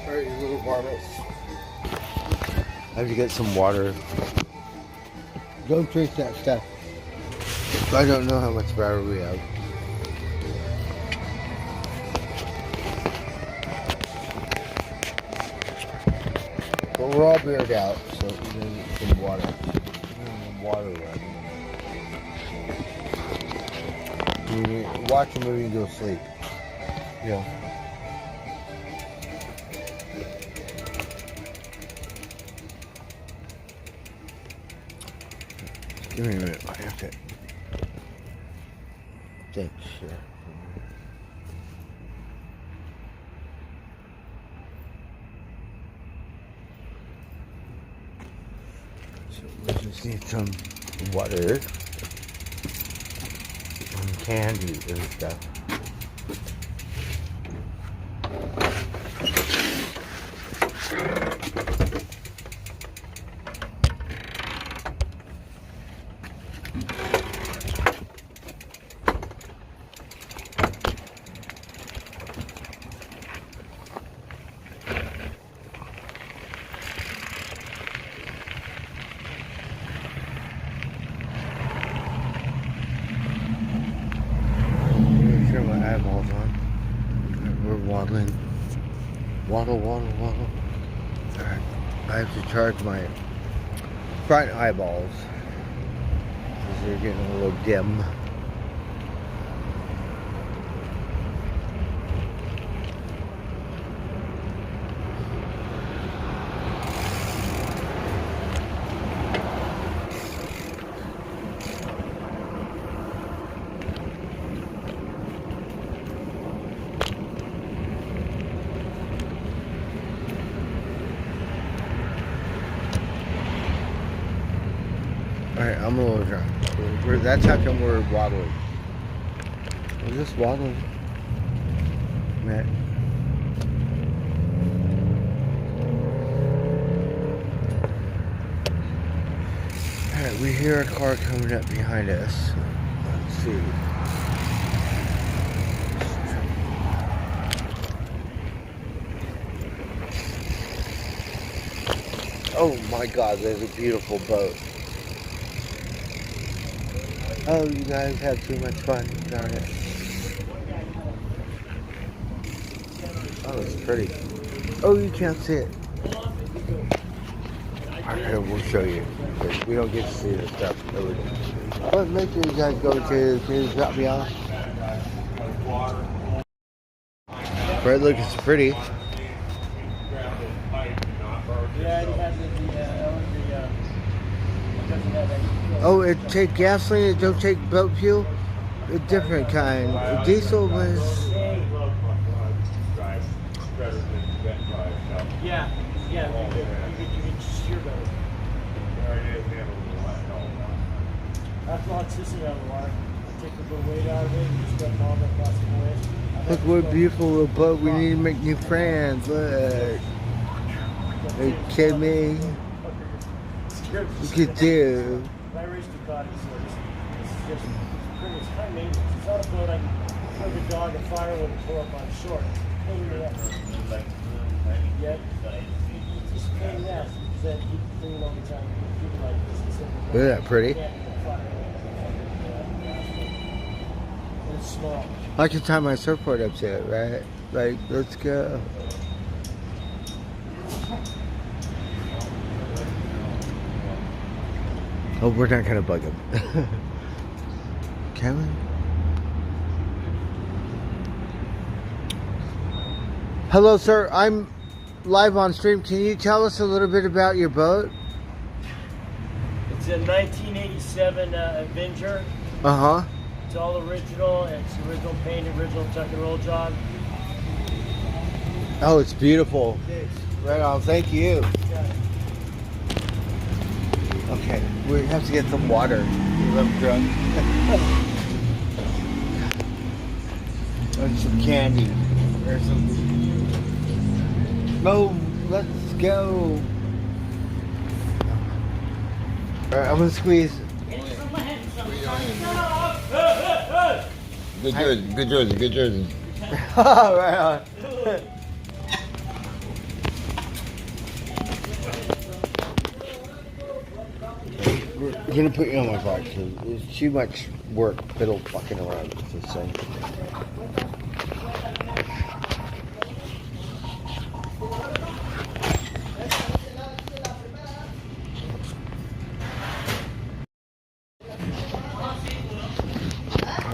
Alright, you little varmints. I have to get some water. Don't drink that stuff. I don't know how much battery we have. But we're all bearded out, so we're gonna get some water. Water run. Watch a movie and go to sleep. Yeah. Give me a minute, I have to. Thanks, sure. So we just need some water and candy and stuff. Eyeballs on. We're waddling. Waddle, waddle, waddle. Alright. I have to charge my front eyeballs because they're getting a little dim. Alright, I'm a little drunk. That's how come we're waddling. We're just waddling. Man. Alright, we hear a car coming up behind us. Let's see. Oh my god, there's a beautiful boat. Oh, you guys have too much fun. Darn it. Oh, it's pretty. Oh, you can't see it. Alright, we'll show you. We don't get to see this stuff. But make sure you guys go to drop me off. Right, look, it's pretty. Yeah, it has the Oh, it take gasoline, it don't take boat fuel? A different kind. A diesel was... Yeah, you could steer better. That's not sitting out of the water. Take a little weight out of it, and just let all that plastic away. Look what a beautiful little boat. We need to make new friends. Look. Are you kidding me? Look at you. I raised Ducati, so this is just it's high maintenance. It's not a boat I can throw the dog and firewood and pull up on shore. Pain in the ass. Yet, it's just a pain in the ass because then keep cleaning all the time. People like this. Isn't that pretty? It's small. I can tie my surfboard up to it, right? Like, let's go. Oh, we're not gonna bug him. Can we? Hello, sir. I'm live on stream. Can you tell us a little bit about your boat? It's a 1987 Avenger. Uh-huh. It's all original. It's original paint, original tuck and roll job. Oh, it's beautiful. Right on. Thank you. Okay, we have to get some water. I'm drunk. And some candy. There's some. Oh, let's go. Alright, I'm gonna squeeze. Good jersey, good jersey, good jersey. Right on. We're gonna put you on my bike because it's too much work fiddle fucking around with this thing.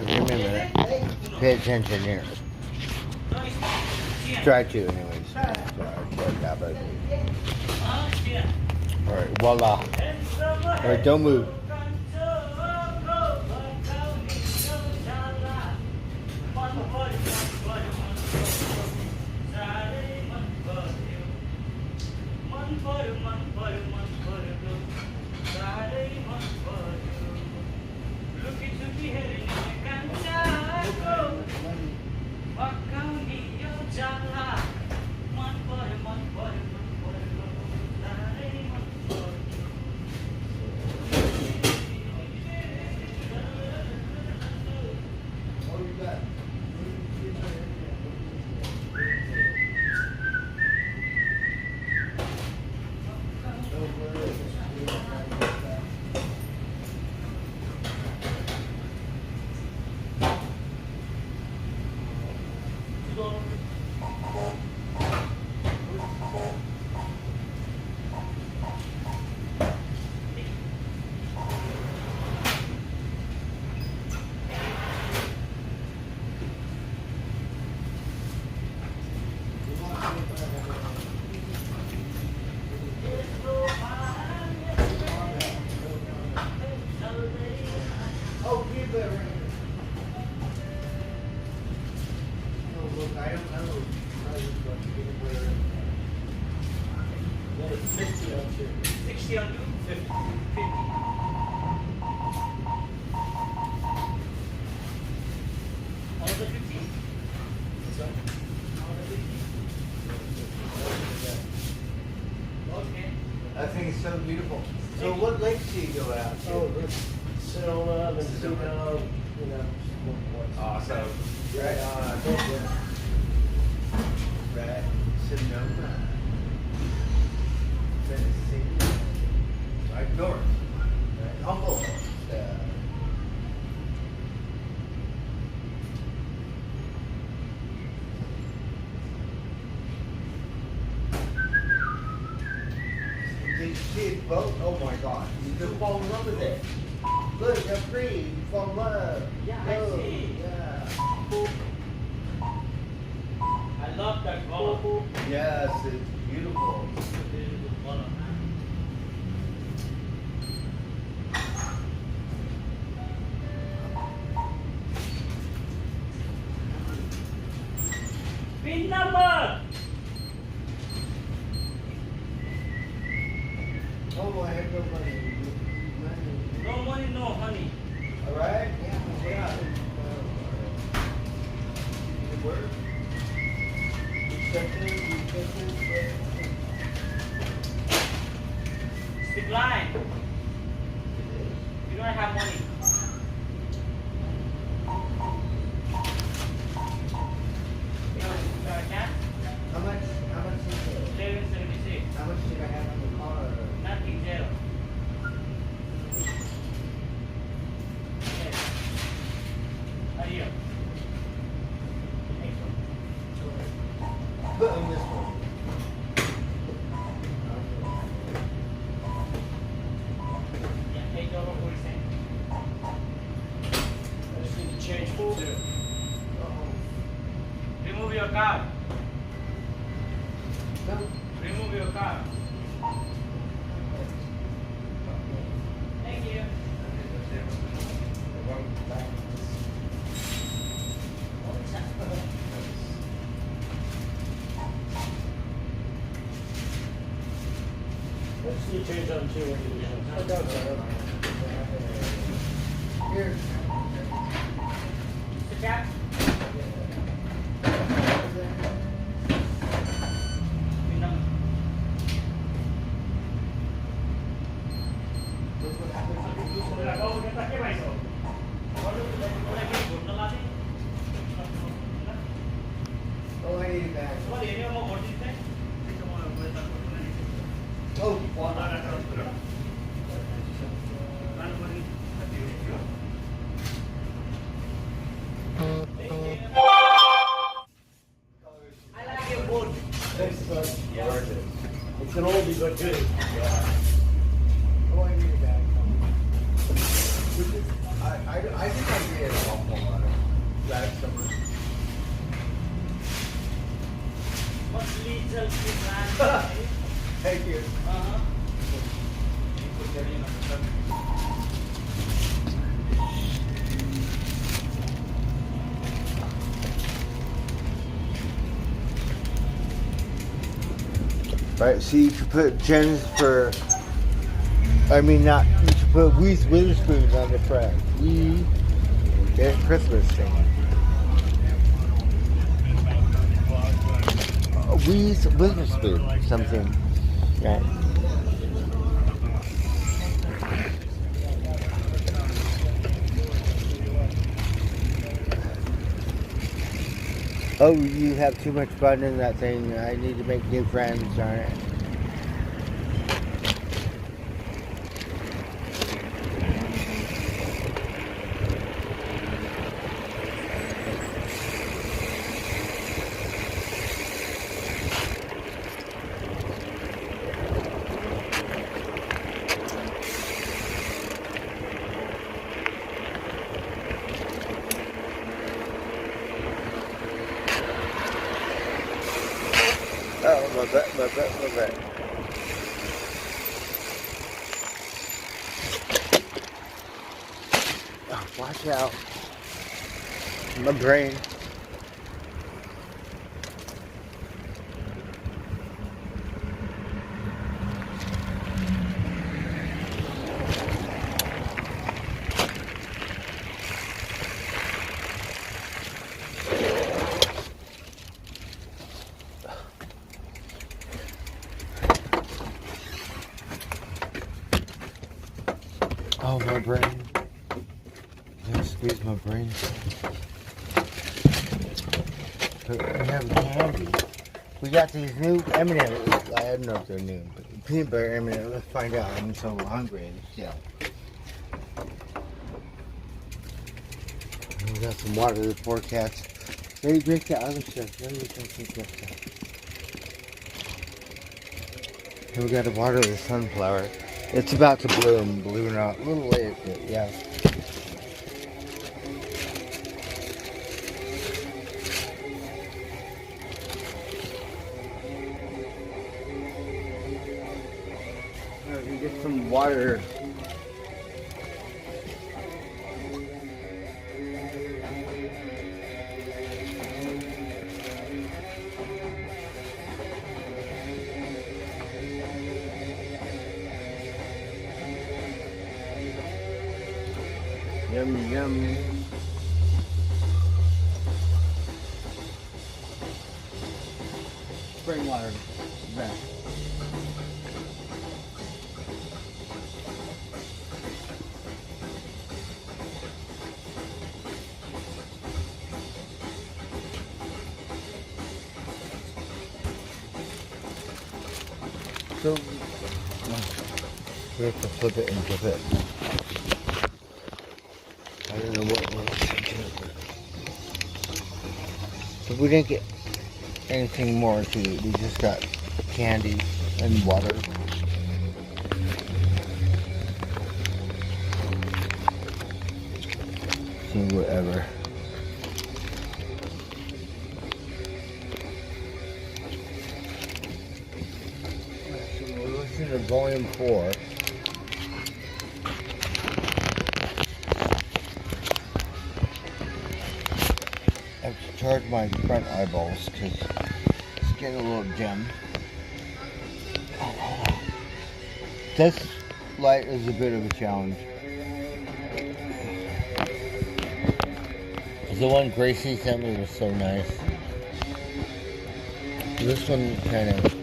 Give me a minute. Pay attention here. Try to, anyways. Alright, voila. Alright, don't move. That thing is so beautiful. So what lakes do you go out to? Oh, Sonoma, Mendocino, you know. Awesome. Right on. Right. Sonoma. Tennessee. Right north. Right. Humboldt. Did you see it boat? Oh my God. You could fall in love with it. Look, how pretty. You fall in love. Yeah, oh, I see. Yeah. I love that boat. Yes, it's beautiful. Oh, I had no money. No money, no honey. Alright? Yeah. Work. Stick line. You don't have money. How much is it? 1176. How much did I have on the car? Nothing, zero. Yes. Hurry up. Next one. Put on this one. Yeah, $8.40. I just need to change full there. Remove your card. Remove your card. Thank you. Let's see change on two. Here. Mr. Cap? Oh, I need it back. Oh, I like your boat. Thanks, bud. It's an oldie but good. Oh, I need it back. I think I did a awful lot of last summer. What's little plan? Thank you. Right, so you could put Jennifer, I mean not, you could put Reese Witherspoon on the front. Christmas thing. Reese Witherspoon, something. Right. Oh, you have too much fun in that thing. I need to make new friends, darn it. Oh, my butt. Oh, watch out. My brain. Oh, my brain. Don't squeeze my brain. But we have candy. We got these new M&M's. I don't know if they're new, but peanut butter M&M's. Let's find out. I'm so hungry still. We got some water to forecast. Maybe drink the other stuff. Maybe drink that stuff. And we got to water the sunflower. It's about to bloom, believe it or not. A little late, but yeah. We get some water. Yummy, yummy. Spring water. Back. So we have to flip it and dip it. I don't know what we're thinking. So we didn't get anything more to eat. We just got candy and water. So whatever. So we're listening to volume 4. I have to charge my front eyeballs because it's getting a little dim. This light is a bit of a challenge. The one Gracie sent me was so nice. This one kind of...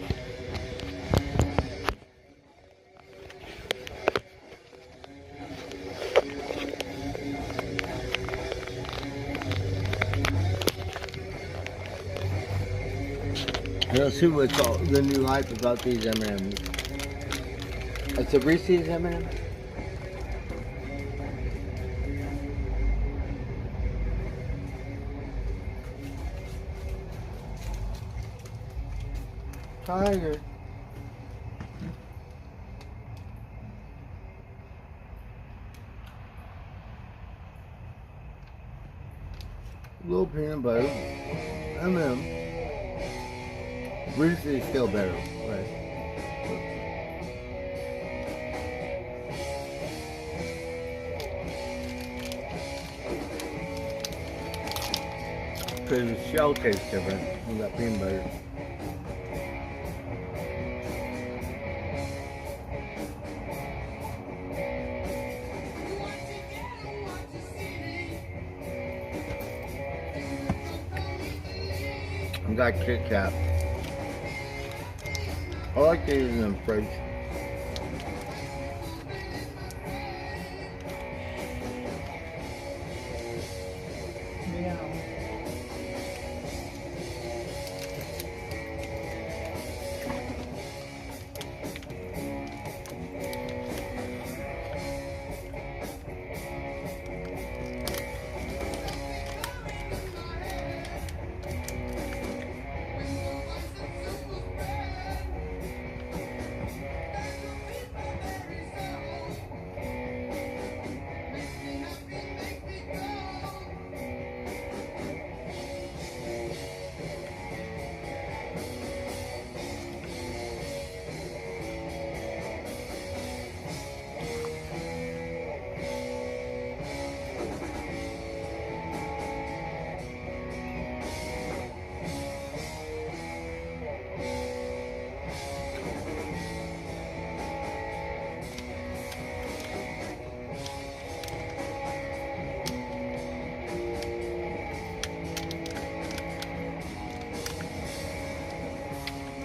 Let's see what's all the new hype about these M&Ms. It's a Reese's M&M. Tiger. Little peanut butter. M&M. Reese's is still better, right? Because the shell tastes different from that peanut butter. I got Kit Kat. I like these in the fridge.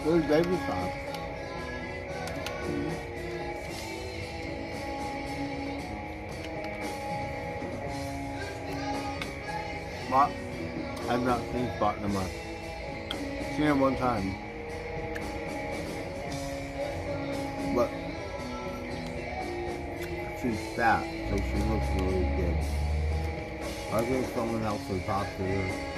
Where's baby sauce? Spot? I've not seen Spot in a month. Seen her one time. But she's fat, so she looks really good. I think someone else will talk to her.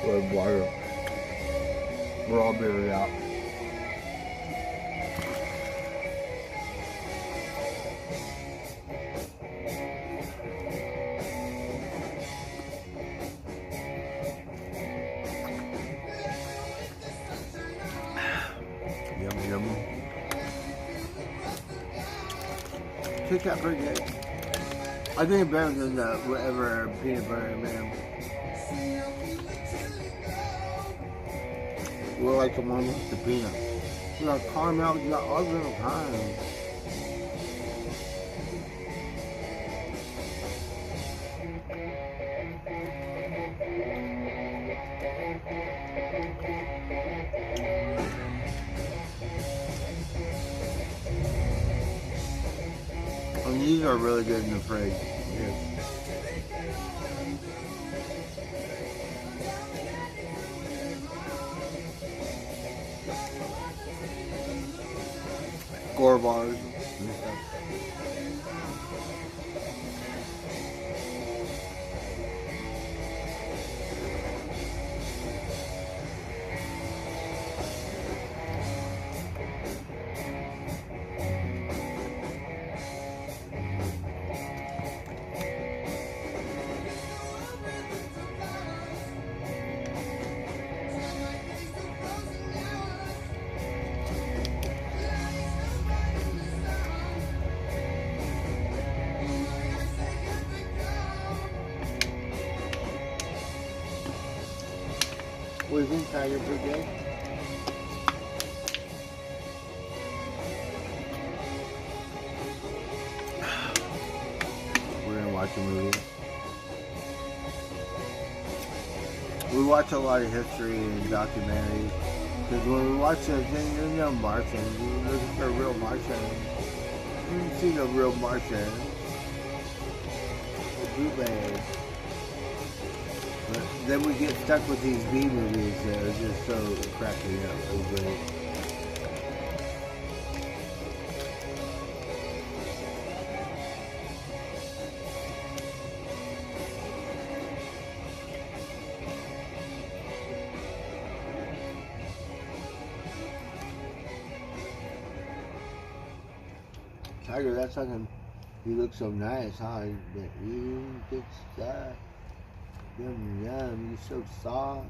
With water. We're all buried out. Kit Kat pretty good. I think it's better than the whatever peanut butter man. We like the one with the peanut. You got caramel, you got all different kinds. And these are really good in the fridge. Yeah. Gore bars and stuff. What do you think, Tiger? Pretty good? We're gonna watch a movie. We watch a lot of history and documentaries. Because when we watch the thing, there's no Martians. We're looking for real Martians. You can see the real Martians. The bootleg. But then we get stuck with these B movies that are just so cracking up. It's great. Tiger, that's fucking, you look so nice, huh? But you good stuff. Yum, yum, you're so soft.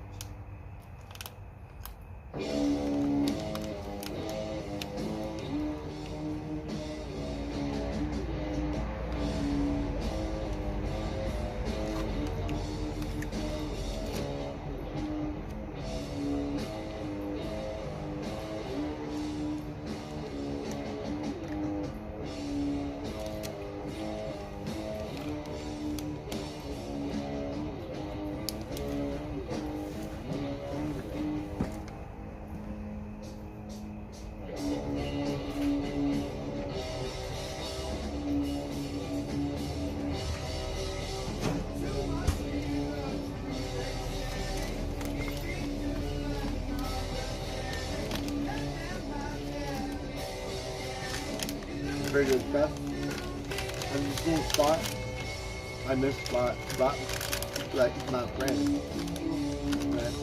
Pretty good stuff. I'm just seeing Spot. I miss Spot. Spot, like my friend. Right.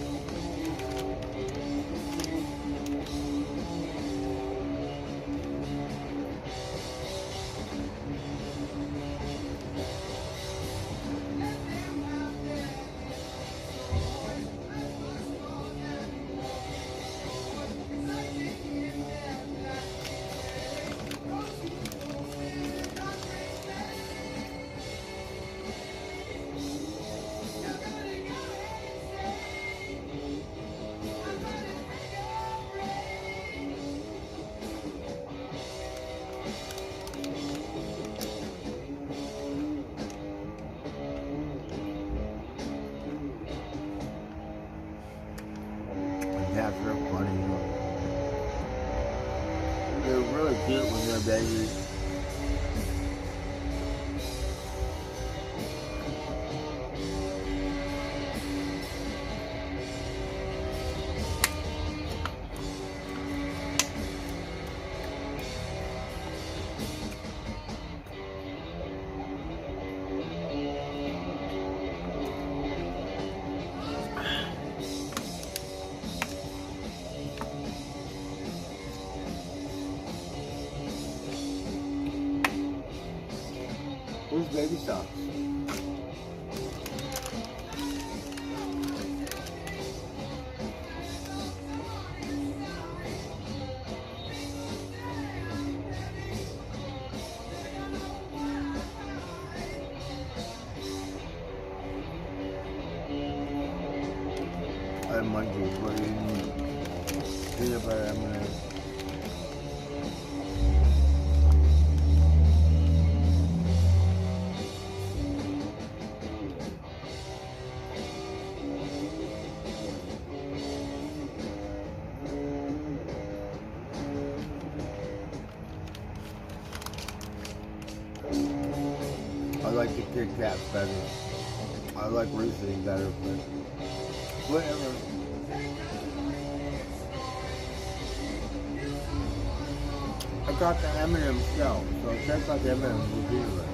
Cats are funny. They're really cute when they're babies. Where's baby socks? munchies. We're eating peanut butter M&Ms. I like the Kit Kat better. I like Reese's better, but whatever. I got the M&M shell, so it tastes like M&M's with peanut butter.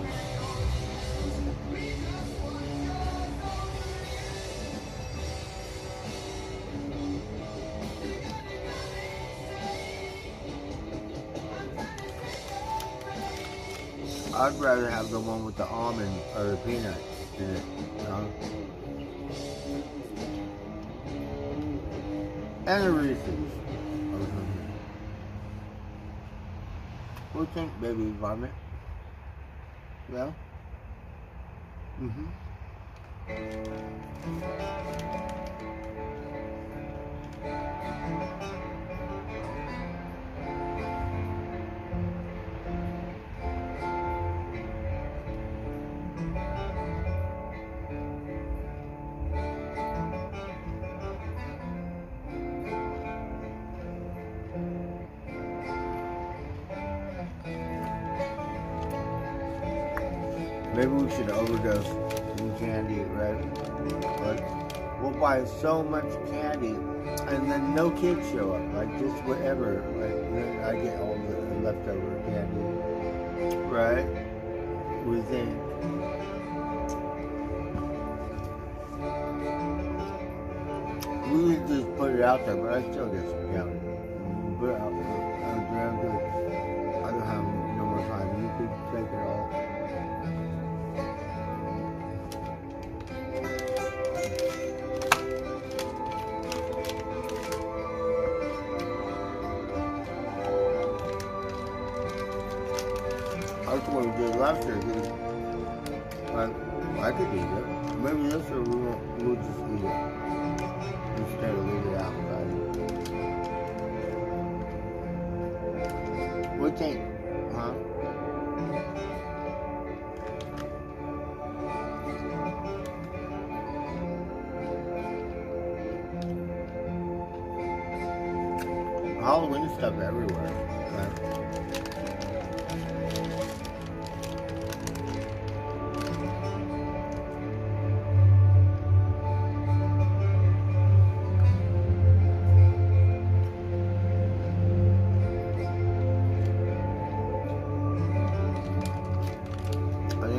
I'd rather have the one with the almond or the peanut in it, you know? And the Reese's. What do you think, baby vomit? Yeah? Mm-hmm. Maybe we should overdose in candy, right? Like, we'll buy so much candy, and then no kids show up. Like, just whatever. Like, then I get all the leftover candy, right? We think. We could just put it out there, but I still get some candy. Put it out there. I don't have no more time. You could take it all. That's what we did last year, dude. Like, I could eat it. Maybe this year we'll just eat it. Instead of leave it outside. What do you think? Huh? Halloween stuff everywhere. Right?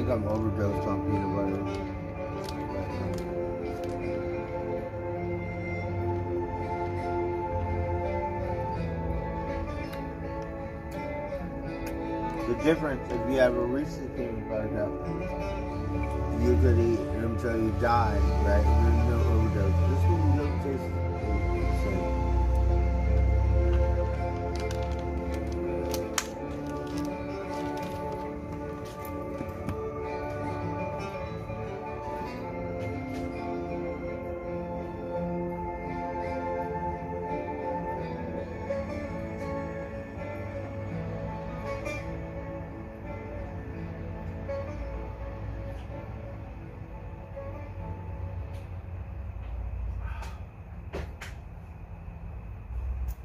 I'm overdosed on peanut butter. The difference, if you have a Reese's peanut butter cup, you could eat until you die, right? There's no overdose. This one don't taste the same.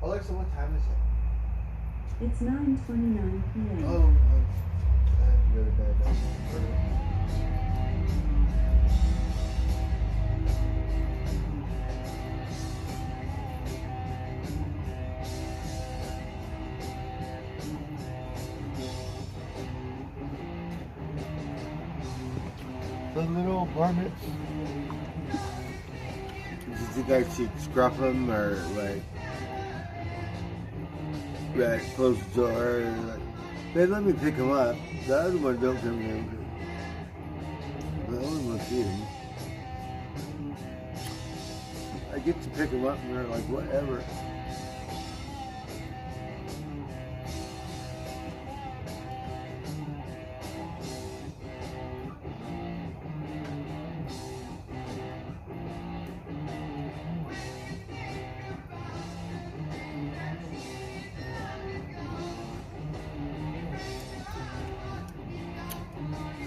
Alexa, what time is it? It's 9:29 p.m. Oh, I have to go to bed. The little varmints. Do you think I should scruff them or like? Right, close the door. Like, hey, let me pick him up. The other one don't come in. The other one see him. I get to pick him up and they're like, whatever.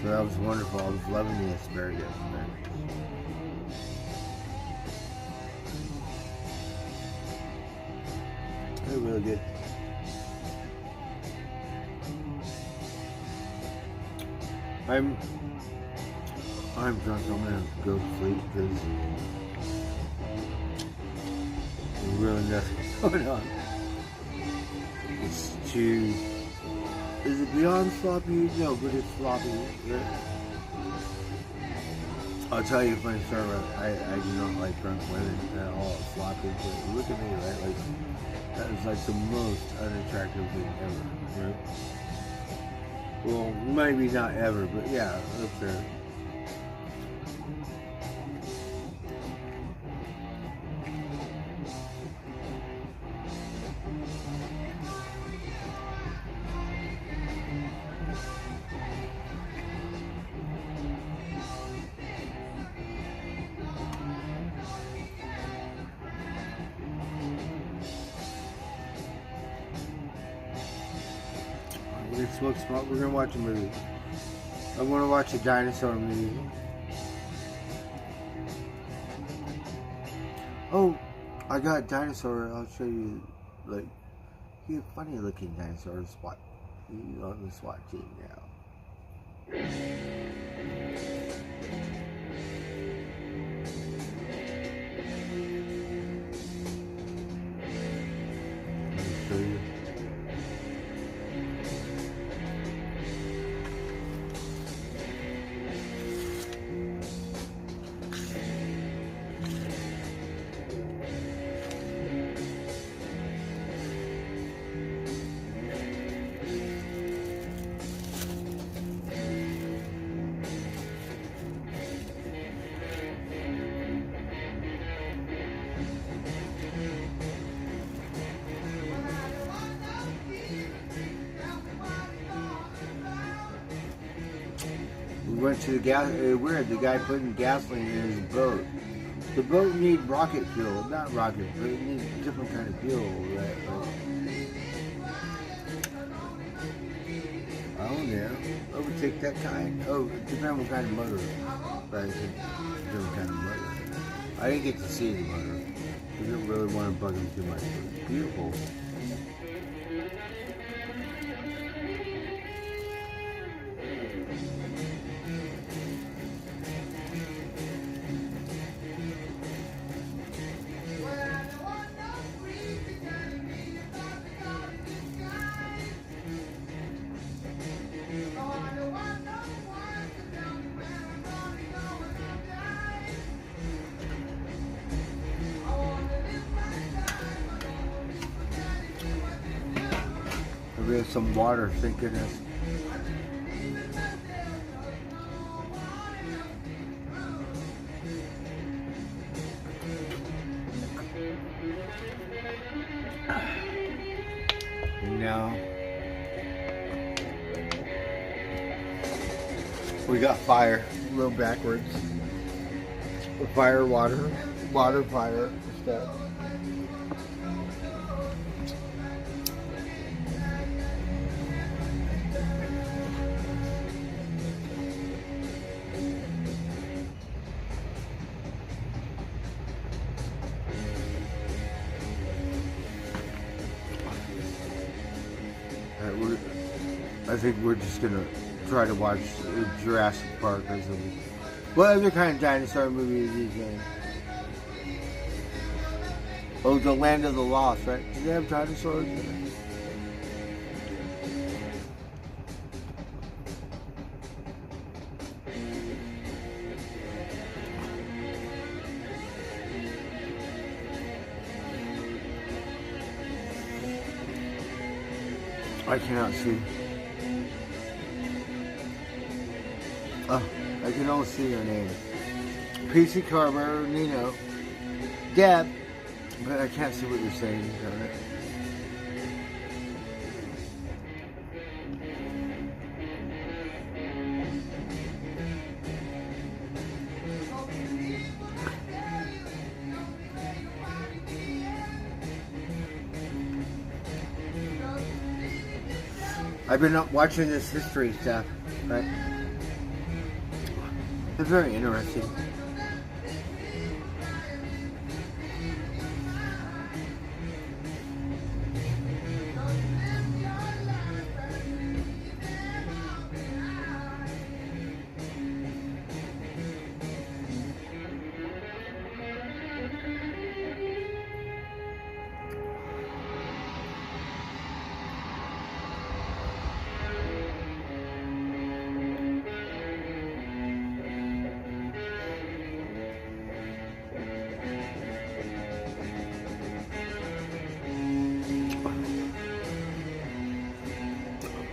So that was wonderful. I was loving the asparagus. They're really good. I'm drunk. I'm gonna go to sleep because there's really nothing going on. It's too. Is it beyond sloppy? No, but it's sloppy. Right? I'll tell you a funny story. I do not like drunk women at all. Sloppy. But look at me, right? Like that is like the most unattractive thing ever. Right? Well, maybe not ever, but yeah, up there. Smoke spot. We're gonna watch a movie. I want to watch a dinosaur movie. Oh, I got a dinosaur. I'll show you. Like, you have funny looking dinosaur SWAT. You on the SWAT team now. Let me show you. Went to the gas. Weird. The guy putting gasoline in his boat. The boat needs rocket fuel, not rocket, but it needs a different kind of fuel. Right? Oh yeah. Overtake that kind. Oh, it depends on what kind of motor. But it's a different kind of motor. I didn't get to see the motor. I didn't really want to bug him too much. It's beautiful. We have some water, thank goodness. And now we got fire, a little backwards. Fire, water, water, fire, stuff. I think we're just gonna try to watch Jurassic Park or something. What other kind of dinosaur movie is these in? Oh, The Land of the Lost, right? Do they have dinosaurs in it? I cannot see. Oh, I can only see your name. PC Carver, Nino, Deb, but I can't see what you're saying. I've been watching this history stuff, right? It's very interesting.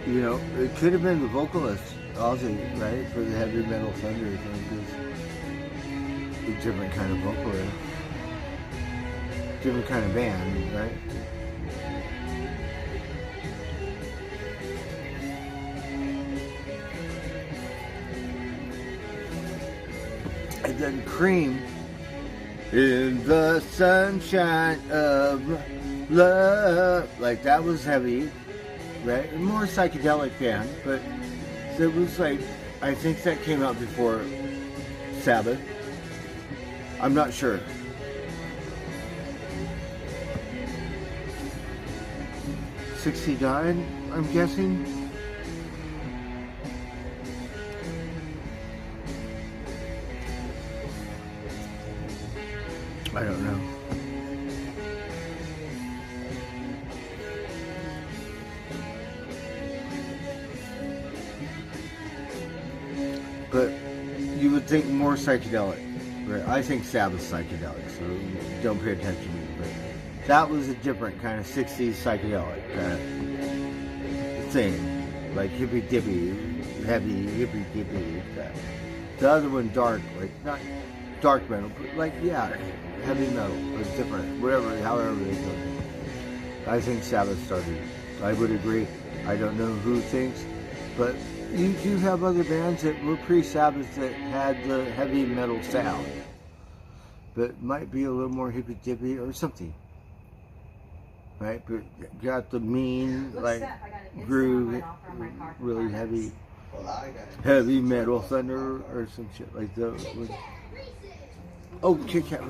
You know, it could have been the vocalist, Ozzy, right, for the Heavy Metal Thunder thing, because a different kind of vocalist, different kind of band, right? And then Cream, in the sunshine of love, like that was heavy. Right? More psychedelic band, but it was like, I think that came out before Sabbath. I'm not sure. '69, I'm guessing. I don't know. But you would think more psychedelic, right? I think Sabbath's psychedelic, so don't pay attention to me. But that was a different kind of 60s psychedelic thing, like hippy dippy, heavy hippy dippy. The other one dark, like not dark metal, but like yeah, heavy metal, but different, whatever, however they do it. I think Sabbath started. I would agree. I don't know who thinks, but you do have other bands that were pre-Sabbath that had the heavy metal sound, but might be a little more hippy-dippy or something, right? But got the mean, like, groove, really heavy metal thunder or some shit like those. Oh, Kit Kat.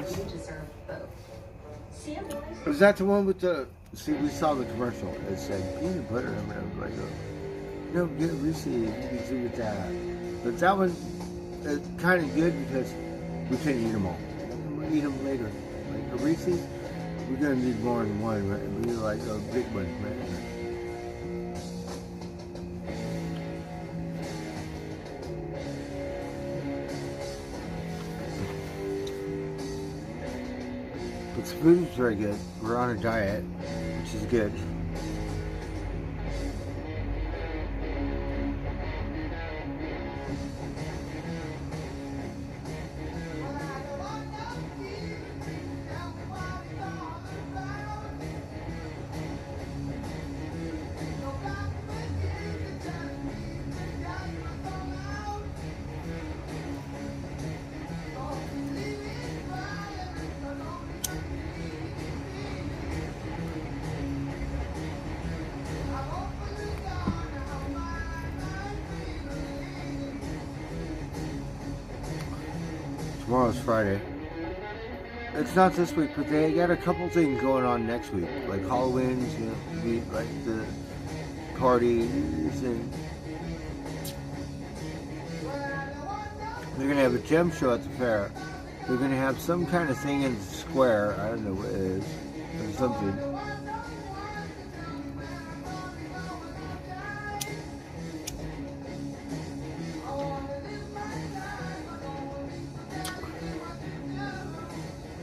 Was that the one with the, see, we saw the commercial, it said peanut butter, and I was like, oh. No, get Reese's, you can do with that. But that one is kind of good because we couldn't eat them all. We'll eat them later. Like a Reese's, we're going to need more than one, right? We need like a big one, right? But the food is very good. We're on a diet, which is good. Tomorrow's Friday. It's not this week, but they got a couple things going on next week, like Halloween's, you know, like the parties, and they're gonna have a gem show at the fair. They're gonna have some kind of thing in the square. I don't know what it is, or something.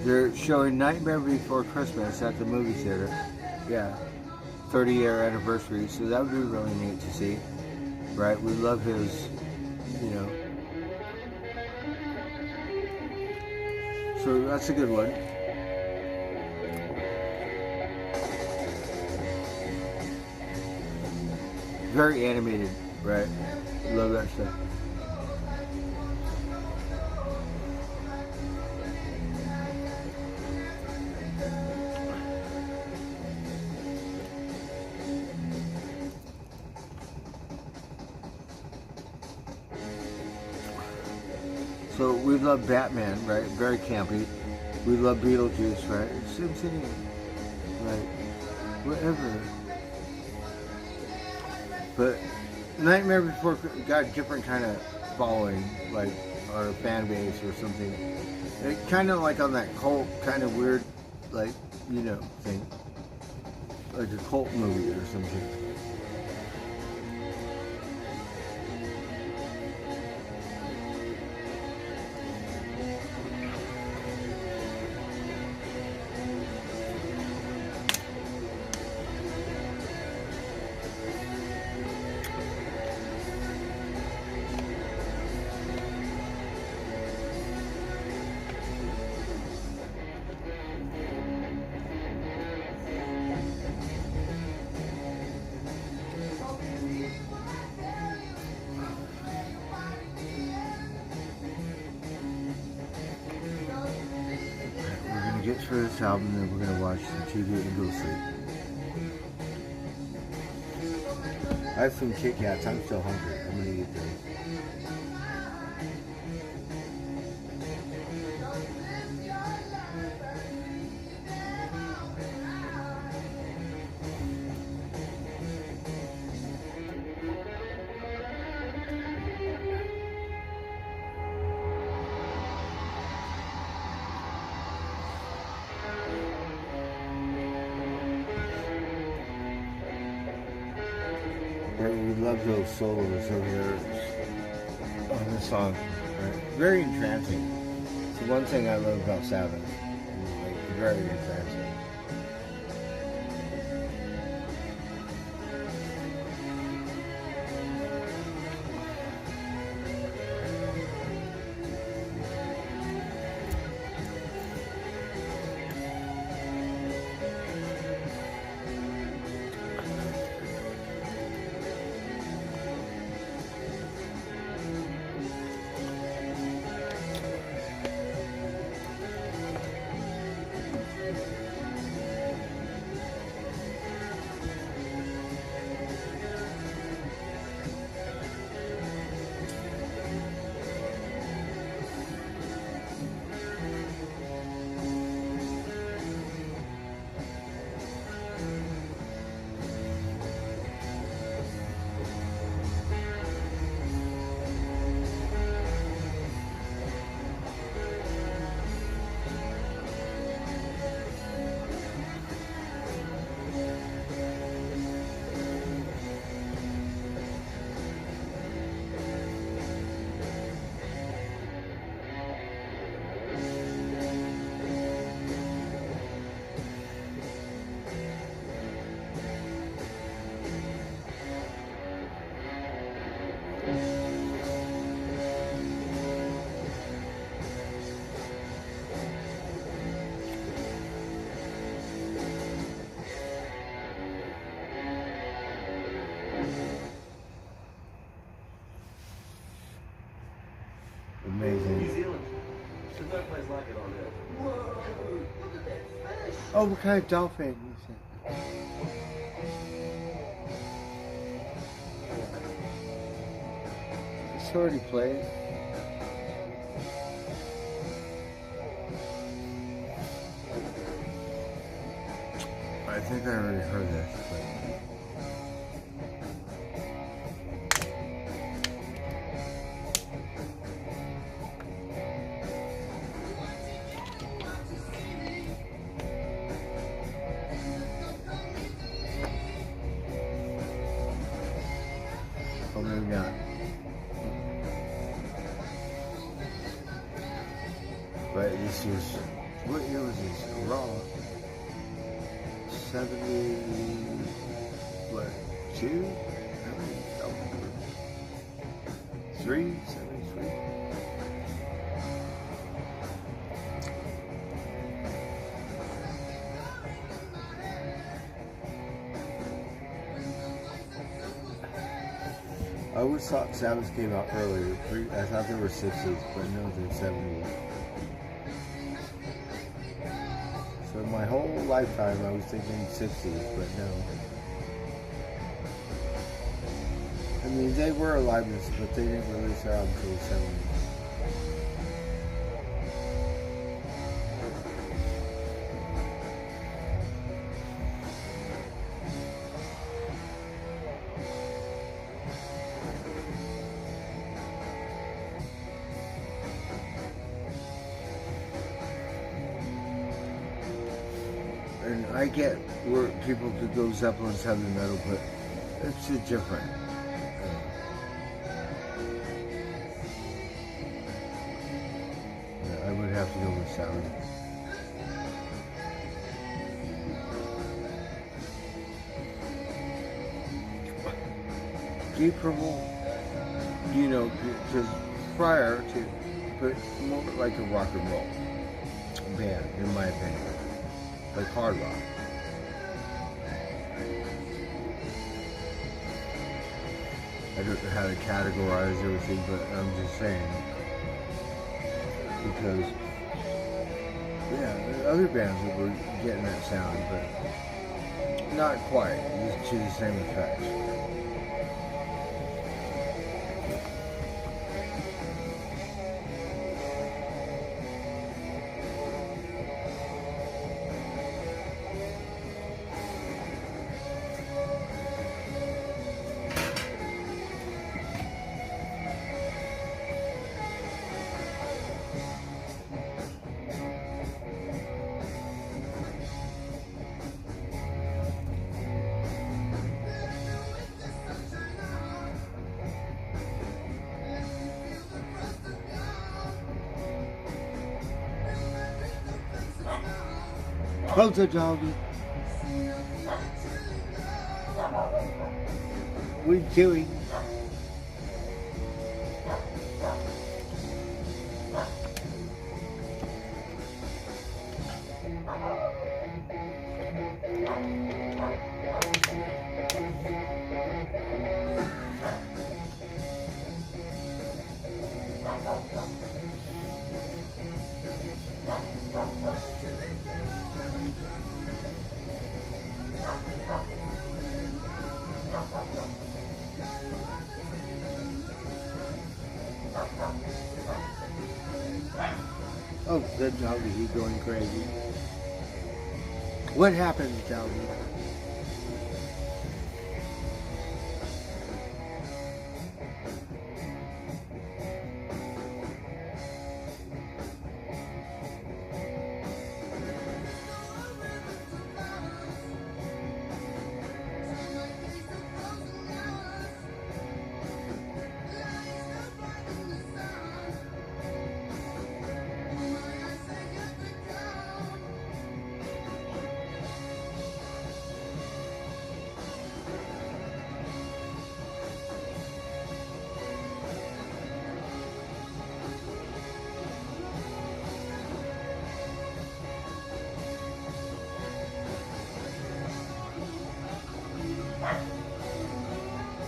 They're showing Nightmare Before Christmas at the movie theater. Yeah, 30-year anniversary, so that would be really neat to see. Right, we love his, you know. So that's a good one. Very animated, right? Love that stuff. So we love Batman, right? Very campy. We love Beetlejuice, right? Same thing, right? Whatever. But Nightmare Before got different kind of following, like our fan base or something. It kind of like on that cult kind of weird, like, you know, thing, like a cult movie or something. Get through this album, then we're gonna watch the TV and go to sleep. I have some Kit Kats. I'm still hungry. I'm gonna eat those. We love those solos over there on this song. Right? Very entrancing. It's the one thing I love about Sabbath. Like, very entrancing. Amazing. New Zealand. There's no place like it on earth. Whoa! Look at that fish! Oh, what kind of dolphin is it? It's already played. I think I already heard this, but... Oh, maybe not. But this was, what year was this? Raw. 70, what, 2? 3? 73? I always thought Sabbath came out earlier. I thought they were 60s, but no, they're 70s. So my whole lifetime I was thinking 60s, but no. I mean, they were alive, but they didn't release their album until the 70s. I get where people could go Zeppelin's heavy metal, but it's a different. Yeah, I would have to go with sound. Deep Purple, you know, because prior to, but more like a rock and roll band, in my opinion, like hard rock. I don't know how to categorize everything, but I'm just saying, because, yeah, there are other bands that were getting that sound, but not quite to the same effect. Closer, doggy. What are you doing? Oh, the doggy, he's going crazy. What happened, doggy?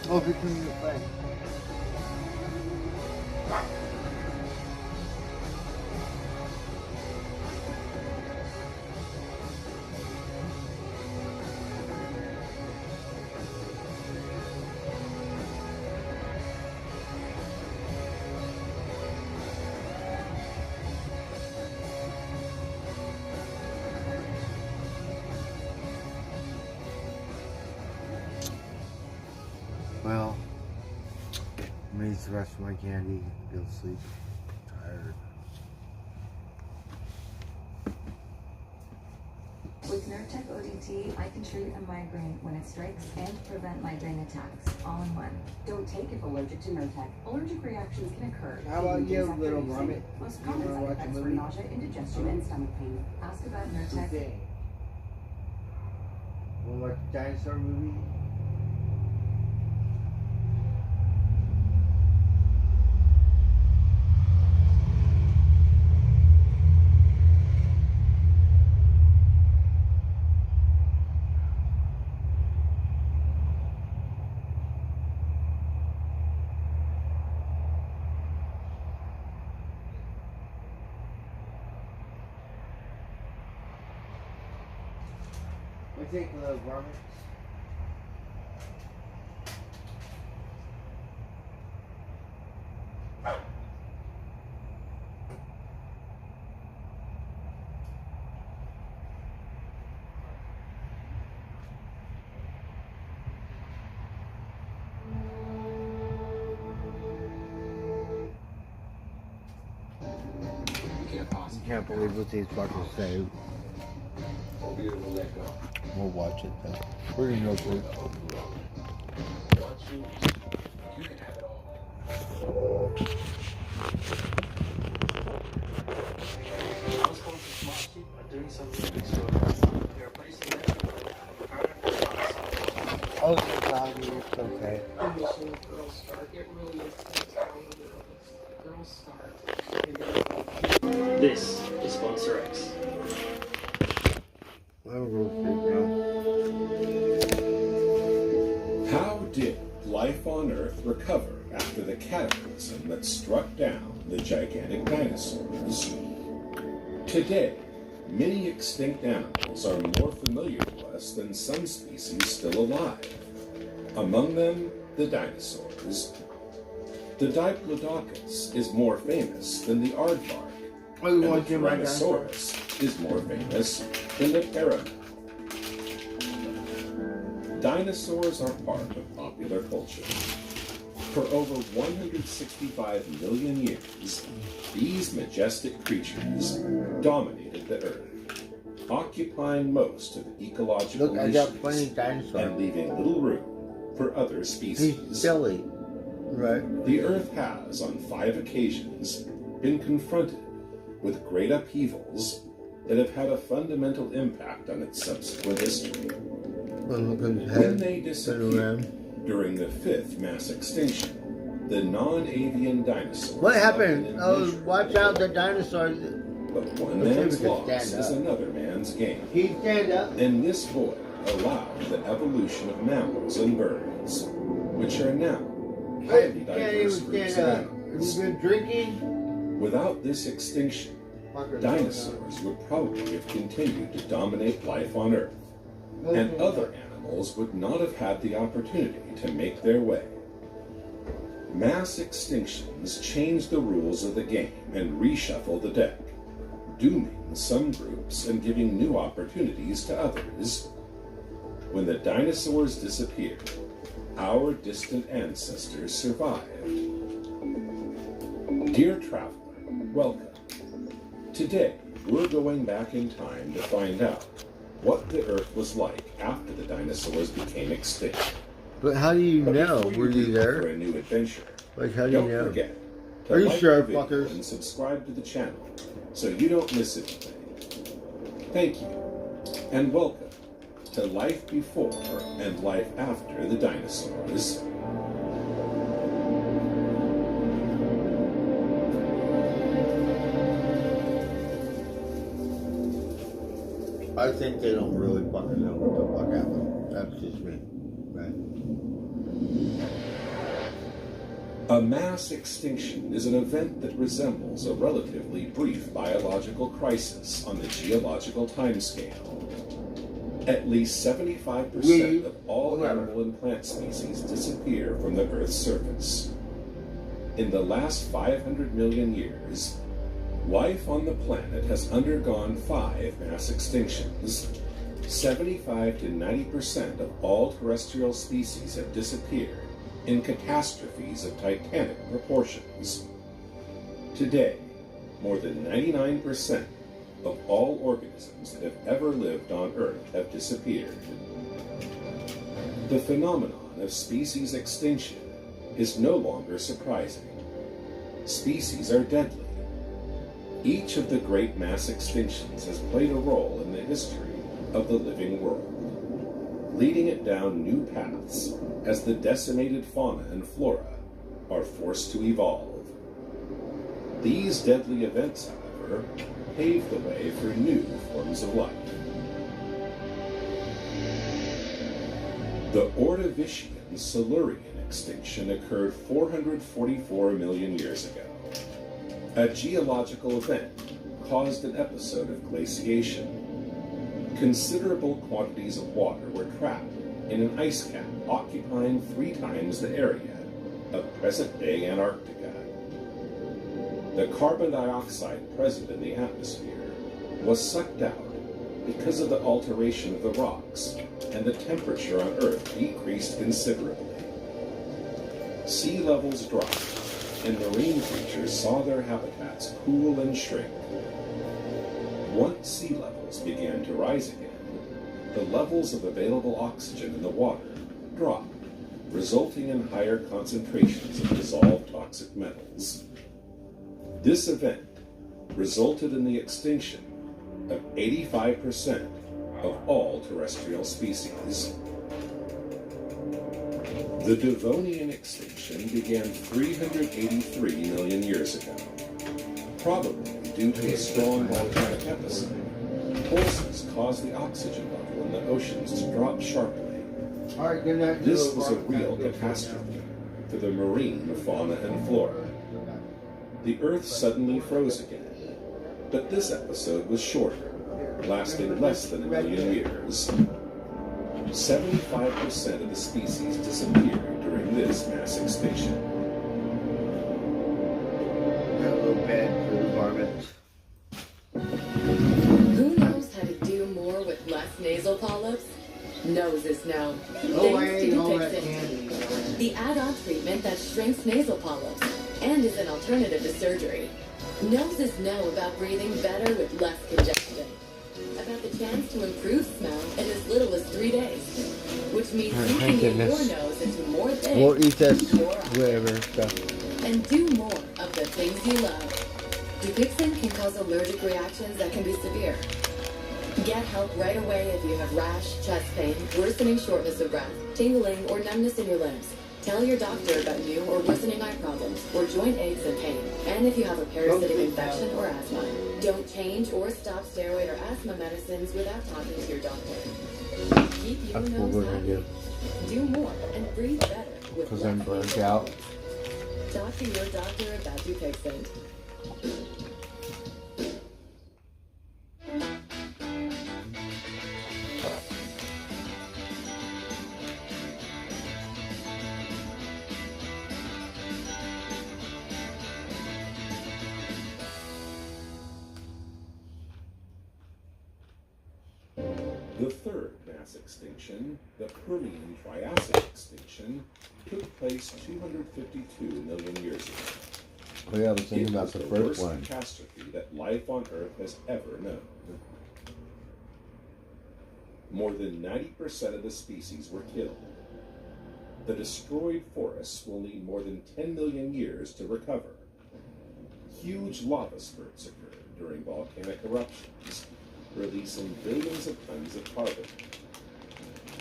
Oh, between your friends. Well, I'm gonna eat the rest of my candy and go to sleep. I'm tired. With Nurtec ODT, I can treat a migraine when it strikes and prevent migraine attacks, all in one. Don't take if allergic to Nurtec. Allergic reactions can occur. How about even you, days after little using vomit? it. Most You common wanna side watch a effects for movie? nausea, indigestion, and stomach pain. Ask about Nurtec. Okay. Wanna watch a dinosaur movie? We take a little vomit. You can't possibly. Can't believe what these fuckers say. won't be able to let go. We'll watch it then. We're gonna go sleep. Once you can have it all. I was going to Smart Sheep and doing something extraordinary. They're replacing it with a product. Oh, it's okay. Girls Start. It really is Girls Start. This is Sponsor X. How did life on Earth recover after the cataclysm that struck down the gigantic dinosaurs? Today, many extinct animals are more familiar to us than some species still alive. Among them, the dinosaurs. The Diplodocus is more famous than the aardvark, and the Tyrannosaurus is more famous than the Paramount. Dinosaurs are part of popular culture. For over 165 million years, these majestic creatures dominated the Earth, occupying most of the ecological niches and leaving little room for other species. He's silly, right? The Earth has, on 5 occasions, been confronted with great upheavals that have had a fundamental impact on its subsequent history. When they disappeared during the 5th mass extinction, the non-avian dinosaurs... What happened? Oh, watch out, the dinosaurs. But one man's loss is another man's gain. He stand up. And this void allowed the evolution of mammals and birds, which are now highly diverse groups of animals. Have you been drinking? Without this extinction, dinosaurs would probably have continued to dominate life on Earth, and other animals would not have had the opportunity to make their way. Mass extinctions changed the rules of the game and reshuffled the deck, dooming some groups and giving new opportunities to others. When the dinosaurs disappeared, our distant ancestors survived. Dear traveler, welcome. Today, we're going back in time to find out what the Earth was like after the dinosaurs became extinct. But how do you know? Were you there? For a new adventure. Like, how do you know? Don't forget to Are you like sure, the video fuckers? and subscribe to the channel so you don't miss anything. Thank you, and welcome to life before and life after the dinosaurs. I think they don't really fucking know what the fuck happened. That's just me, right? A mass extinction is an event that resembles a relatively brief biological crisis on the geological timescale. At least 75% of all animal and plant species disappear from the Earth's surface. In the last 500 million years, life on the planet has undergone 5 mass extinctions. 75 to 90% of all terrestrial species have disappeared in catastrophes of titanic proportions. Today, more than 99% of all organisms that have ever lived on Earth have disappeared. The phenomenon of species extinction is no longer surprising. Species are deadly. Each of the great mass extinctions has played a role in the history of the living world, leading it down new paths as the decimated fauna and flora are forced to evolve. These deadly events, however, paved the way for new forms of life. The Ordovician Silurian extinction occurred 444 million years ago. A geological event caused an episode of glaciation. Considerable quantities of water were trapped in an ice cap occupying 3 times the area of present-day Antarctica. The carbon dioxide present in the atmosphere was sucked out because of the alteration of the rocks, and the temperature on Earth decreased considerably. Sea levels dropped, and marine creatures saw their habitats cool and shrink. Once sea levels began to rise again, the levels of available oxygen in the water dropped, resulting in higher concentrations of dissolved toxic metals. This event resulted in the extinction of 85% of all terrestrial species. The Devonian extinction began 383 million years ago, probably due to a strong volcanic episode. Pulses caused the oxygen level in the oceans to drop sharply. This was a real catastrophe for the marine fauna and flora. The Earth suddenly froze again, but this episode was shorter, lasting less than a million years. 75% of the species disappeared during this mass extinction. Hello, bad food varmints. Who knows how to do more with less nasal polyps? Noses know. Oh, Thanks wait, to all that Dupixent, candy. the add-on treatment that shrinks nasal polyps and is an alternative to surgery. Noses know about breathing better with less congestion, about the chance to improve smell in as little as 3 days, which means you can get your nose into more things, We'll eat this, more whatever stuff. and do more of the things you love. Dupixent can cause allergic reactions that can be severe. Get help right away if you have rash, chest pain, worsening shortness of breath, tingling, or numbness in your limbs. Tell your doctor about new or worsening eye problems, or joint aches and pain. And if you have a parasitic infection or asthma, don't change or stop steroid or asthma medicines without talking to your doctor. Keep your That's what nose we're gonna happy. do. Do more and breathe better with Because I'm less burnt nasal out. polyps. Talk to your doctor about Dupixent. The third mass extinction, the Permian-Triassic extinction, took place 252 million years ago. Oh yeah, I was thinking It about was the the first worst one. catastrophe that life on Earth has ever known. More than 90% of the species were killed. The destroyed forests will need more than 10 million years to recover. Huge lava spurts occurred during volcanic eruptions, releasing billions of tons of carbon.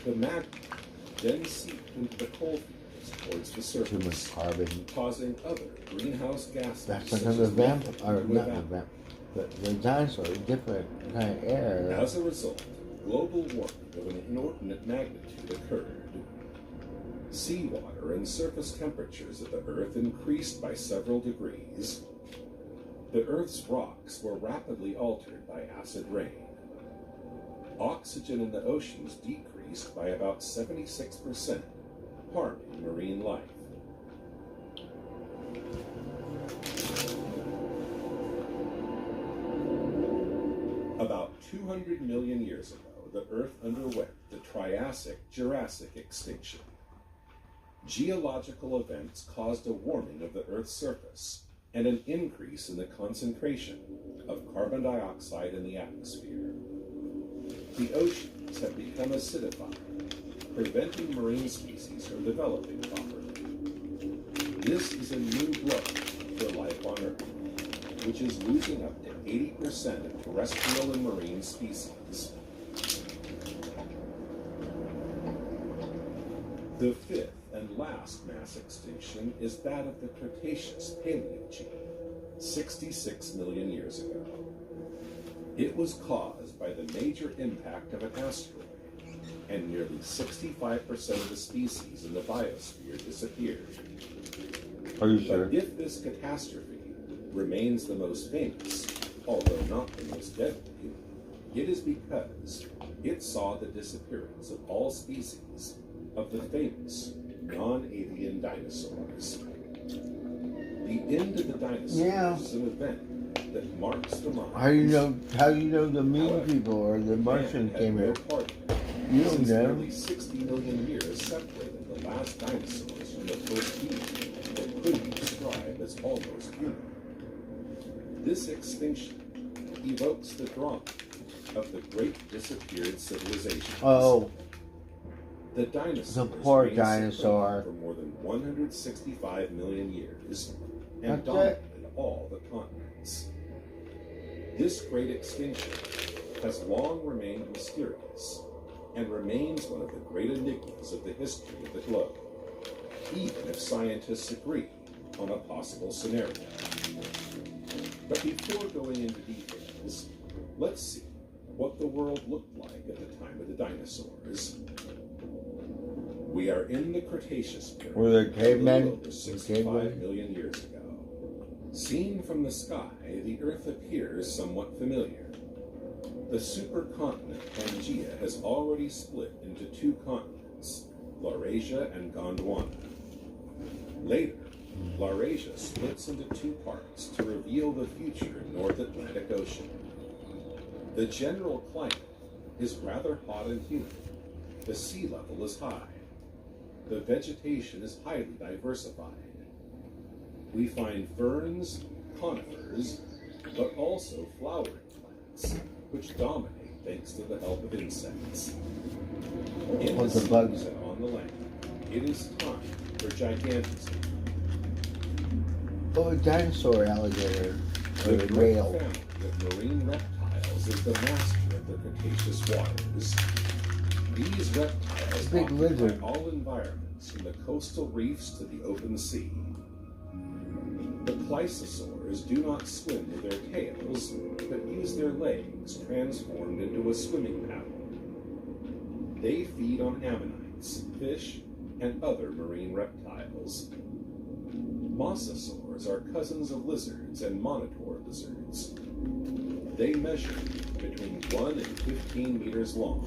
The magma then seeped into the coal fields towards the Too much surface, carbon. causing other greenhouse gases. That's such another as vamp, methane or to not a evaporate. vamp, but the dinosaur, different kind of air. As a result, global warming of an inordinate magnitude occurred. Seawater and surface temperatures of the Earth increased by several degrees. The Earth's rocks were rapidly altered by acid rain. Oxygen in the oceans decreased by about 76%, harming marine life. About 200 million years ago, the Earth underwent the Triassic-Jurassic extinction. Geological events caused a warming of the Earth's surface and an increase in the concentration of carbon dioxide in the atmosphere. The oceans have become acidified, preventing marine species from developing properly. This is a new blow for life on Earth, which is losing up to 80% of terrestrial and marine species. The fifth and last mass extinction is that of the Cretaceous Paleogene, 66 million years ago. It was caused by the major impact of an asteroid, and nearly 65% of the species in the biosphere disappeared. Are you sure? But if this catastrophe remains the most famous, although not the most deadly, it is because it saw the disappearance of all species of the famous non-avian dinosaurs. The end of the dinosaurs is an event that marks the mark. How do you know the mean people or the Martians came here? You don't Since know. nearly 60 million years separated the last dinosaurs from the first being that could be described as almost human. This extinction evokes the drama of the great disappeared civilizations. Oh. The dinosaurs The poor reigned dinosaur. supreme for more than 165 million years and That's dominated all the continents. This great extinction has long remained mysterious and remains one of the great enigmas of the history of the globe, even if scientists agree on a possible scenario. But before going into details, let's see what the world looked like at the time of the dinosaurs. We are in the Cretaceous period, Were there cavemen? a little over 65 million years ago. Seen from the sky, the Earth appears somewhat familiar. The supercontinent Pangaea has already split into two continents, Laurasia and Gondwana. Later, Laurasia splits into two parts to reveal the future North Atlantic Ocean. The general climate is rather hot and humid. The sea level is high. The vegetation is highly diversified. We find ferns, conifers, but also flowering plants, which dominate thanks to the help of insects. In the sea and on the land, it is time for gigantism. Oh, a dinosaur alligator. Or The a great whale. family of marine reptiles is the master of the Cretaceous waters. These reptiles Big occupy lizard. all environments from the coastal reefs to the open sea. The plesiosaurs do not swim with their tails, but use their legs transformed into a swimming paddle. They feed on ammonites, fish, and other marine reptiles. Mosasaurs are cousins of lizards and monitor lizards. They measure between 1 and 15 meters long,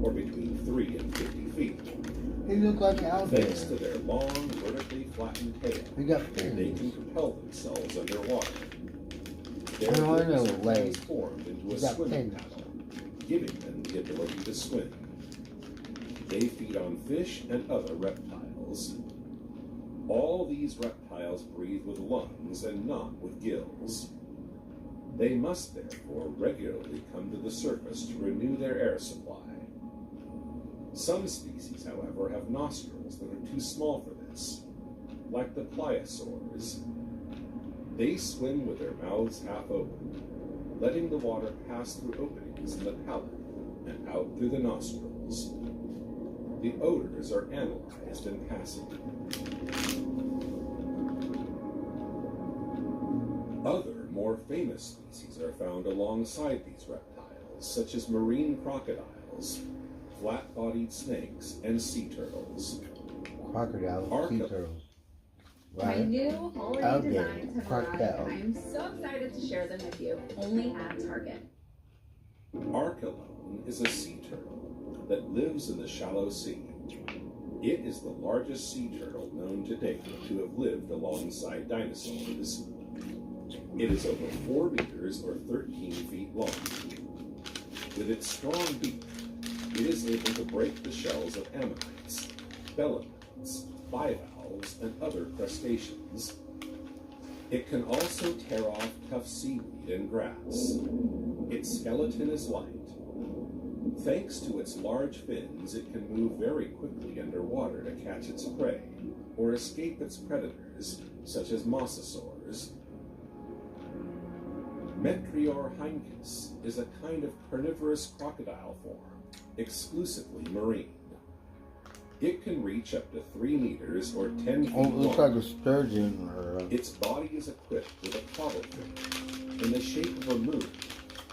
or between 3 and 50 feet. They look like Thanks alligators. to their long, vertically flattened tail, They got they fins. can propel themselves underwater. Their I don't know, ribs are legs. transformed into They a got swimming fins. paddle, giving them the ability to swim. They feed on fish and other reptiles. All these reptiles breathe with lungs and not with gills. They must therefore regularly come to the surface to renew their air supply. Some species, however, have nostrils that are too small for this, like the plesiosaurs. They swim with their mouths half open, letting the water pass through openings in the palate and out through the nostrils. The odors are analyzed in passing. Other, more famous species are found alongside these reptiles, such as marine crocodiles, flat-bodied snakes, and sea turtles. Crocodile, sea turtles. My Right? new holiday Alligator, designs have crocodile. arrived. I'm so excited to share them with you, only at Target. Archelone is a sea turtle that lives in the shallow sea. It is the largest sea turtle known to date to have lived alongside dinosaurs. It is over 4 meters or 13 feet long. With its strong beak, it is able to break the shells of ammonites, belemnites, bivalves, and other crustaceans. It can also tear off tough seaweed and grass. Its skeleton is light. Thanks to its large fins, it can move very quickly underwater to catch its prey or escape its predators, such as mosasaurs. Metriorhynchus is a kind of carnivorous crocodile form, exclusively marine. It can reach up to 3 meters or 10 feet Oh, it looks long. like a sturgeon or a Its body is equipped with a caudal fin in the shape of a moon.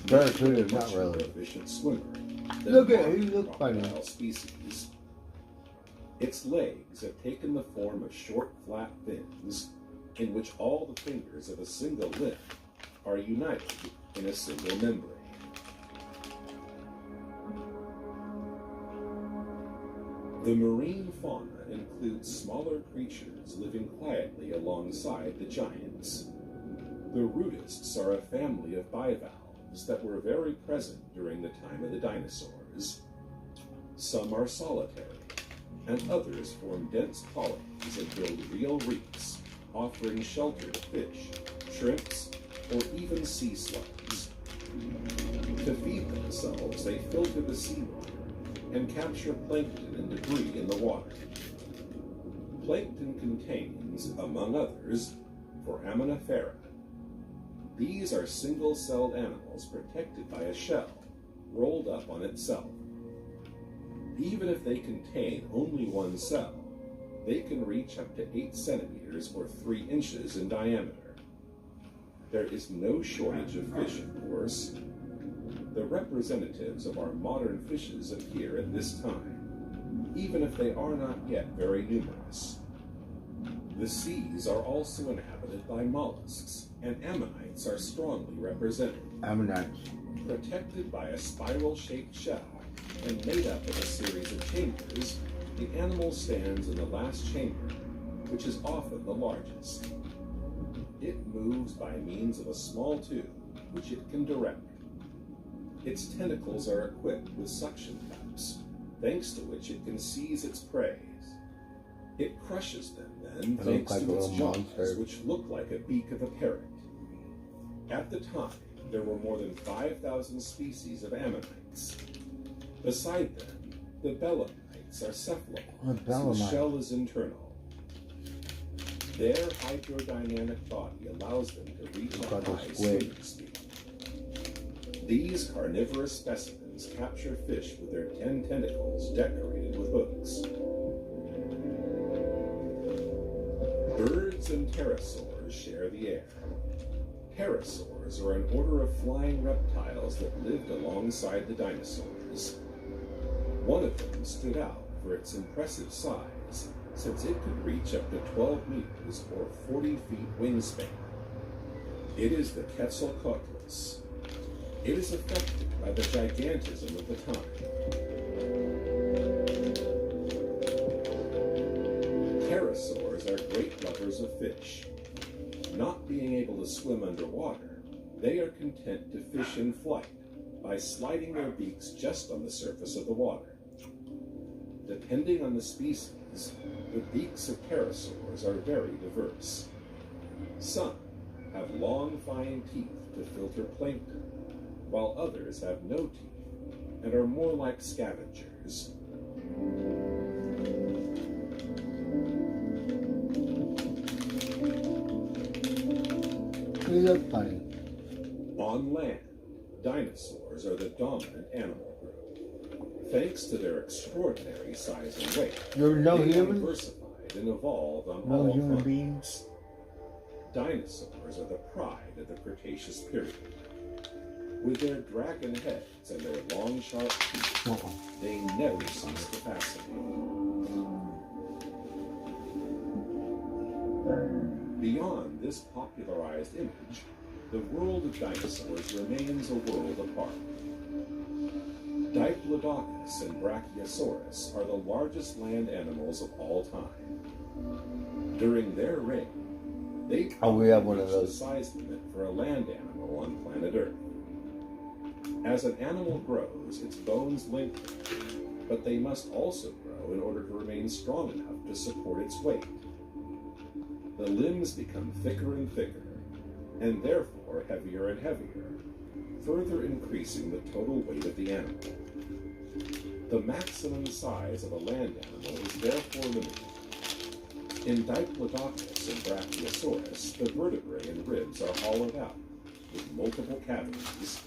barracuda, making it a not much more really. efficient swimmer than Look at modern he looks funny. crocodile species. Its legs have taken the form of short, flat fins, in which all the fingers of a single limb are united in a single membrane. The marine fauna includes smaller creatures living quietly alongside the giants. The rudists are a family of bivalves that were very present during the time of the dinosaurs. Some are solitary, and others form dense colonies and build real reefs, offering shelter to fish, shrimps, or even sea slugs. To feed themselves, they filter the seawater and capture plankton and debris in the water. Plankton contains, among others, foraminifera. These are single-celled animals protected by a shell, rolled up on itself. Even if they contain only one cell, they can reach up to 8 centimeters or 3 inches in diameter. There is no shortage of fish, of course. The representatives of our modern fishes appear at this time, even if they are not yet very numerous. The seas are also inhabited by mollusks, and ammonites are strongly represented. Ammonites. Protected by a spiral-shaped shell and made up of a series of chambers, the animal stands in the last chamber, which is often the largest. It moves by means of a small tube, which it can direct. Its tentacles are equipped with suction cups, thanks to which it can seize its prey. It crushes them then, thanks to its jaws, which look like a beak of a parrot. At the time, there were more than 5,000 species of ammonites. Beside them, the belemnites are cephalopods, whose shell is internal. Their hydrodynamic body allows them to reach a high swimming speed. These carnivorous specimens capture fish with their 10 tentacles decorated with hooks. Birds and pterosaurs share the air. Pterosaurs are an order of flying reptiles that lived alongside the dinosaurs. One of them stood out for its impressive size, since it could reach up to 12 meters or 40 feet wingspan. It is the Quetzalcoatlus. It is affected by the gigantism of the time. Pterosaurs are great lovers of fish. Not being able to swim underwater, they are content to fish in flight by sliding their beaks just on the surface of the water. Depending on the species, the beaks of pterosaurs are very diverse. Some have long, fine teeth to filter plankton, while others have no teeth and are more like scavengers. On land, dinosaurs are the dominant animal group. Thanks to their extraordinary size and weight, There's no they humans? diversified and evolved on No all human fronts. beings? Dinosaurs are the pride of the Cretaceous period. With their dragon heads and their long, sharp teeth, they never cease to fascinate. Beyond this popularized image, the world of dinosaurs remains a world apart. Diplodocus and Brachiosaurus are the largest land animals of all time. During their reign, they we have one of reached those. the size limit for a land animal on planet Earth. As an animal grows, its bones lengthen, but they must also grow in order to remain strong enough to support its weight. The limbs become thicker and thicker, and therefore heavier and heavier, further increasing the total weight of the animal. The maximum size of a land animal is therefore limited. In Diplodocus and Brachiosaurus, the vertebrae and ribs are hollowed out, with multiple cavities.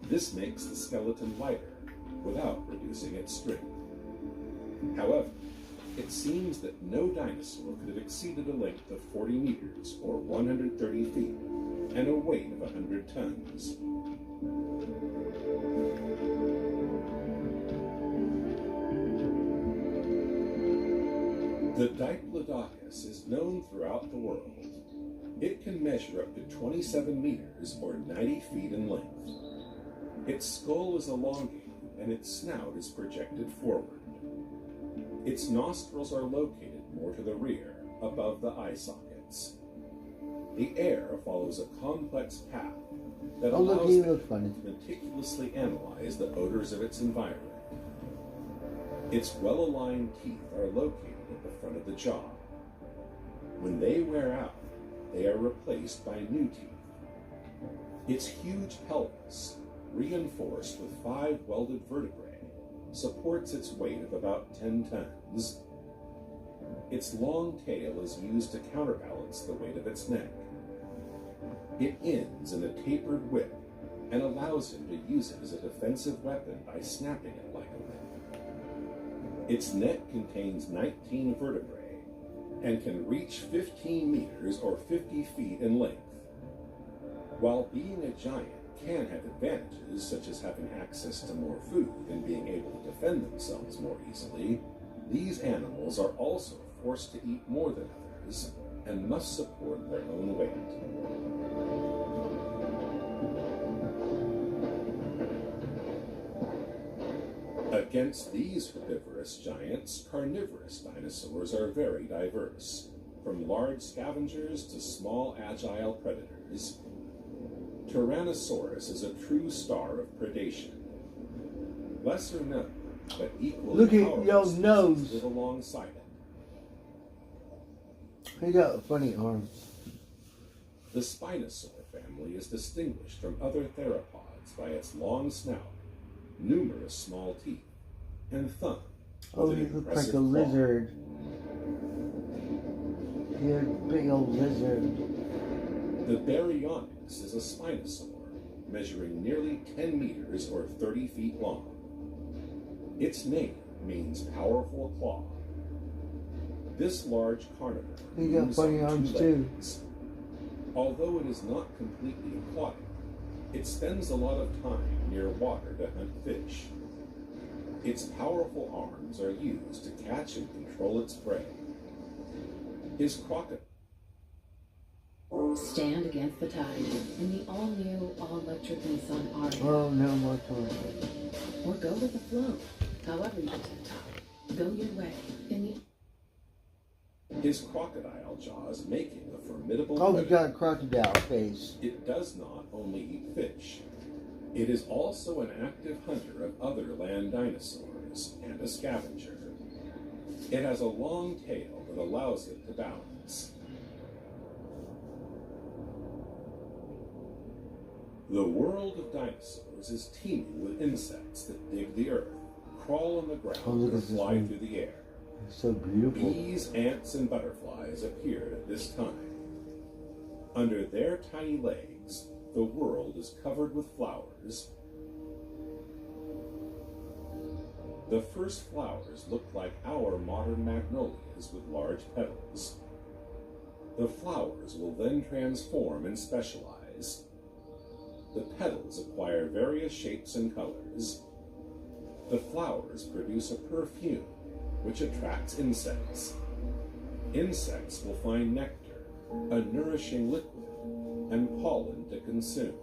This makes the skeleton lighter, without reducing its strength. However, it seems that no dinosaur could have exceeded a length of 40 meters, or 130 feet, and a weight of 100 tons. The Diplodocus is known throughout the world. It can measure up to 27 meters, or 90 feet in length. Its skull is elongated, and its snout is projected forward. Its nostrils are located more to the rear, above the eye sockets. The air follows a complex path that allows he them looks funny. to meticulously analyze the odors of its environment. Its well-aligned teeth are located at the front of the jaw. When they wear out, they are replaced by new teeth. Its huge pelvis, reinforced with 5 welded vertebrae, supports its weight of about 10 tons. Its long tail is used to counterbalance the weight of its neck. It ends in a tapered whip and allows him to use it as a defensive weapon by snapping it like a whip. Its neck contains 19 vertebrae and can reach 15 meters or 50 feet in length. While being a giant can have advantages such as having access to more food and being able to defend themselves more easily, these animals are also forced to eat more than others and must support their own weight. Against these herbivorous giants, carnivorous dinosaurs are very diverse, from large scavengers to small agile predators. Tyrannosaurus is a true star of predation. Lesser known, but equally Look at powerful your species nose. live alongside it. He got funny arms. The Spinosaur family is distinguished from other theropods by its long snout, numerous small teeth, and thumb. Oh, with he an looks like impressive a claw. lizard. He had a big old lizard. The Baryonyx is a Spinosaur, measuring nearly 10 meters or 30 feet long. Its name means powerful claw. This large carnivore He got moves funny on arms 2 too. legs. Although it is not completely aquatic, it spends a lot of time near water to hunt fish. Its powerful arms are used to catch and control its prey. His crocodile Stand against the tide in the all-new, all-electric Nissan Ariya. Oh, no more toys. Or go with the flow, however you get to the top. Go your way in the... His crocodile jaws make him a formidable Oh, he predator. got a crocodile face. It does not only eat fish. It is also an active hunter of other land dinosaurs and a scavenger. It has a long tail that allows it to balance. The world of dinosaurs is teeming with insects that dig the earth, crawl on the ground, Oh, look or at this fly one. through the air. It's so beautiful. Bees, ants, and butterflies appeared at this time. Under their tiny legs, the world is covered with flowers. The first flowers looked like our modern magnolias with large petals. The flowers will then transform and specialize. The petals acquire various shapes and colors. The flowers produce a perfume which attracts insects. Insects will find nectar, a nourishing liquid, and pollen to consume.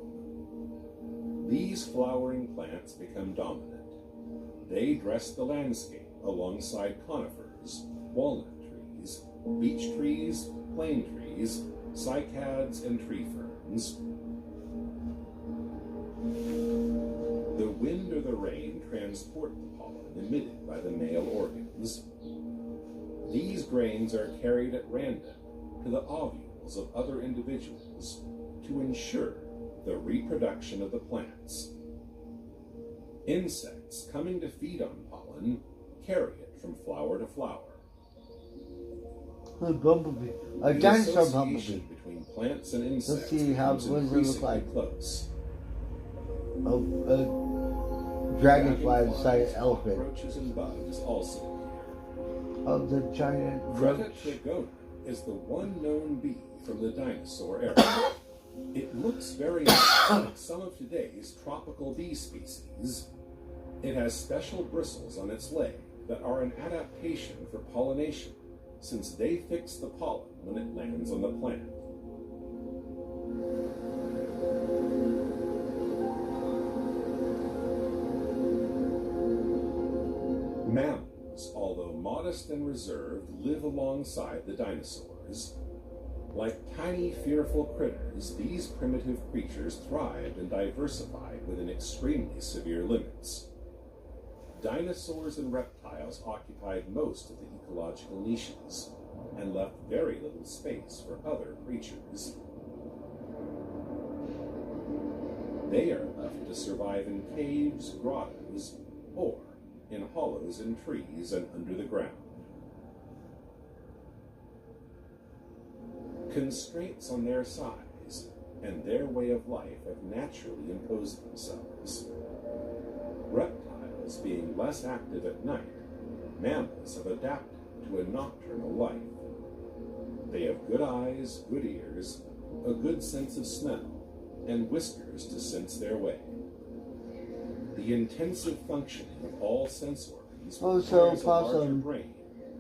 These flowering plants become dominant. They dress the landscape alongside conifers, walnut trees, beech trees, plane trees, cycads, and tree ferns. The wind or the rain transport the pollen emitted by the male organs. These grains are carried at random to the ovules of other individuals to ensure the reproduction of the plants. Insects coming to feed on pollen carry it from flower to flower. A bumblebee. A The dinosaur association bumblebee. between plants and insects Let's see how becomes what does it look increasingly like. close. A dragonfly the size of an elephant. Cockroaches and bugs also appear. Of the giant Creta roach. trigona is the one known bee from the dinosaur era. It looks very much like some of today's tropical bee species. It has special bristles on its leg that are an adaptation for pollination, since they fix the pollen when it lands on the plant. Mammals, although modest and reserved, live alongside the dinosaurs. Like tiny, fearful critters, these primitive creatures thrived and diversified within extremely severe limits. Dinosaurs and reptiles occupied most of the ecological niches and left very little space for other creatures. They are left to survive in caves, grottos, or in hollows in trees and under the ground. Constraints on their size and their way of life have naturally imposed themselves. Reptiles being less active at night, mammals have adapted to a nocturnal life. They have good eyes, good ears, a good sense of smell, and whiskers to sense their way. The intensive functioning of all sense organs requires a larger brain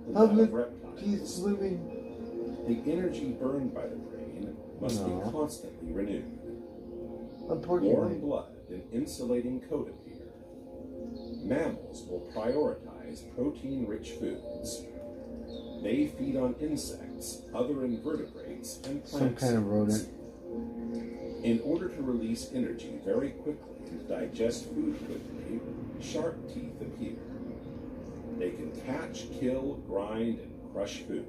than that of reptiles. The energy burned by the brain must be constantly renewed. Warm blood and insulating coat appear. Mammals will prioritize protein-rich foods. They feed on insects, other invertebrates, and plant Some kind of rodent. In order to release energy very quickly and to digest food quickly, sharp teeth appear. They can catch, kill, grind, and crush food.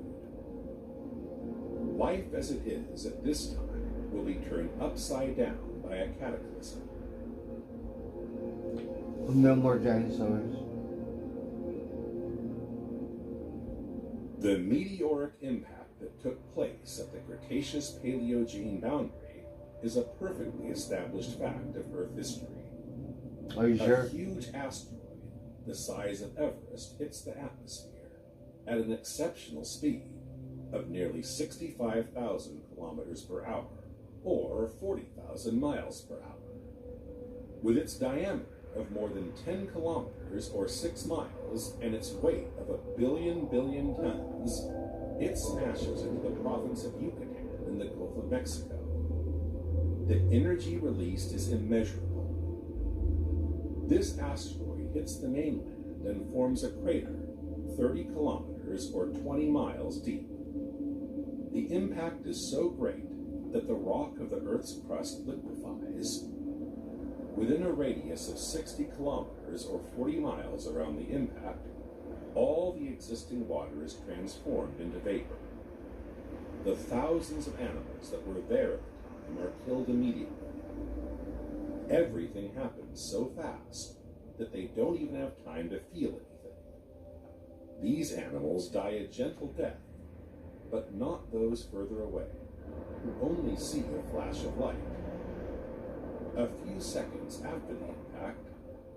Life as it is at this time will be turned upside down by a cataclysm. No more dinosaurs. The meteoric impact that took place at the Cretaceous-Paleogene boundary is a perfectly established fact of Earth history. Are you sure? A huge asteroid the size of Everest hits the atmosphere at an exceptional speed of nearly 65,000 kilometers per hour, or 40,000 miles per hour. With its diameter of more than 10 kilometers or 6 miles and its weight of 1 billion tons, it smashes into the province of Yucatan in the Gulf of Mexico. The energy released is immeasurable. This asteroid hits the mainland and forms a crater 30 kilometers or 20 miles deep. The impact is so great that the rock of the Earth's crust liquefies. Within a radius of 60 kilometers or 40 miles around the impact, all the existing water is transformed into vapor. The thousands of animals that were there at the time are killed immediately. Everything happens so fast that they don't even have time to feel anything. These animals die a gentle death, but not those further away, who only see a flash of light. A few seconds after the impact,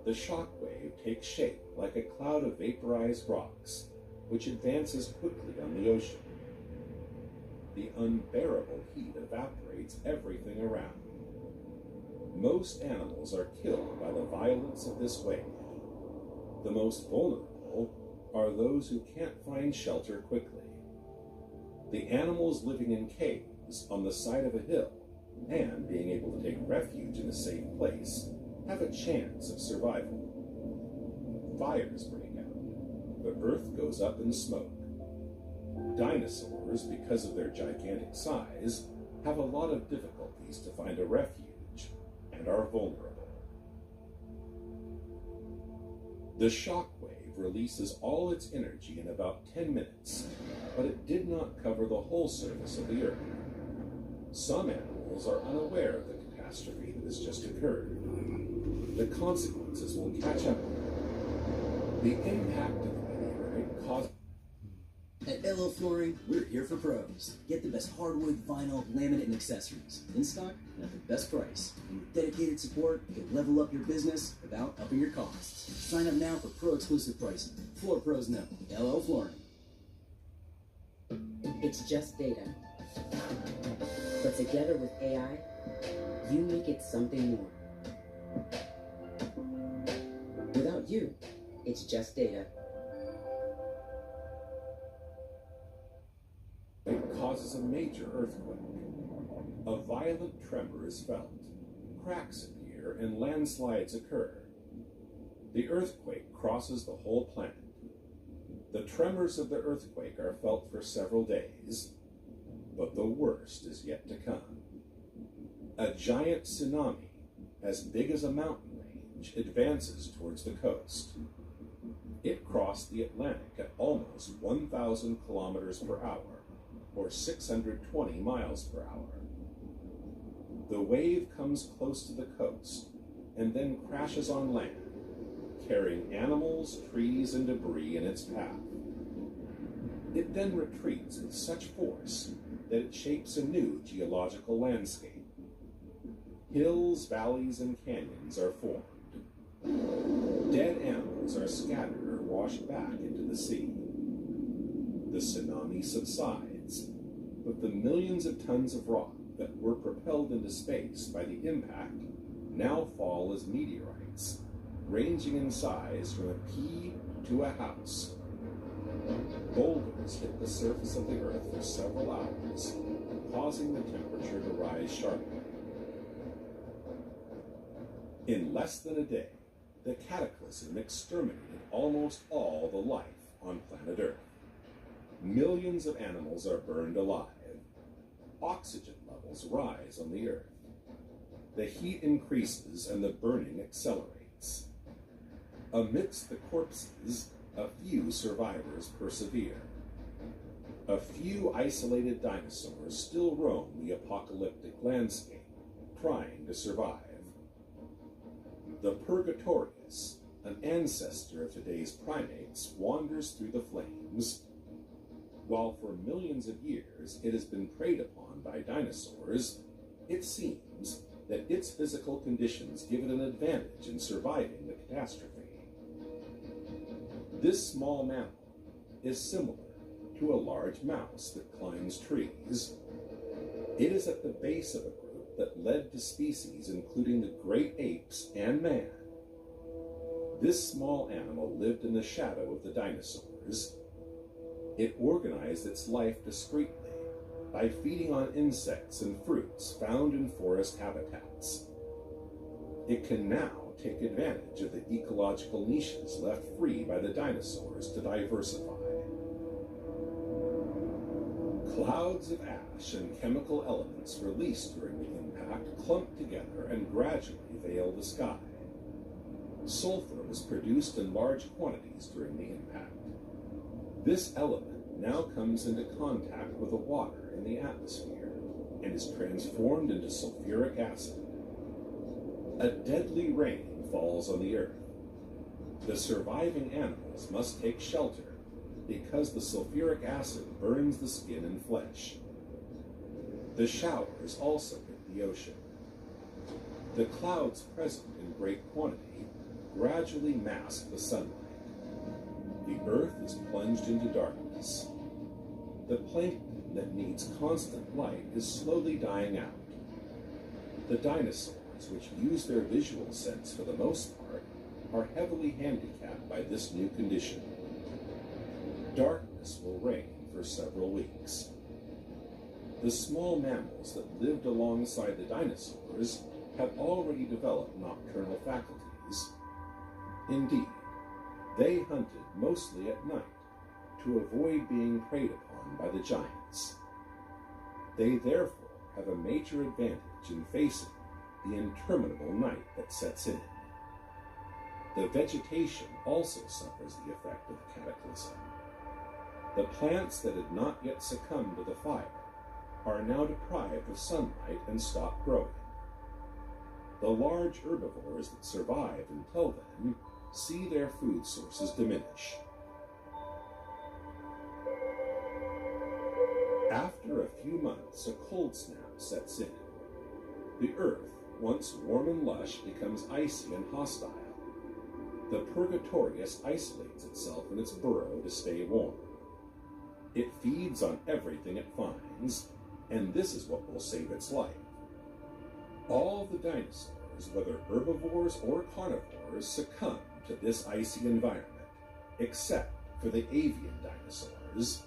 the shock wave takes shape like a cloud of vaporized rocks, which advances quickly on the ocean. The unbearable heat evaporates everything around. Most animals are killed by the violence of this wave. The most vulnerable are those who can't find shelter quickly. The animals living in caves on the side of a hill and being able to take refuge in a safe place have a chance of survival. Fires break out. The earth goes up in smoke. Dinosaurs, because of their gigantic size, have a lot of difficulties to find a refuge and are vulnerable. The shock wave releases all its energy in about 10 minutes, but it did not cover the whole surface of the Earth. Some animals are unaware of the catastrophe that has just occurred. The consequences will catch up. The impact of the meteorite caused... At LL Flooring, we're here for pros. Get the best hardwood, vinyl, laminate, and accessories. In stock and at the best price. And with dedicated support, you can level up your business without upping your costs. Sign up now for pro-exclusive pricing. Floor pros know. LL Flooring. It's just data. But together with AI, you make it something more. Without you, it's just data. It causes a major earthquake. A violent tremor is felt. Cracks appear and landslides occur. The earthquake crosses the whole planet. The tremors of the earthquake are felt for several days, but the worst is yet to come. A giant tsunami, as big as a mountain range, advances towards the coast. It crossed the Atlantic at almost 1,000 kilometers per hour, or 620 miles per hour. The wave comes close to the coast and then crashes on land, carrying animals, trees, and debris in its path. It then retreats with such force that it shapes a new geological landscape. Hills, valleys, and canyons are formed. Dead animals are scattered or washed back into the sea. The tsunami subsides, but the millions of tons of rock that were propelled into space by the impact now fall as meteorites, ranging in size from a pea to a house. Boulders hit the surface of the Earth for several hours, causing the temperature to rise sharply. In less than a day, the cataclysm exterminated almost all the life on planet Earth. Millions of animals are burned alive. Oxygen levels rise on the Earth. The heat increases and the burning accelerates. Amidst the corpses, a few survivors persevere. A few isolated dinosaurs still roam the apocalyptic landscape, trying to survive. The Purgatorius, an ancestor of today's primates, wanders through the flames. While for millions of years it has been preyed upon by dinosaurs, it seems that its physical conditions give it an advantage in surviving the catastrophe. This small mammal is similar to a large mouse that climbs trees. It is at the base of a group that led to species including the great apes and man. This small animal lived in the shadow of the dinosaurs. It organized its life discreetly by feeding on insects and fruits found in forest habitats. It can now take advantage of the ecological niches left free by the dinosaurs to diversify. Clouds of ash and chemical elements released during the impact clump together and gradually veil the sky. Sulfur was produced in large quantities during the impact. This element now comes into contact with the water in the atmosphere and is transformed into sulfuric acid. A deadly rain falls on the Earth. The surviving animals must take shelter because the sulfuric acid burns the skin and flesh. The showers also hit the ocean. The clouds present in great quantity gradually mask the sunlight. The Earth is plunged into darkness. The plankton that needs constant light is slowly dying out. The dinosaurs, which use their visual sense for the most part, are heavily handicapped by this new condition. Darkness will reign for several weeks. The small mammals that lived alongside the dinosaurs have already developed nocturnal faculties. Indeed, they hunted mostly at night to avoid being preyed upon by the giants. They therefore have a major advantage in facing the interminable night that sets in. The vegetation also suffers the effect of the cataclysm. The plants that had not yet succumbed to the fire are now deprived of sunlight and stop growing. The large herbivores that survived until then see their food sources diminish. After a few months, a cold snap sets in. The Earth, once warm and lush, becomes icy and hostile. The Purgatorius isolates itself in its burrow to stay warm. It feeds on everything it finds, and this is what will save its life. All the dinosaurs, whether herbivores or carnivores, succumb to this icy environment, except for the avian dinosaurs.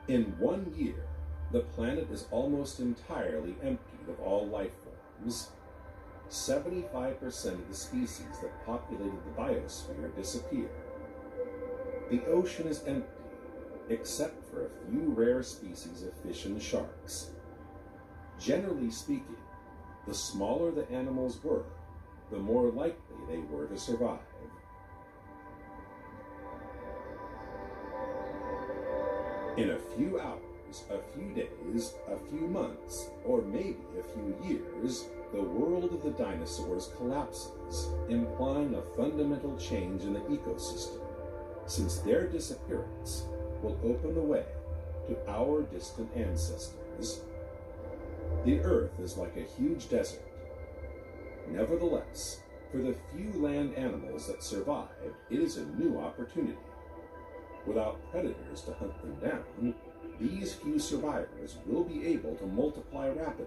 In 1 year, the planet is almost entirely emptied of all life forms. 75% of the species that populated the biosphere disappear. The ocean is empty, except for a few rare species of fish and sharks. Generally speaking, the smaller the animals were, the more likely they were to survive. In a few hours, a few days, a few months, or maybe a few years, the world of the dinosaurs collapses, implying a fundamental change in the ecosystem, since their disappearance will open the way to our distant ancestors. The Earth is like a huge desert. Nevertheless, for the few land animals that survived, it is a new opportunity. Without predators to hunt them down, these few survivors will be able to multiply rapidly.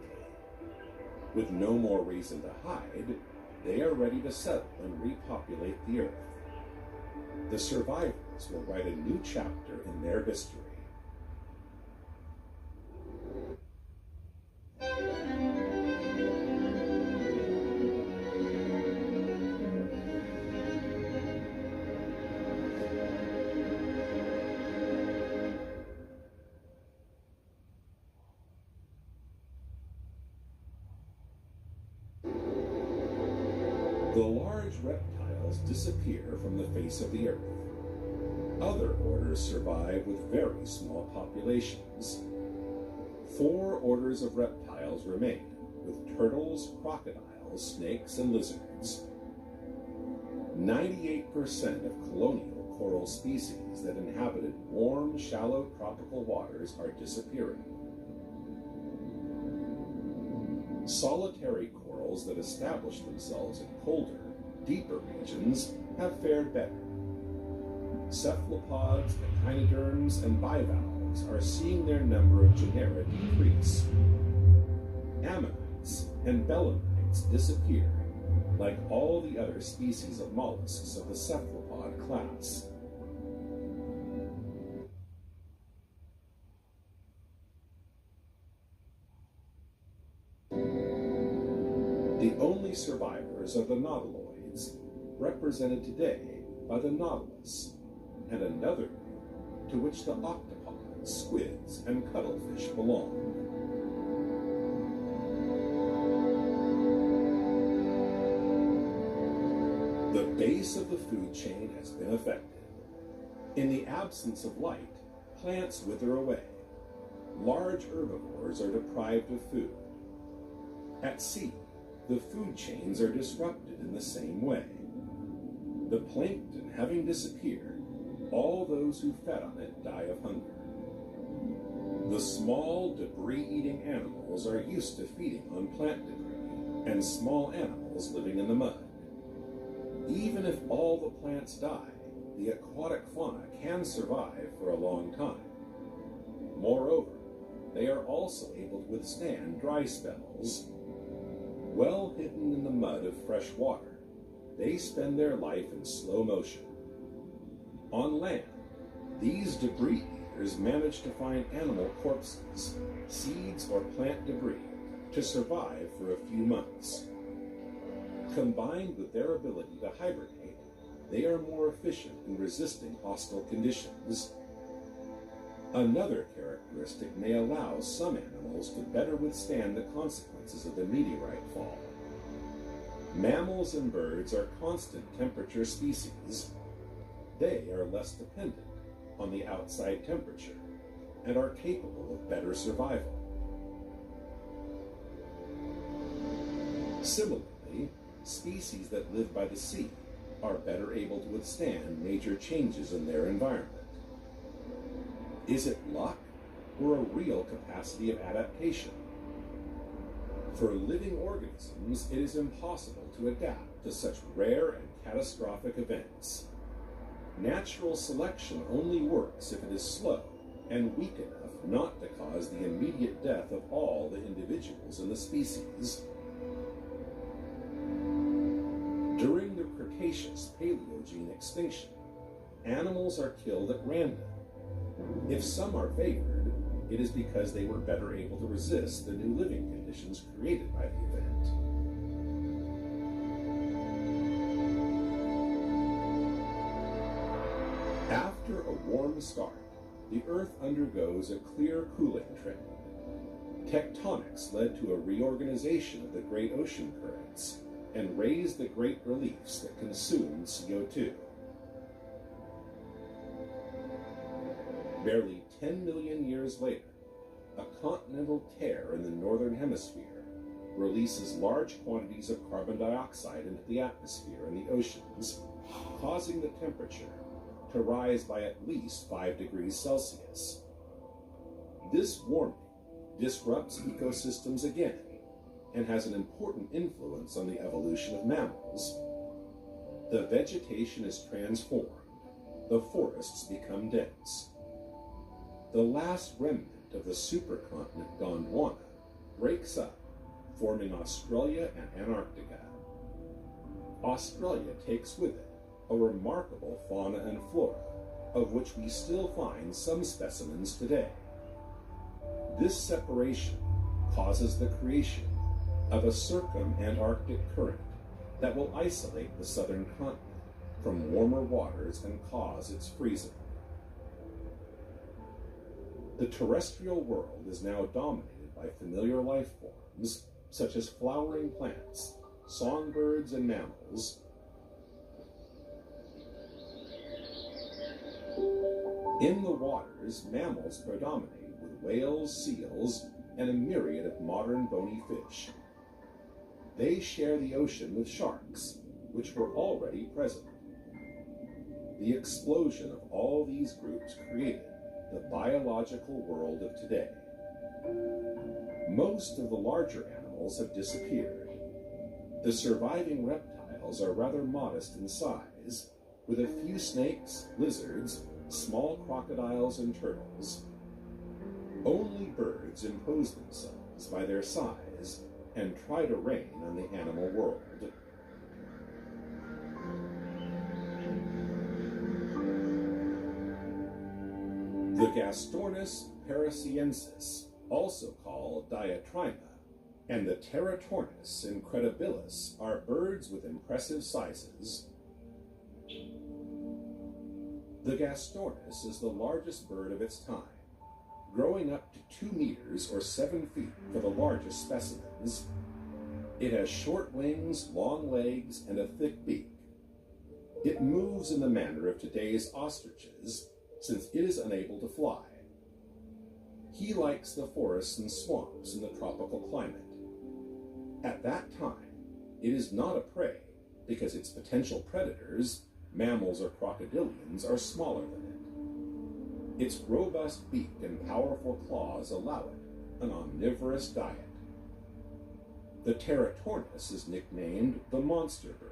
With no more reason to hide, they are ready to settle and repopulate the Earth. The survivors will write a new chapter in their history. The large reptiles disappear from the face of the Earth. Other orders survive with very small populations. 4 orders of reptiles remain, with turtles, crocodiles, snakes, and lizards. 98% of colonial coral species that inhabited warm, shallow tropical waters are disappearing. Solitary corals that establish themselves in colder, deeper regions have fared better. Cephalopods, echinoderms, and bivalves are seeing their number of genera decrease. Ammonites and belemnites disappear, like all the other species of mollusks of the cephalopod class. The only survivors are the nautiloids, represented today by the nautilus, and another group to which the octopods, squids, and cuttlefish belong. The base of the food chain has been affected. In the absence of light, plants wither away. Large herbivores are deprived of food. At sea, the food chains are disrupted in the same way. The plankton having disappeared, all those who fed on it die of hunger. The small, debris-eating animals are used to feeding on plant debris, and small animals living in the mud. Even if all the plants die, the aquatic fauna can survive for a long time. Moreover, they are also able to withstand dry spells. Well hidden in the mud of fresh water, they spend their life in slow motion. On land, these debris eaters manage to find animal corpses, seeds, or plant debris to survive for a few months. Combined with their ability to hibernate, they are more efficient in resisting hostile conditions. Another characteristic may allow some animals to better withstand the consequences of the meteorite fall. Mammals and birds are constant temperature species. They are less dependent on the outside temperature and are capable of better survival. Similarly, species that live by the sea are better able to withstand major changes in their environment. Is it luck or a real capacity of adaptation? For living organisms, it is impossible to adapt to such rare and catastrophic events. Natural selection only works if it is slow and weak enough not to cause the immediate death of all the individuals in the species. During the Cretaceous Paleogene extinction, animals are killed at random. If some are favored, it is because they were better able to resist the new living conditions created by the event. After a warm start, the Earth undergoes a clear cooling trend. Tectonics led to a reorganization of the great ocean currents and raised the great reliefs that consumed CO2. Barely 10 million years later, continental tear in the northern hemisphere releases large quantities of carbon dioxide into the atmosphere and the oceans, causing the temperature to rise by at least 5 degrees Celsius. This warming disrupts ecosystems again and has an important influence on the evolution of mammals. The vegetation is transformed, the forests become dense. The last remnant of the supercontinent Gondwana breaks up, forming Australia and Antarctica. Australia takes with it a remarkable fauna and flora, of which we still find some specimens today. This separation causes the creation of a circum-Antarctic current that will isolate the southern continent from warmer waters and cause its freezing. The terrestrial world is now dominated by familiar life forms such as flowering plants, songbirds, and mammals. In the waters, mammals predominate with whales, seals, and a myriad of modern bony fish. They share the ocean with sharks, which were already present. The explosion of all these groups created the biological world of today. Most of the larger animals have disappeared. The surviving reptiles are rather modest in size, with a few snakes, lizards, small crocodiles, and turtles. Only birds impose themselves by their size and try to reign on the animal world. The Gastornis parisiensis, also called diatrina, and the Teratornis incredibilis are birds with impressive sizes. The Gastornis is the largest bird of its time, growing up to 2 meters or 7 feet for the largest specimens. It has short wings, long legs, and a thick beak. It moves in the manner of today's ostriches, since it is unable to fly. He likes the forests and swamps in the tropical climate. At that time, it is not a prey because its potential predators, mammals or crocodilians, are smaller than it. Its robust beak and powerful claws allow it an omnivorous diet. The Teratornis is nicknamed the monster bird.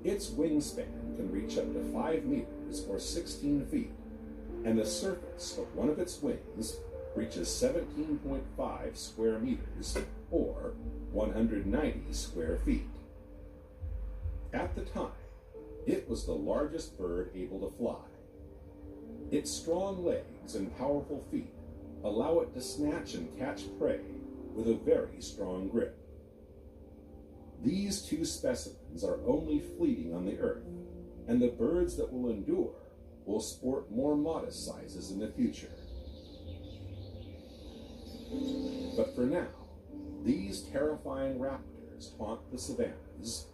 Its wingspan can reach up to 5 meters or 16 feet, and the surface of one of its wings reaches 17.5 square meters or 190 square feet. At the time, it was the largest bird able to fly. Its strong legs and powerful feet allow it to snatch and catch prey with a very strong grip. These two specimens are only fleeting on the earth, and the birds that will endure will sport more modest sizes in the future. But for now, these terrifying raptors haunt the savannas.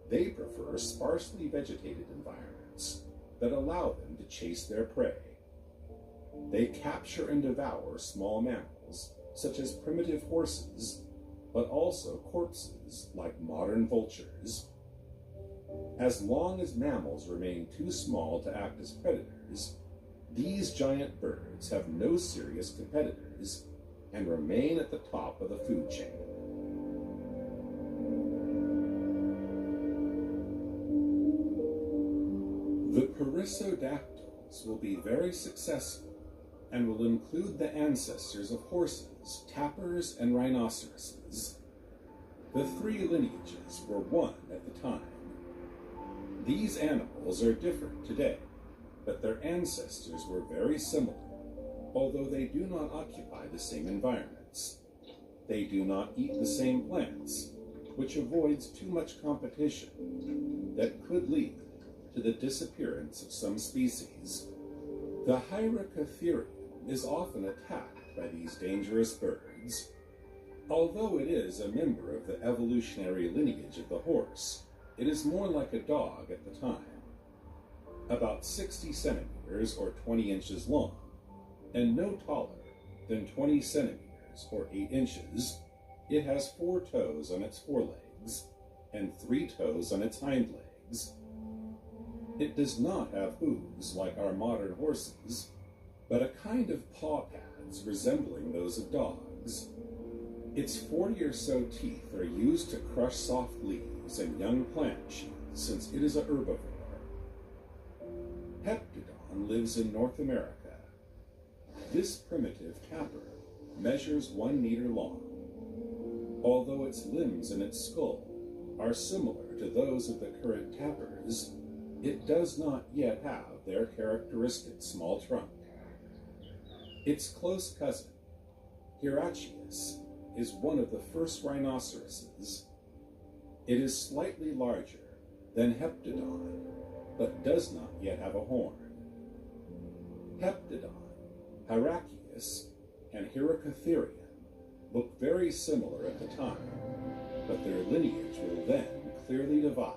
They prefer sparsely vegetated environments that allow them to chase their prey. They capture and devour small mammals, such as primitive horses, but also corpses like modern vultures. As long as mammals remain too small to act as predators, these giant birds have no serious competitors and remain at the top of the food chain. The perissodactyls will be very successful and will include the ancestors of horses, tapirs, and rhinoceroses. The 3 lineages were one at the time. These animals are different today, but their ancestors were very similar, although they do not occupy the same environments. They do not eat the same plants, which avoids too much competition that could lead to the disappearance of some species. The Hyracotherium is often attacked by these dangerous birds. Although it is a member of the evolutionary lineage of the horse, it is more like a dog at the time. About 60 centimeters or 20 inches long, and no taller than 20 centimeters or 8 inches, it has 4 toes on its forelegs and 3 toes on its hind legs. It does not have hooves like our modern horses, but a kind of paw pads resembling those of dogs. Its 40 or so teeth are used to crush soft leaves and young plant shoots, since it is a herbivore. Heptodon lives in North America. This primitive tapir measures 1 meter long. Although its limbs and its skull are similar to those of the current tapirs, it does not yet have their characteristic small trunk. Its close cousin, Hieracius, is one of the first rhinoceroses. It is slightly larger than Heptodon, but does not yet have a horn. Heptodon, Hieracius, and Hiracotherium look very similar at the time, but their lineage will then clearly divide.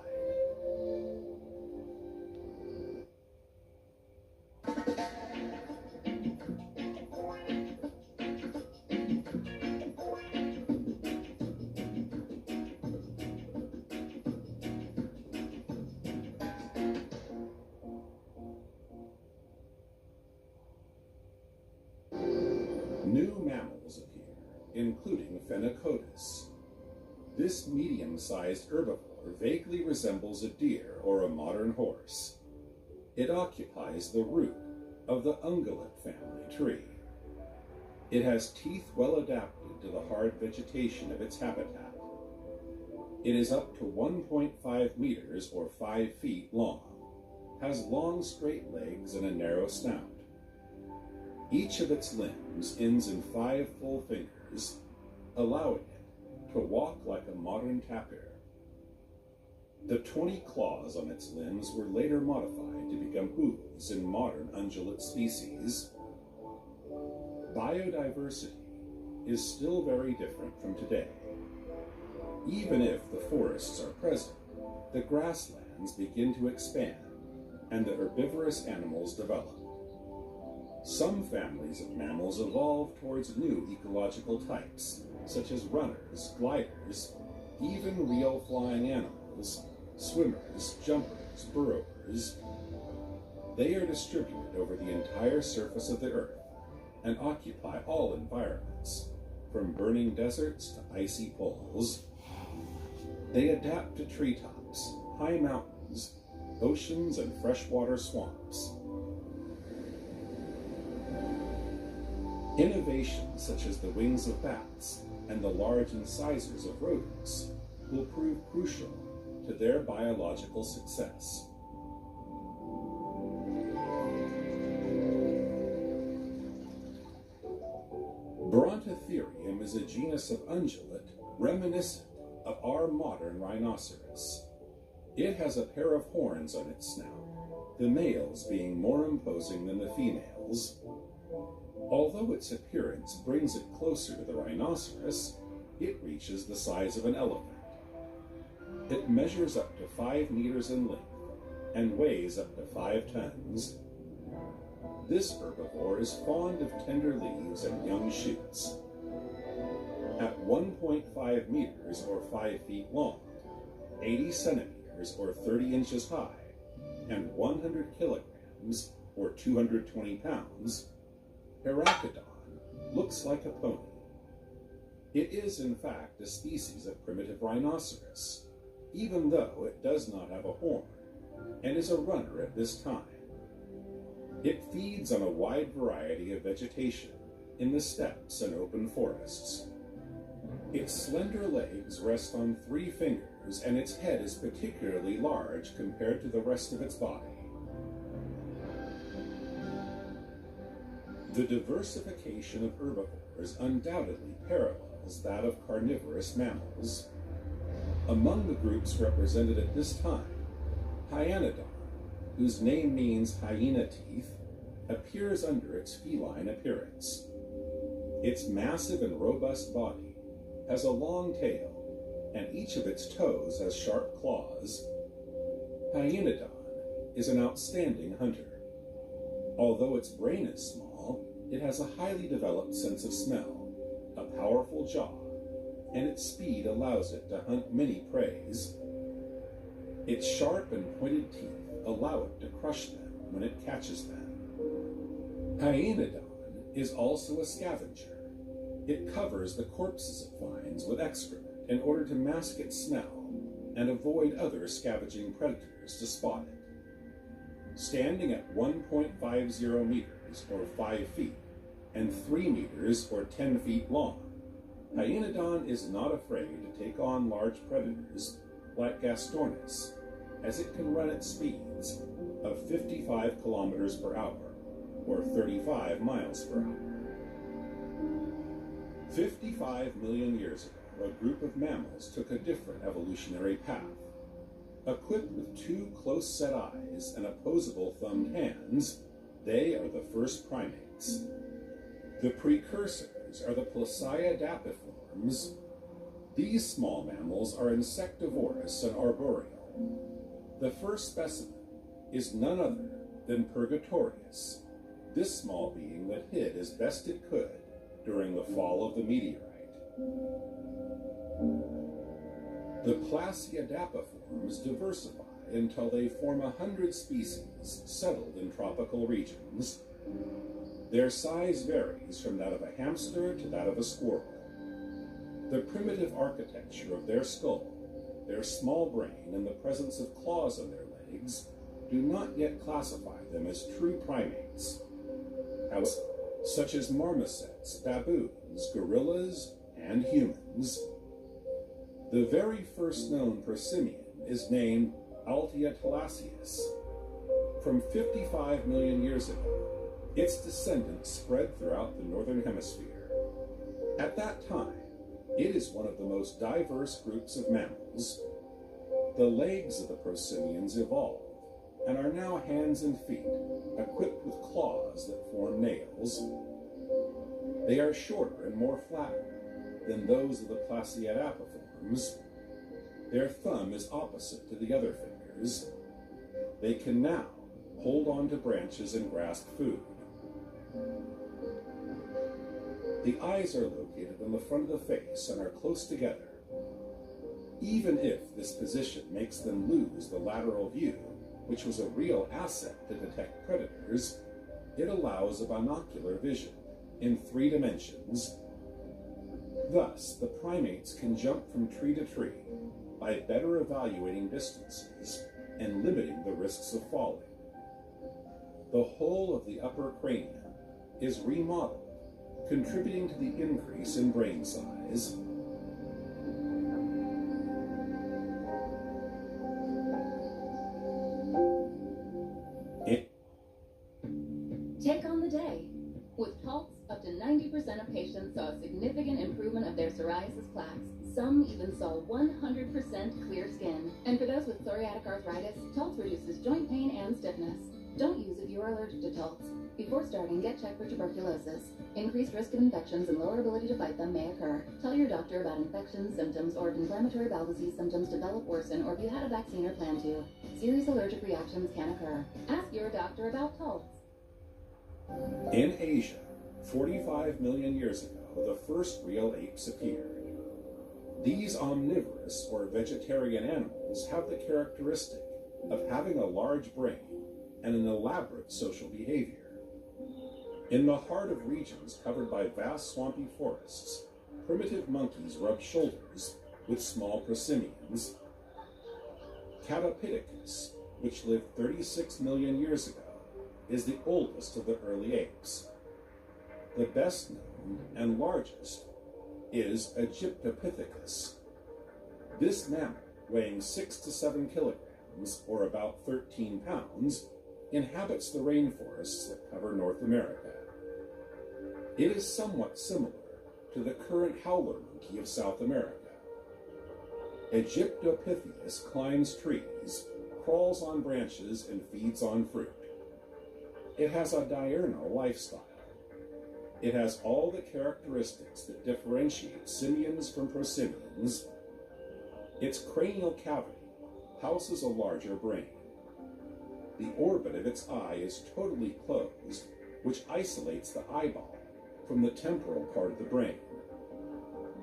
New mammals appear, including Phenacotus. This medium-sized herbivore vaguely resembles a deer or a modern horse. It occupies the root of the ungulate family tree. It has teeth well adapted to the hard vegetation of its habitat. It is up to 1.5 meters or 5 feet long, has long straight legs and a narrow snout. Each of its limbs ends in 5 full fingers, allowing it to walk like a modern tapir. The 20 claws on its limbs were later modified to become hooves in modern ungulate species. Biodiversity is still very different from today. Even if the forests are present, the grasslands begin to expand and the herbivorous animals develop. Some families of mammals evolve towards new ecological types, such as runners, gliders, even real flying animals, swimmers, jumpers, burrowers. They are distributed over the entire surface of the earth and occupy all environments, from burning deserts to icy poles. They adapt to treetops, high mountains, oceans, and freshwater swamps. Innovations such as the wings of bats and the large incisors of rodents will prove crucial to their biological success. Brontotherium is a genus of ungulate reminiscent of our modern rhinoceros. It has a pair of horns on its snout, the males being more imposing than the females. Although its appearance brings it closer to the rhinoceros, it reaches the size of an elephant. It measures up to 5 meters in length and weighs up to 5 tons. This herbivore is fond of tender leaves and young shoots. At 1.5 meters or 5 feet long, 80 centimeters or 30 inches high, and 100 kilograms or 220 pounds, Hiracotherium looks like a pony. It is, in fact, a species of primitive rhinoceros, even though it does not have a horn, and is a runner at this time. It feeds on a wide variety of vegetation in the steppes and open forests. Its slender legs rest on 3 fingers, and its head is particularly large compared to the rest of its body. The diversification of herbivores undoubtedly parallels that of carnivorous mammals. Among the groups represented at this time, Hyaenodon, whose name means hyena teeth, appears under its feline appearance. Its massive and robust body has a long tail, and each of its toes has sharp claws. Hyaenodon is an outstanding hunter. Although its brain is small, it has a highly developed sense of smell, a powerful jaw, and its speed allows it to hunt many preys. Its sharp and pointed teeth allow it to crush them when it catches them. Hyaenodon is also a scavenger. It covers the corpses it finds with excrement in order to mask its smell and avoid other scavenging predators to spot it. Standing at 1.50 meters or 5 feet and 3 meters or 10 feet long, Hyaenodon is not afraid to take on large predators like Gastornis, as it can run at speeds of 55 kilometers per hour or 35 miles per hour. 55 million years ago, a group of mammals took a different evolutionary path. Equipped with 2 close-set eyes and opposable thumbed hands, they are the first primates. The precursors are the Placiadapiforms. These small mammals are insectivorous and arboreal. The first specimen is none other than Purgatorius, this small being that hid as best it could during the fall of the meteorite. The Placiadapiforms diversify until they form 100 species settled in tropical regions. Their size varies from that of a hamster to that of a squirrel. The primitive architecture of their skull, their small brain, and the presence of claws on their legs do not yet classify them as true primates, such as marmosets, baboons, gorillas, and humans. The very first known prosimian is named Altia thalassius. From 55 million years ago, its descendants spread throughout the northern hemisphere. At that time, it is one of the most diverse groups of mammals. The legs of the prosimians evolved and are now hands and feet, equipped with claws that form nails. They are shorter and more flattened than those of the Placiadapiforms. Their thumb is opposite to the other fingers. They can now hold on to branches and grasp food. The eyes are located on the front of the face and are close together. Even if this position makes them lose the lateral view, which was a real asset to detect predators, it allows a binocular vision in 3 dimensions. Thus, the primates can jump from tree to tree by better evaluating distances and limiting the risks of falling. The whole of the upper cranium is remodeled, contributing to the increase in brain size. Take on the day. With Taltz, up to 90% of patients saw a significant improvement of their psoriasis plaques. Some even saw 100% clear skin. And for those with psoriatic arthritis, Taltz reduces joint pain and stiffness. Don't use if you are allergic to Taltz. Before starting, get checked for tuberculosis. Increased risk of infections and lower ability to fight them may occur. Tell your doctor about infections, symptoms, or if inflammatory bowel disease symptoms develop, worsen, or if you had a vaccine or plan to. Serious allergic reactions can occur. Ask your doctor about Taltz. In Asia, 45 million years ago, the first real apes appeared. These omnivorous or vegetarian animals have the characteristic of having a large brain and an elaborate social behavior. In the heart of regions covered by vast swampy forests, primitive monkeys rub shoulders with small prosimians. Catopithecus, which lived 36 million years ago, is the oldest of the early apes. The best known and largest is Egyptopithecus. This mammal, weighing 6 to 7 kilograms, or about 13 pounds, inhabits the rainforests that cover North America. It is somewhat similar to the current howler monkey of South America. Egyptopithecus climbs trees, crawls on branches, and feeds on fruit. It has a diurnal lifestyle. It has all the characteristics that differentiate simians from prosimians. Its cranial cavity houses a larger brain. The orbit of its eye is totally closed, which isolates the eyeball from the temporal part of the brain.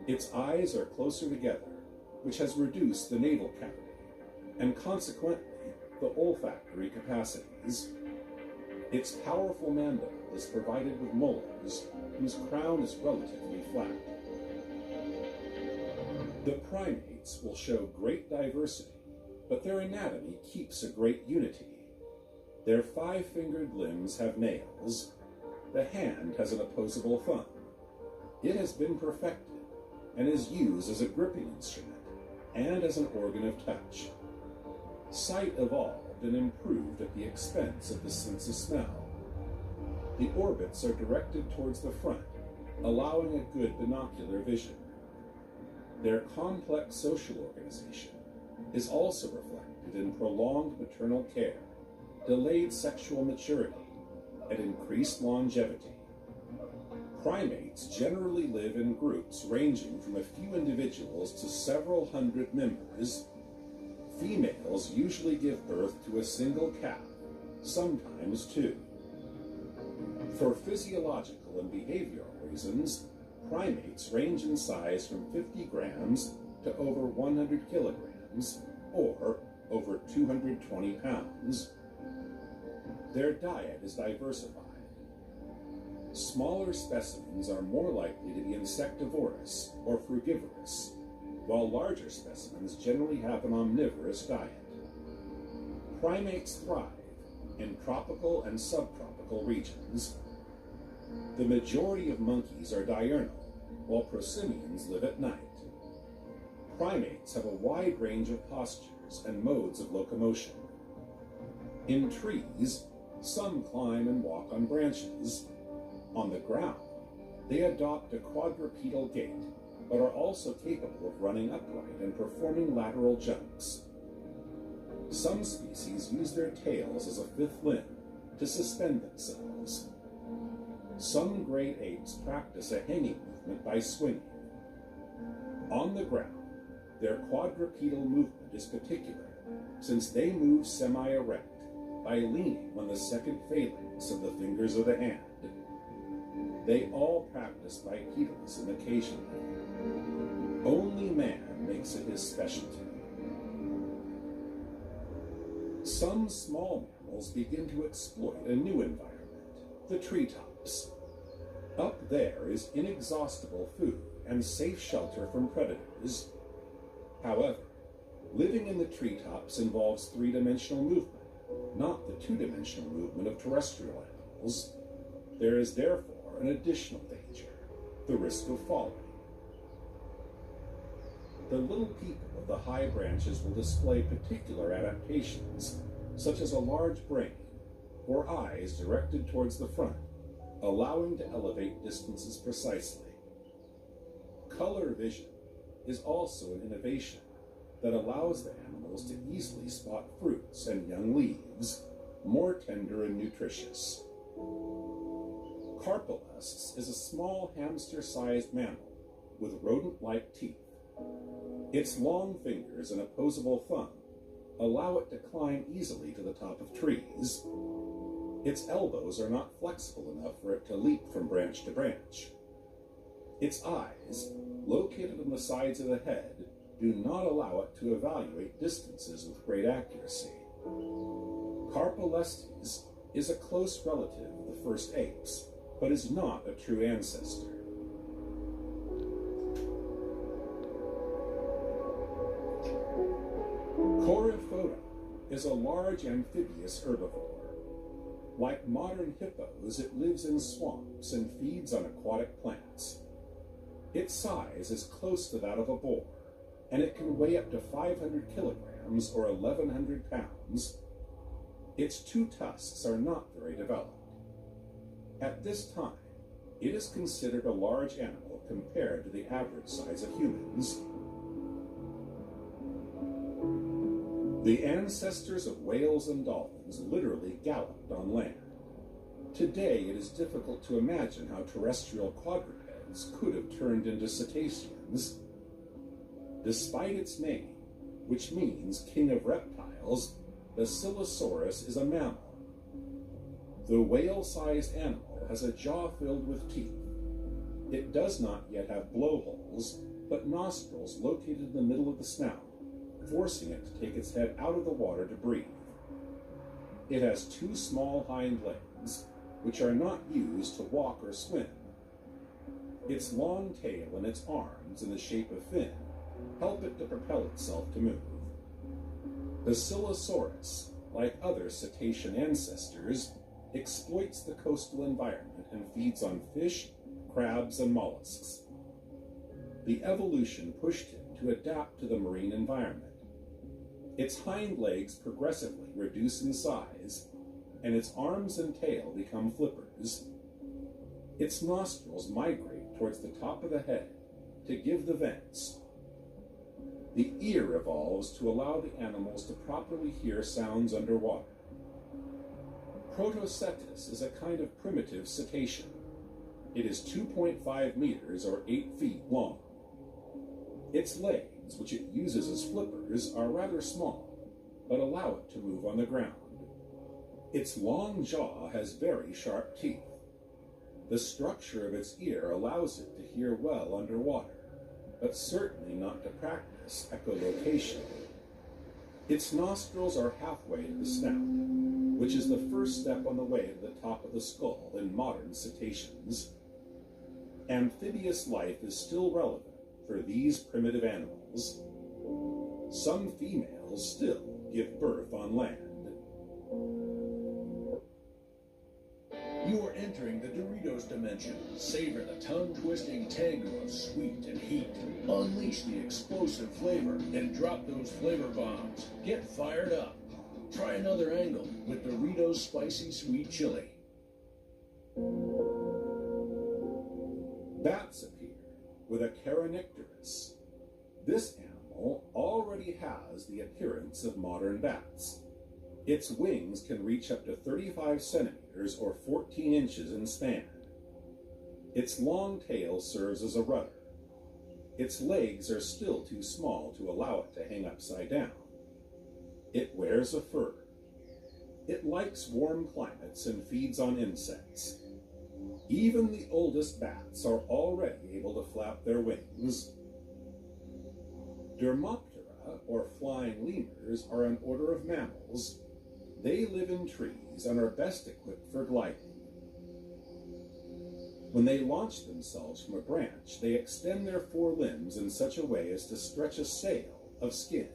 Its eyes are closer together, which has reduced the nasal cavity, and consequently the olfactory capacities. Its powerful mandible is provided with molars, whose crown is relatively flat. The primates will show great diversity, but their anatomy keeps a great unity. Their 5-fingered limbs have nails. The hand has an opposable thumb. It has been perfected and is used as a gripping instrument and as an organ of touch. Sight evolved and improved at the expense of the sense of smell. The orbits are directed towards the front, allowing a good binocular vision. Their complex social organization is also reflected in prolonged maternal care, delayed sexual maturity, and increased longevity. Primates generally live in groups ranging from a few individuals to several hundred members. Females usually give birth to a single calf, sometimes two. For physiological and behavioral reasons, primates range in size from 50 grams to over 100 kilograms, or over 220 pounds. Their diet is diversified. Smaller specimens are more likely to be insectivorous or frugivorous, while larger specimens generally have an omnivorous diet. Primates thrive in tropical and subtropical regions. The majority of monkeys are diurnal, while prosimians live at night. Primates have a wide range of postures and modes of locomotion. In trees, some climb and walk on branches. On the ground, they adopt a quadrupedal gait, but are also capable of running upright and performing lateral jumps. Some species use their tails as a fifth limb to suspend themselves. Some great apes practice a hanging movement by swinging. On the ground, their quadrupedal movement is particular, since they move semi-erect by leaning on the second phalanx of the fingers of the hand. They all practice bipedalism occasionally. Only man makes it his specialty. Some small mammals begin to exploit a new environment, the treetops. Up there is inexhaustible food and safe shelter from predators. However, living in the treetops involves three-dimensional movement, not the two-dimensional movement of terrestrial animals. There is therefore an additional danger, the risk of falling. The little people of the high branches will display particular adaptations, such as a large brain or eyes directed towards the front, allowing to elevate distances precisely. Color vision is also an innovation that allows the animals to easily spot fruits and young leaves, more tender and nutritious. Carpolestes is a small hamster-sized mammal with rodent-like teeth. Its long fingers and opposable thumb allow it to climb easily to the top of trees. Its elbows are not flexible enough for it to leap from branch to branch. Its eyes, located on the sides of the head, do not allow it to evaluate distances with great accuracy. Carpolestes is a close relative of the first apes, but is not a true ancestor. Coryphoda is a large amphibious herbivore. Like modern hippos, it lives in swamps and feeds on aquatic plants. Its size is close to that of a boar, and it can weigh up to 500 kilograms or 1,100 pounds. Its two tusks are not very developed. At this time, it is considered a large animal compared to the average size of humans. The ancestors of whales and dolphins literally galloped on land. Today, it is difficult to imagine how terrestrial quadrupeds could have turned into cetaceans. Despite its name, which means king of reptiles, Basilosaurus is a mammal. The whale-sized animal has a jaw filled with teeth. It does not yet have blowholes, but nostrils located in the middle of the snout, forcing it to take its head out of the water to breathe. It has 2 small hind legs, which are not used to walk or swim. Its long tail and its arms, in the shape of fin, help it to propel itself to move. Basilosaurus, like other cetacean ancestors, exploits the coastal environment and feeds on fish, crabs, and mollusks. The evolution pushed him to adapt to the marine environment. Its hind legs progressively reduce in size, and its arms and tail become flippers. Its nostrils migrate towards the top of the head to give the vents. The ear evolves to allow the animals to properly hear sounds underwater. Protocetus is a kind of primitive cetacean. It is 2.5 meters or 8 feet long. Its legs, which it uses as flippers, are rather small, but allow it to move on the ground. Its long jaw has very sharp teeth. The structure of its ear allows it to hear well underwater, but certainly not to practice echolocation. Its nostrils are halfway to the snout, which is the first step on the way to the top of the skull in modern cetaceans. Amphibious life is still relevant for these primitive animals. Some females still give birth on land. You are entering the Doritos dimension. Savor the tongue-twisting tango of sweet and heat. Unleash the explosive flavor and drop those flavor bombs. Get fired up. Try another angle with Doritos Spicy Sweet Chili. Bats appear with a Caronicterus. This animal already has the appearance of modern bats. Its wings can reach up to 35 centimeters or 14 inches in span. Its long tail serves as a rudder. Its legs are still too small to allow it to hang upside down. It wears a fur. It likes warm climates and feeds on insects. Even the oldest bats are already able to flap their wings. Dermoptera, or flying lemurs, are an order of mammals. They live in trees and are best equipped for gliding. When they launch themselves from a branch, they extend their 4 limbs in such a way as to stretch a sail of skin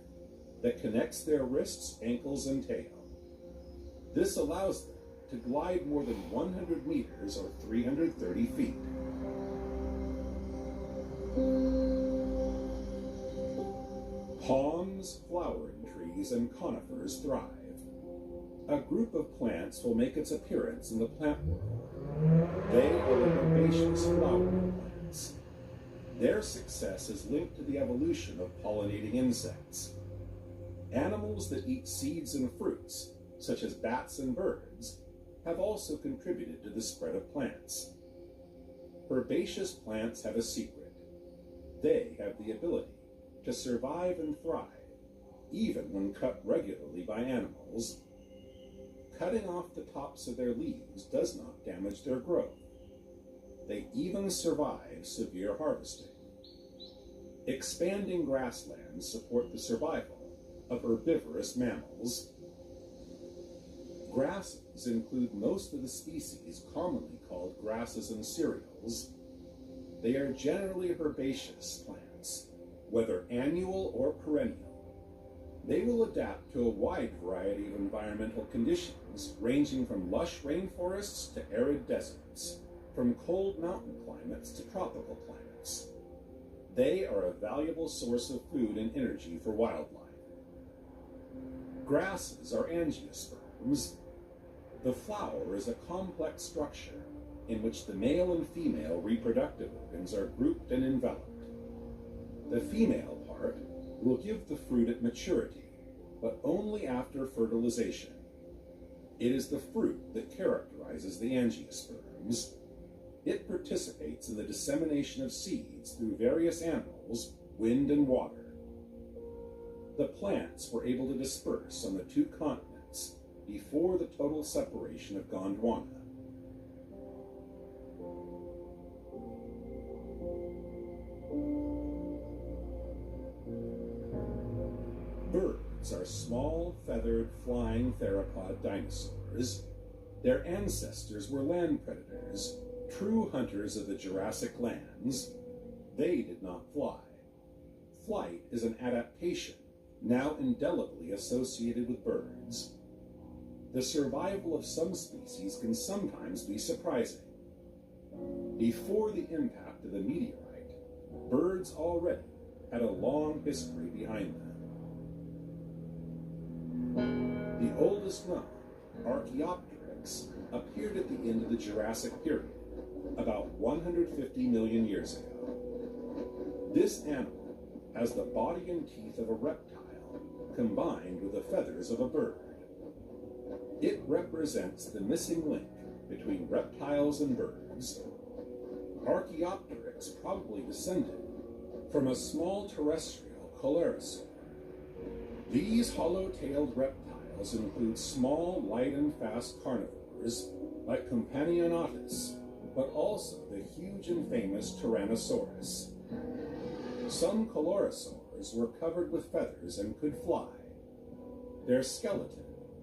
that connects their wrists, ankles, and tail. This allows them to glide more than 100 meters or 330 feet. Palms, flowering trees, and conifers thrive. A group of plants will make its appearance in the plant world. They are the herbaceous flowering plants. Their success is linked to the evolution of pollinating insects. Animals that eat seeds and fruits, such as bats and birds, have also contributed to the spread of plants. Herbaceous plants have a secret. They have the ability to survive and thrive, even when cut regularly by animals. Cutting off the tops of their leaves does not damage their growth. They even survive severe harvesting. Expanding grasslands support the survival of herbivorous mammals. Grasses include most of the species commonly called grasses and cereals. They are generally herbaceous plants, whether annual or perennial. They will adapt to a wide variety of environmental conditions, ranging from lush rainforests to arid deserts, from cold mountain climates to tropical climates. They are a valuable source of food and energy for wildlife. Grasses are angiosperms. The flower is a complex structure in which the male and female reproductive organs are grouped and enveloped. The female part will give the fruit at maturity, but only after fertilization. It is the fruit that characterizes the angiosperms. It participates in the dissemination of seeds through various animals, wind, and water. The plants were able to disperse on the 2 continents before the total separation of Gondwana. Birds are small, feathered, flying theropod dinosaurs. Their ancestors were land predators, true hunters of the Jurassic lands. They did not fly. Flight is an adaptation, now indelibly associated with birds. The survival of some species can sometimes be surprising. Before the impact of the meteorite, birds already had a long history behind them. The oldest known, Archaeopteryx, appeared at the end of the Jurassic period, about 150 million years ago. This animal has the body and teeth of a reptile, combined with the feathers of a bird. It represents the missing link between reptiles and birds. Archaeopteryx probably descended from a small terrestrial coelurosaur. These hollow-tailed reptiles include small, light and fast carnivores like Companianatus, but also the huge and famous Tyrannosaurus. Some coelurosaurs were covered with feathers and could fly. Their skeleton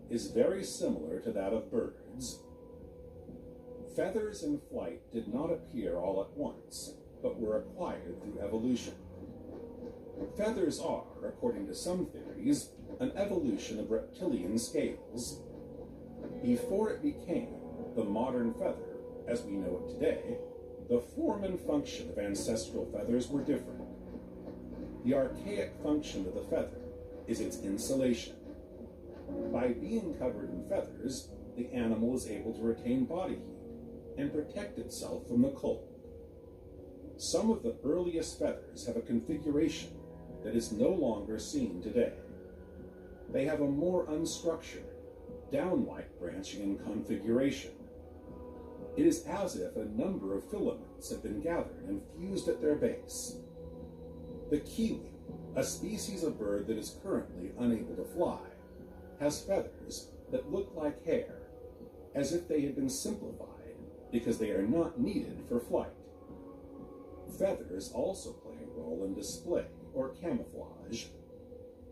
is very similar to that of birds. Feathers and flight did not appear all at once, but were acquired through evolution. Feathers are, according to some theories, an evolution of reptilian scales. Before it became the modern feather, as we know it today, the form and function of ancestral feathers were different. The archaic function of the feather is its insulation. By being covered in feathers, the animal is able to retain body heat and protect itself from the cold. Some of the earliest feathers have a configuration that is no longer seen today. They have a more unstructured, down-like branching and configuration. It is as if a number of filaments have been gathered and fused at their base. The kiwi, a species of bird that is currently unable to fly, has feathers that look like hair, as if they had been simplified because they are not needed for flight. Feathers also play a role in display or camouflage.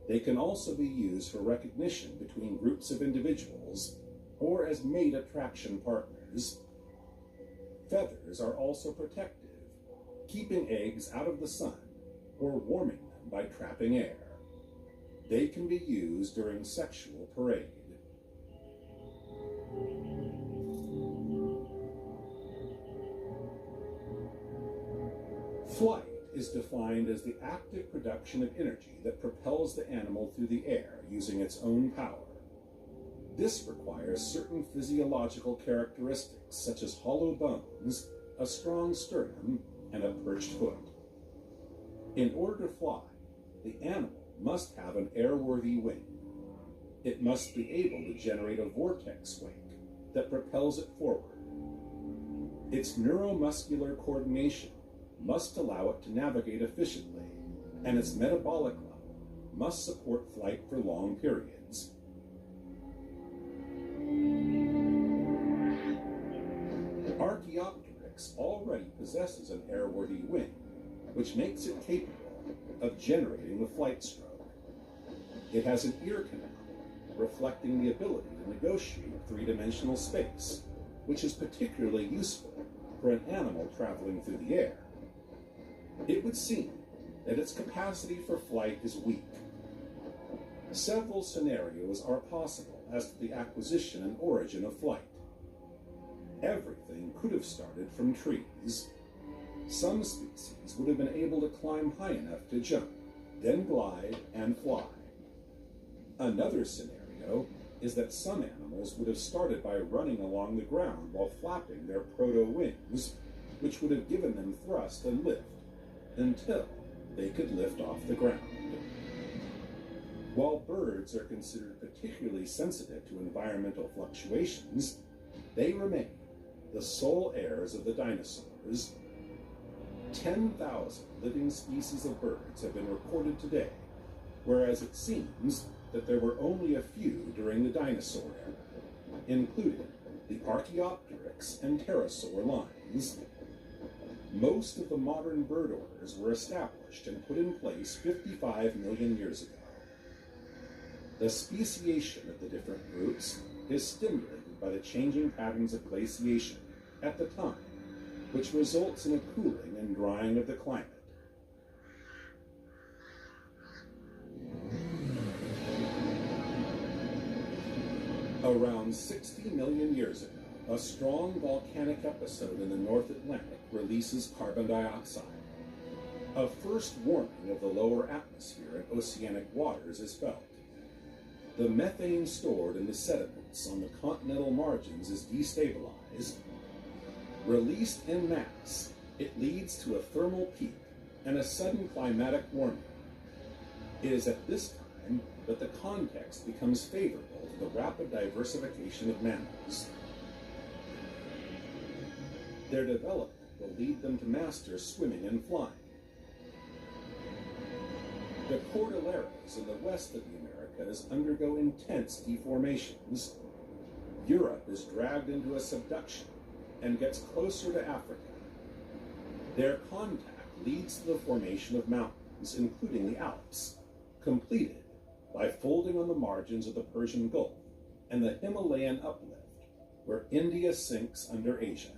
They can also be used for recognition between groups of individuals or as mate attraction partners. Feathers are also protective, keeping eggs out of the sun or warming them by trapping air. They can be used during sexual parade. Flight is defined as the active production of energy that propels the animal through the air using its own power. This requires certain physiological characteristics such as hollow bones, a strong sternum, and a perched foot. In order to fly, the animal must have an airworthy wing. It must be able to generate a vortex wake that propels it forward. Its neuromuscular coordination must allow it to navigate efficiently, and its metabolic level must support flight for long periods. Archaeopteryx already possesses an airworthy wing, which makes it capable of generating the flight stroke. It has an ear canal, reflecting the ability to negotiate three-dimensional space, which is particularly useful for an animal traveling through the air. It would seem that its capacity for flight is weak. Several scenarios are possible as to the acquisition and origin of flight. Everything could have started from trees. Some species would have been able to climb high enough to jump, then glide and fly. Another scenario is that some animals would have started by running along the ground while flapping their proto-wings, which would have given them thrust and lift, until they could lift off the ground. While birds are considered particularly sensitive to environmental fluctuations, they remain the sole heirs of the dinosaurs. 10,000 living species of birds have been recorded today, whereas it seems that there were only a few during the dinosaur era, including the Archaeopteryx and pterosaur lines. Most of the modern bird orders were established and put in place 55 million years ago. The speciation of the different groups is stimulated by the changing patterns of glaciation at the time, which results in a cooling and drying of the climate. Around 60 million years ago, a strong volcanic episode in the North Atlantic releases carbon dioxide. A first warning of the lower atmosphere and oceanic waters is felt. The methane stored in the sediments on the continental margins is destabilized. Released en masse, it leads to a thermal peak and a sudden climatic warming. It is at this time that the context becomes favorable to the rapid diversification of mammals. Their development will lead them to master swimming and flying. The Cordilleras in the west of the Americas undergo intense deformations. Europe is dragged into a subduction and gets closer to Africa. Their contact leads to the formation of mountains, including the Alps, completed by folding on the margins of the Persian Gulf and the Himalayan uplift, where India sinks under Asia.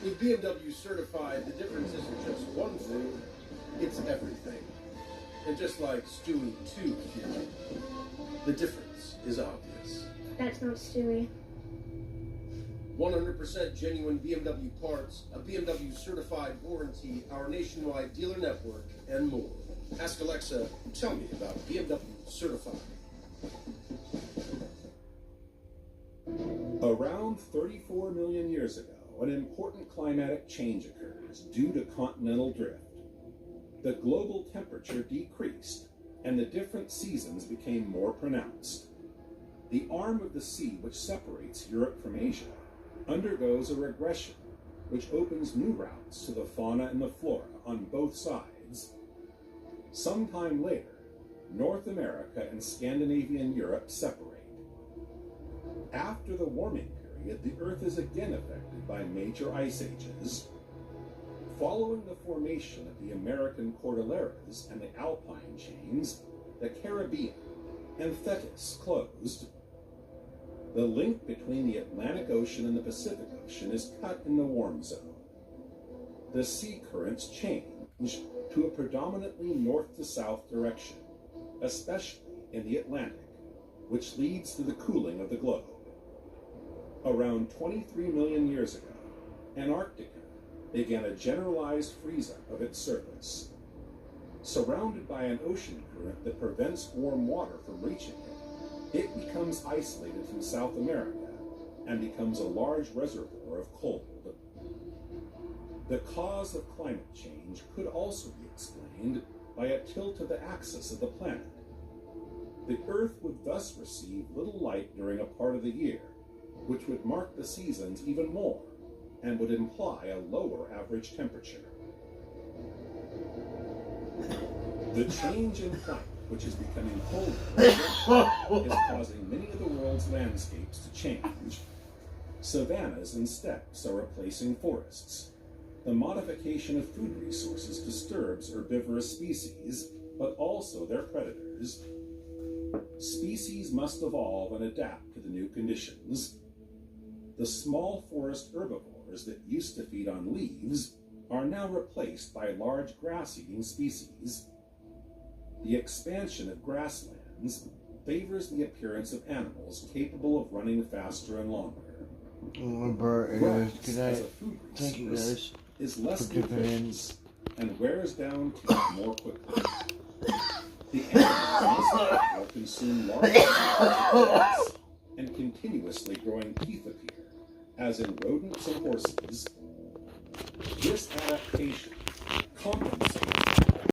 With BMW certified, the difference isn't just one thing, it's everything. And just like Stewie 2 here, the difference is obvious. That's not Stewie. 100% genuine BMW parts, a BMW certified warranty, our nationwide dealer network, and more. Ask Alexa, tell me about BMW certified. Around 34 million years ago, an important climatic change occurs due to continental drift. The global temperature decreased, and the different seasons became more pronounced. The arm of the sea which separates Europe from Asia undergoes a regression, which opens new routes to the fauna and the flora on both sides. Sometime later, North America and Scandinavian Europe separate. After the warming period, the Earth is again affected by major ice ages. Following the formation of the American Cordilleras and the Alpine chains, the Caribbean and Thetis closed. The link between the Atlantic Ocean and the Pacific Ocean is cut in the warm zone. The sea currents change to a predominantly north to south direction, especially in the Atlantic, which leads to the cooling of the globe. Around 23 million years ago, Antarctica began a generalized freeze-up of its surface. Surrounded by an ocean current that prevents warm water from reaching it, it becomes isolated from South America and becomes a large reservoir of cold. The cause of climate change could also be explained by a tilt of the axis of the planet. The Earth would thus receive little light during a part of the year, which would mark the seasons even more and would imply a lower average temperature. The change in climate, which is becoming colder, is causing many of the world's landscapes to change. Savannas and steppes are replacing forests. The modification of food resources disturbs herbivorous species, but also their predators. Species must evolve and adapt to the new conditions. The small forest herbivores that used to feed on leaves are now replaced by large grass-eating species. The expansion of grasslands favors the appearance of animals capable of running faster and longer. Grass, good as night. a food Thank you resource, guys is less for dipping in. nutritious and wears down teeth more quickly. The animals will consume large amounts of grass, and continuously growing teeth appear, as in rodents and horses. This adaptation compensates